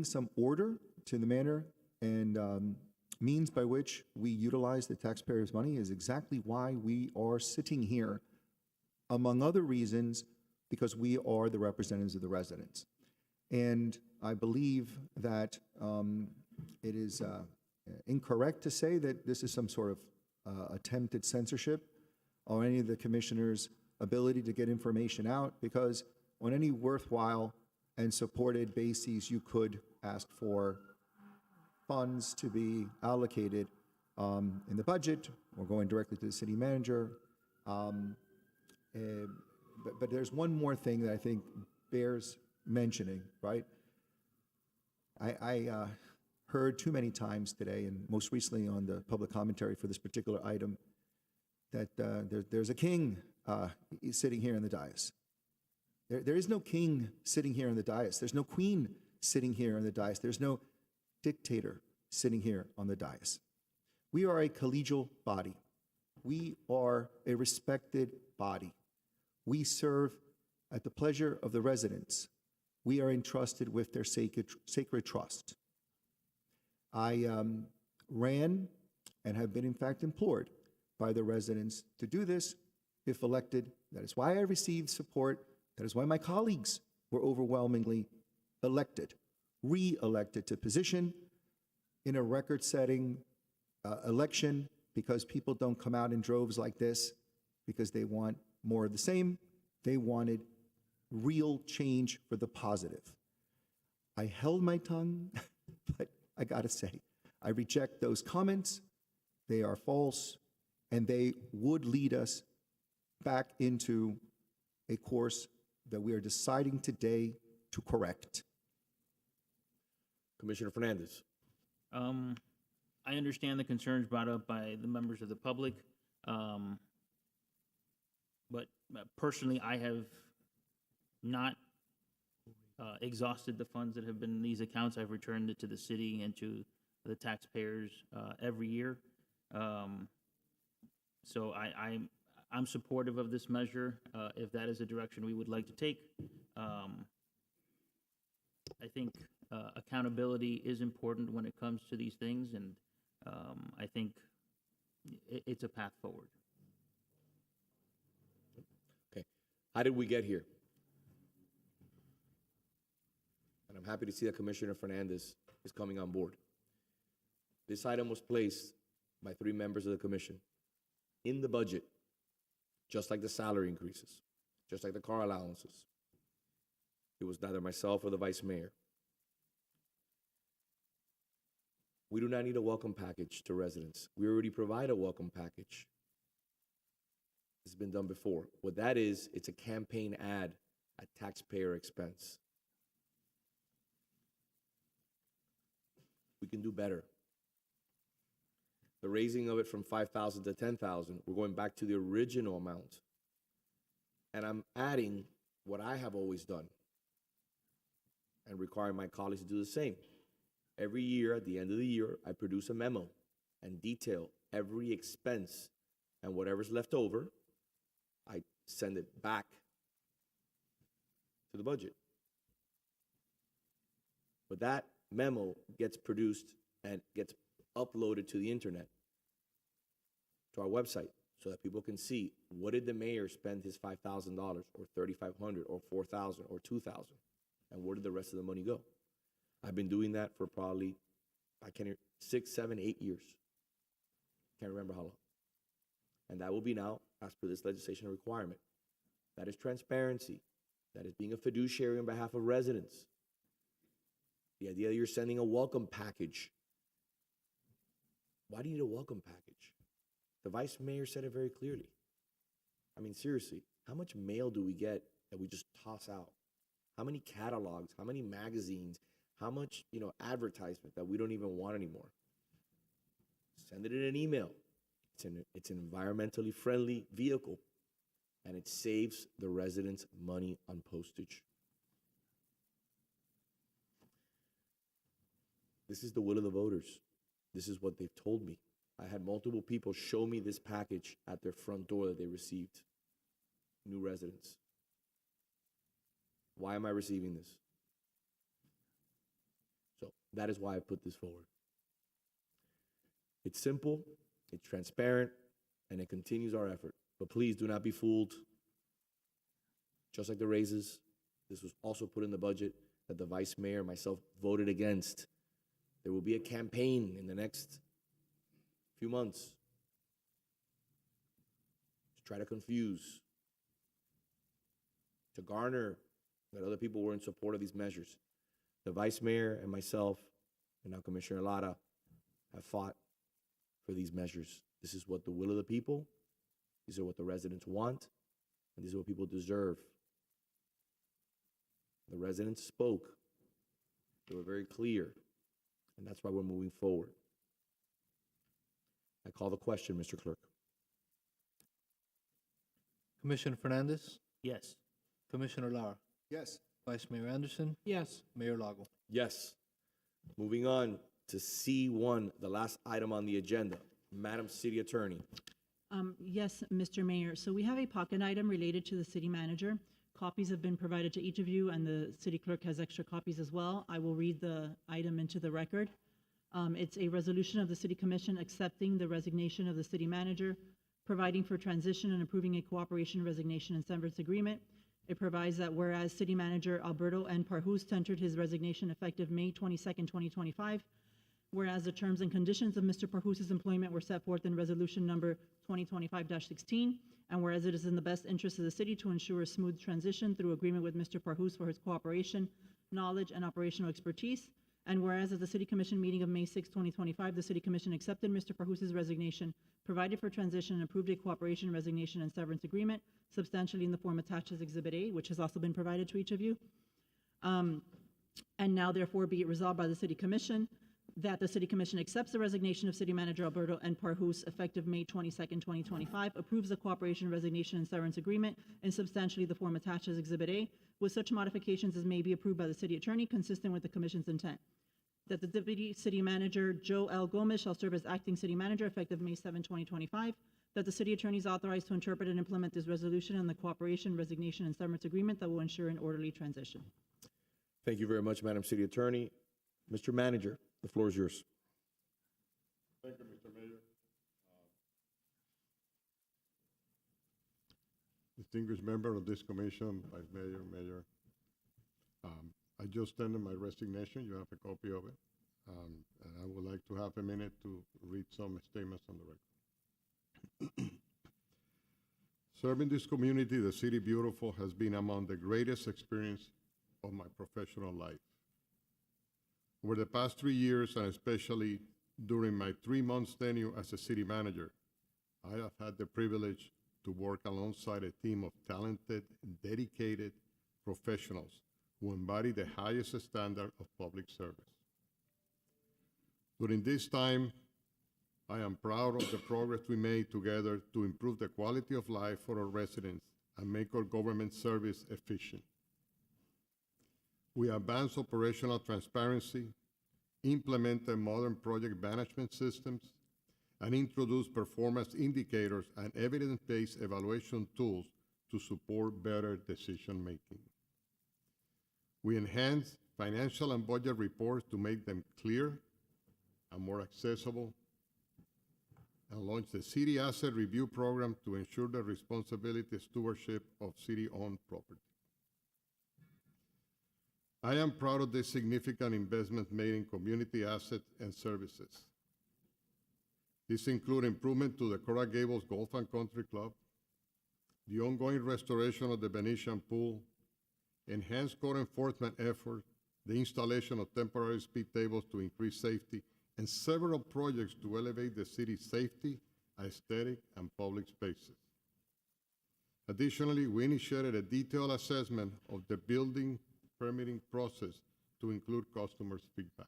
some order to the manner and means by which we utilize the taxpayers' money is exactly why we are sitting here, among other reasons, because we are the representatives of the residents. And I believe that it is incorrect to say that this is some sort of attempted censorship or any of the commissioners' ability to get information out, because on any worthwhile and supported bases, you could ask for funds to be allocated in the budget or going directly to the city manager. But there's one more thing that I think bears mentioning, right? I heard too many times today, and most recently on the public commentary for this particular item, that there's a king sitting here in the dais. There is no king sitting here in the dais. There's no queen sitting here in the dais. There's no dictator sitting here on the dais. We are a collegial body, We are a respected body. We serve at the pleasure of the residents. We are entrusted with their sacred trust. I ran and have been, in fact, implored by the residents to do this if elected. That is why I received support. That is why my colleagues were overwhelmingly elected, re-elected to position in a record-setting election, because people don't come out in droves like this because they want more of the same. They wanted real change for the positive. I held my tongue, but I gotta say, I reject those comments. They are false, and they would lead us back into a course that we are deciding today to correct. Commissioner Fernandez. I understand the concerns brought up by the members of the public, but personally, I have not exhausted the funds that have been in these accounts. I've returned it to the city and to the taxpayers every year. So I'm supportive of this measure if that is a direction we would like to take. I think accountability is important when it comes to these things, and I think it's a path forward. Okay. How did we get here? And I'm happy to see that Commissioner Fernandez is coming on board. This item was placed by 3 members of the commission in the budget, just like the salary increases, just like the car allowances. It was neither myself or the vice mayor. We do not need a welcome package to residents. We already provide a welcome package. It's been done before. What that is, it's a campaign ad at taxpayer expense. We can do better. The raising of it from 5,000 to 10,000, we're going back to the original amount. And I'm adding what I have always done and requiring my colleagues to do the same. Every year, at the end of the year, I produce a memo and detail every expense, and whatever's left over, I send it back to the budget. But that memo gets produced and gets uploaded to the internet, to our website, so that people can see, what did the mayor spend his $5,000 or $3,500 or $4,000 or $2,000, and where did the rest of the money go? I've been doing that for probably, 6, 7, 8 years. Can't remember how long. And that will be now, as per this legislation, a requirement. That is transparency. That is being a fiduciary on behalf of residents. The idea that you're sending a welcome package. Why do you need a welcome package? The vice mayor said it very clearly. I mean, seriously, how much mail do we get that we just toss out? How many catalogs, how many magazines, how much, advertisement that we don't even want anymore? Send it in an email. It's an environmentally friendly vehicle, and it saves the residents money on postage. This is the will of the voters. This is what they've told me. I had multiple people show me this package at their front door that they received. New residents. Why am I receiving this? So that is why I put this forward. It's simple, it's transparent, and it continues our effort. But please do not be fooled. Just like the raises, this was also put in the budget that the vice mayor and myself voted against. There will be a campaign in the next few months to try to confuse, to garner that other people were in support of these measures. The vice mayor and myself, and now Commissioner Lara, have fought for these measures. This is what the will of the people, these are what the residents want, and these are what people deserve. The residents spoke. They were very clear, and that's why we're moving forward. I call the question, Mr. Clerk. Commissioner Fernandez, Yes. Commissioner Lara, Yes. Vice Mayor Anderson, Yes. Mayor Lago. Yes. Moving on to C1, the last item on the agenda. Madam City Attorney. Yes, Mr. Mayor. So we have a pocket item related to the city manager. Copies have been provided to each of you, and the city clerk has extra copies as well. I will read the item into the record. It's a resolution of the City Commission accepting the resignation of the city manager, providing for transition and approving a cooperation, resignation, and severance agreement. It provides that whereas City Manager Alberto N. Parhus tendered his resignation effective May 22nd, 2025, whereas the terms and conditions of Mr. Parhus's employment were set forth in Resolution Number 2025-16, and whereas it is in the best interest of the city to ensure a smooth transition through agreement with Mr. Parhus for his cooperation, knowledge, and operational expertise, and whereas at the City Commission meeting of May 6, 2025, the City Commission accepted Mr. Parhus's resignation, provided for transition, and approved a cooperation, resignation, and severance agreement, substantially in the form attached as Exhibit A, which has also been provided to each of you. And now therefore be it resolved by the City Commission that the City Commission accepts the resignation of City Manager Alberto N. Parhus effective May 22nd, 2025, approves the cooperation, resignation, and severance agreement in substantially the form attached as Exhibit A, with such modifications as may be approved by the City Attorney consistent with the Commission's intent. That the Deputy City Manager Joe L. Gomez shall serve as Acting City Manager effective May 7, 2025. That the City Attorney is authorized to interpret and implement this resolution and the cooperation, resignation, and severance agreement that will ensure an orderly transition. Thank you very much, Madam City Attorney. Mr. Manager, the floor is yours. Thank you, Mr. Mayor. Distinguished member of this commission, Vice Mayor, Mayor. I just tendered my resignation. You have a copy of it. And I would like to have a minute to read some statements on the record. Serving this community, the City Beautiful, has been among the greatest experience of my professional life. Over the past 3 years, and especially during my 3 months tenure as a city manager, I have had the privilege to work alongside a team of talented, dedicated professionals who embody the highest standard of public service. During this time, I am proud of the progress we made together to improve the quality of life for our residents and make our government service efficient. We advanced operational transparency, implemented modern project management systems, and introduced performance indicators and evidence-based evaluation tools to support better decision-making. We enhanced financial and budget reports to make them clear and more accessible, and launched the City Asset Review Program to ensure the responsibility stewardship of city-owned property. I am proud of the significant investment made in community assets and services. These include improvement to the Coral Gables Golf and Country Club, the ongoing restoration of the Venetian Pool, enhanced code enforcement efforts, the installation of temporary speed tables to increase safety, and several projects to elevate the city's safety, aesthetic, and public spaces. Additionally, we initiated a detailed assessment of the building permitting process to include customers' feedback.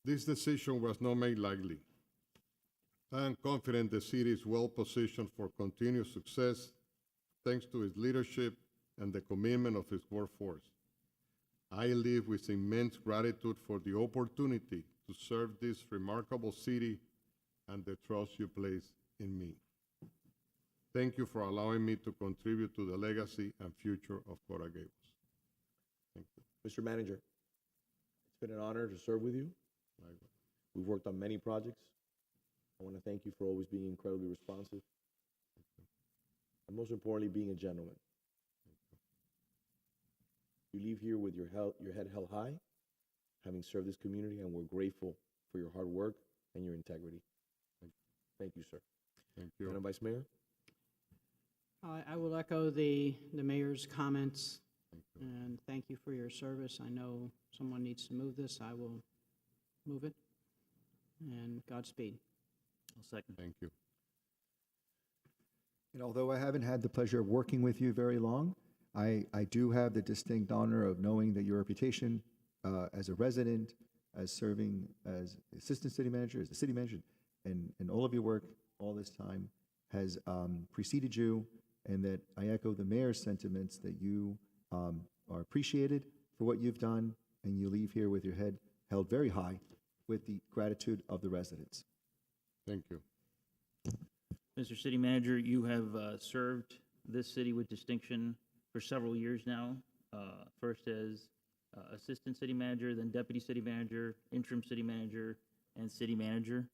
This decision was not made lightly. I am confident the city is well positioned for continued success thanks to its leadership and the commitment of its workforce. I live with immense gratitude for the opportunity to serve this remarkable city and the trust you place in me. Thank you for allowing me to contribute to the legacy and future of Coral Gables. Thank you. Mr. Manager, it's been an honor to serve with you. We've worked on many projects. I want to thank you for always being incredibly responsive. And most importantly, being a gentleman. You leave here with your head held high, having served this community, and we're grateful for your hard work and your integrity. Thank you, sir. Thank you. Madam Vice Mayor? I will echo the mayor's comments, and thank you for your service. I know someone needs to move this. I will move it, and Godspeed. I'll second. Thank you. And although I haven't had the pleasure of working with you very long, I do have the distinct honor of knowing that your reputation as a resident, as serving as assistant city manager, as the city manager, and all of your work all this time has preceded you, and that I echo the mayor's sentiments that you are appreciated for what you've done, and you leave here with your head held very high with the gratitude of the residents. Thank you. Mr. City Manager, you have served this city with distinction for several years now. First as Assistant City Manager, then Deputy City Manager, Interim City Manager, and City Manager.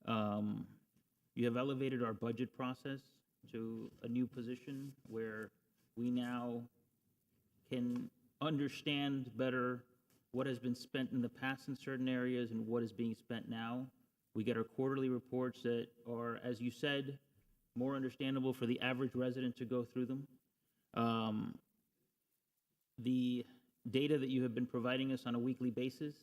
You have elevated our budget process to a new position where we now can understand better what has been spent in the past in certain areas and what is being spent now. We get our quarterly reports that are, as you said, more understandable for the average resident to go through them. The data that you have been providing us on a weekly basis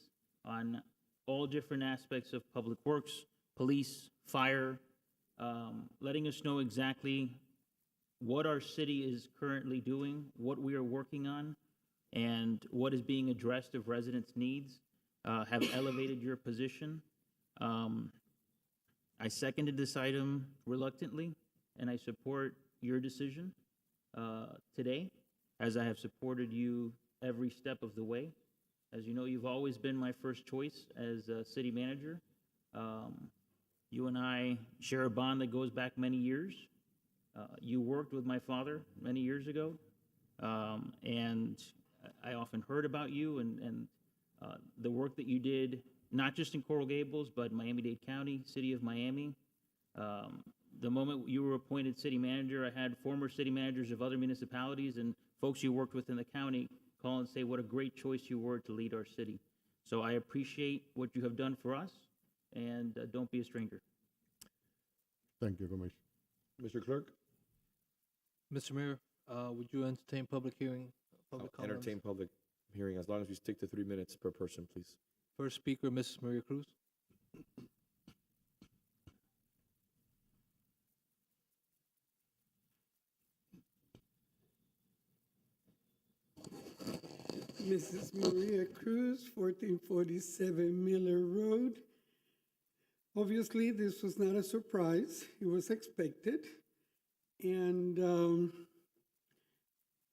on all different aspects of public works, police, fire, letting us know exactly what our city is currently doing, what we are working on, and what is being addressed of residents' needs, have elevated your position. I seconded this item reluctantly, and I support your decision today, as I have supported you every step of the way. As you know, you've always been my first choice as a city manager. You and I share a bond that goes back many years. You worked with my father many years ago, and I often heard about you and the work that you did, not just in Coral Gables, but Miami-Dade County, City of Miami. The moment you were appointed city manager, I had former city managers of other municipalities and folks you worked with in the county call and say what a great choice you were to lead our city. So I appreciate what you have done for us, and don't be a stranger. Thank you, Commissioner. Mr. Clerk? Mr. Mayor, would you entertain public hearing, public I'll comments? entertain public hearing as long as we stick to 3 minutes per person, please. First speaker, Mrs. Maria Cruz. Mrs. Maria Cruz, 1447 Miller Road. Obviously, this was not a surprise. It was expected. And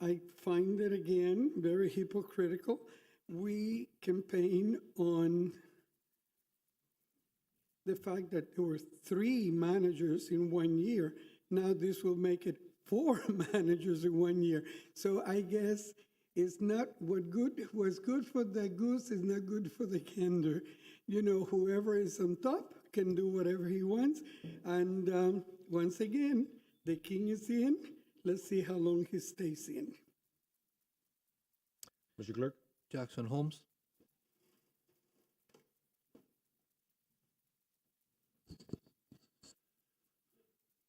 I find it, again, very hypocritical. We campaign on the fact that there were 3 managers in 1 year. Now this will make it 4 managers in 1 year. So I guess it's not what was good for the goose is not good for the gander. You know, whoever is on top can do whatever he wants. And once again, the king is in. Let's see how long he stays in. Mr. Clerk? Jackson Holmes.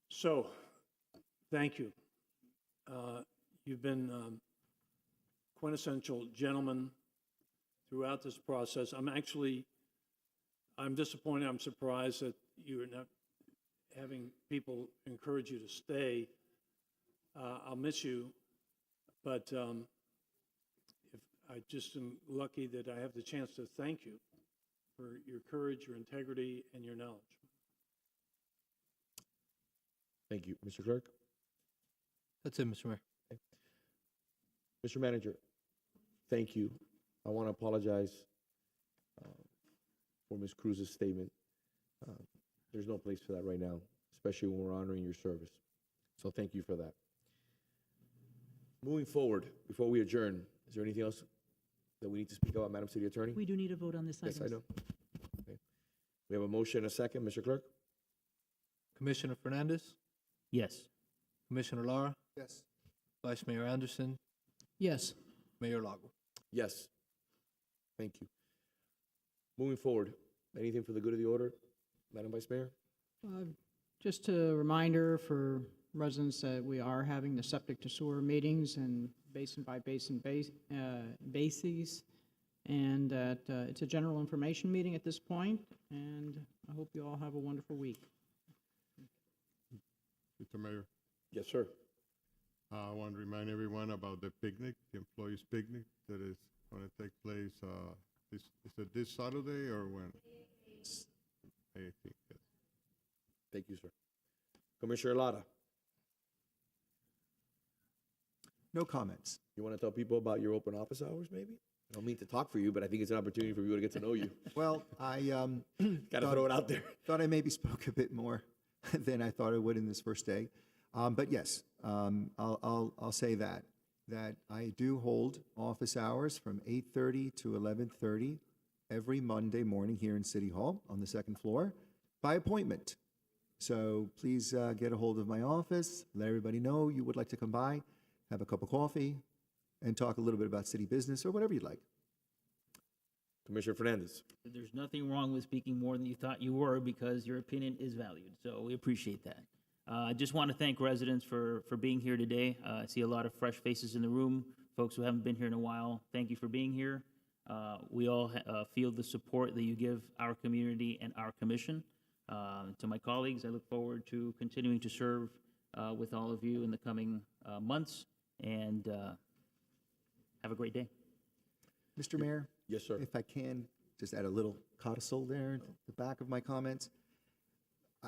So, thank you. You've been quintessential gentleman throughout this process. I'm disappointed, I'm surprised that you're not having people encourage you to stay. I'll miss you, but if I just am lucky that I have the chance to thank you for your courage, your integrity, and your knowledge. Thank you. Mr. Clerk? That's it, Mr. Mayor. Mr. Manager, thank you. I want to apologize for Ms. Cruz's statement. There's no place for that right now, especially when we're honoring your service. So thank you for that. Moving forward, before we adjourn, is there anything else that we need to speak about, Madam City Attorney? We do need a vote on this item. Yes, I know. Okay. We have a motion and a second. Mr. Clerk? Commissioner Fernandez, Yes. Commissioner Lara, Yes. Vice Mayor Anderson, Yes. Mayor Lago. Yes. Thank you. Moving forward, anything for the good of the order, Madam Vice Mayor? Just a reminder for residents that we are having the septic to sewer meetings and basin by basin bases, and that it's a general information meeting at this point, and I hope you all have a wonderful week. Mr. Mayor, Yes, sir. I want to remind everyone about the picnic, the employees' picnic that is going to take place, is it this Saturday or when? 18th, yes. Thank you, sir. Commissioner Lara, No comments. you want to tell people about your open office hours, maybe? I don't mean to talk for you, but I think it's an opportunity for people to get to know you. Well, I Gotta throw it out there. thought I maybe spoke a bit more than I thought I would in this first day. But yes, I'll say that I do hold office hours from 8:30 to 11:30 every Monday morning here in City Hall on the second floor by appointment. So please get a hold of my office, let everybody know you would like to come by, have a cup of coffee, and talk a little bit about city business or whatever you'd like. Commissioner Fernandez. There's nothing wrong with speaking more than you thought you were because your opinion is valued, so we appreciate that. I just want to thank residents for being here today. I see a lot of fresh faces in the room, folks who haven't been here in a while. Thank you for being here. We all feel the support that you give our community and our commission. To my colleagues, I look forward to continuing to serve with all of you in the coming months, and have a great day. Mr. Mayor? Yes, sir. If I can, just add a little codicil there at the back of my comments.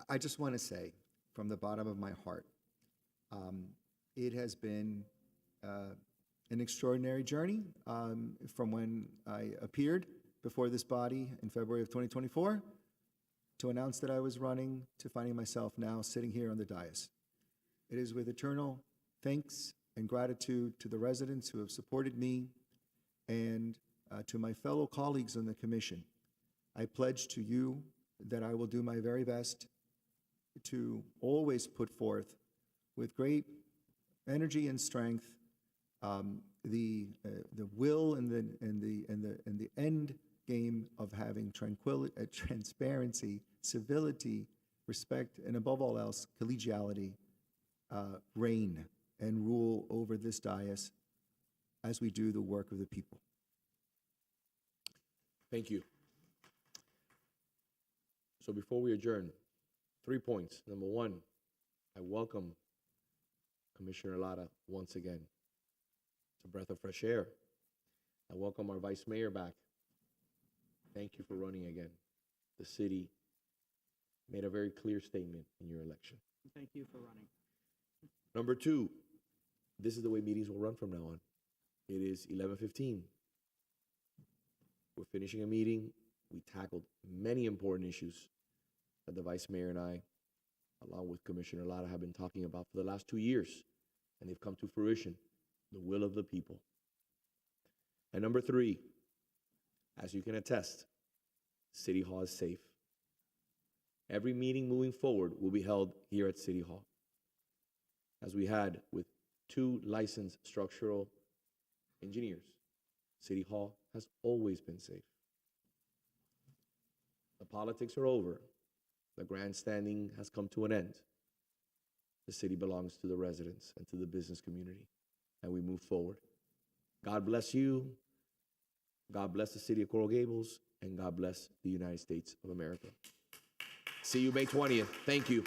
I just want to say, from the bottom of my heart, it has been an extraordinary journey from when I appeared before this body in February of 2024 to announce that I was running to finding myself now sitting here on the dais. It is with eternal thanks and gratitude to the residents who have supported me and to my fellow colleagues on the commission. I pledge to you that I will do my very best to always put forth with great energy and strength the will and the end game of having tranquility, transparency, civility, respect, and above all else, collegiality reign and rule over this dais as we do the work of the people. Thank you. So before we adjourn, 3 points. Number one, I welcome Commissioner Lara once again. It's a breath of fresh air. I welcome our Vice Mayor back. Thank you for running again. The city made a very clear statement in your election. Thank you for running. Number two, this is the way meetings will run from now on. It is 11:15. We're finishing a meeting. We tackled many important issues that the Vice Mayor and I, along with Commissioner Lara, have been talking about for the last 2 years, and they've come to fruition, the will of the people. And number three, as you can attest, City Hall is safe. Every meeting moving forward will be held here at City Hall, as we had with 2 licensed structural engineers. City Hall has always been safe. The politics are over. The grandstanding has come to an end. The city belongs to the residents and to the business community, and we move forward. God bless you. God bless the city of Coral Gables, and God bless the United States of America. See you May 20th. Thank you.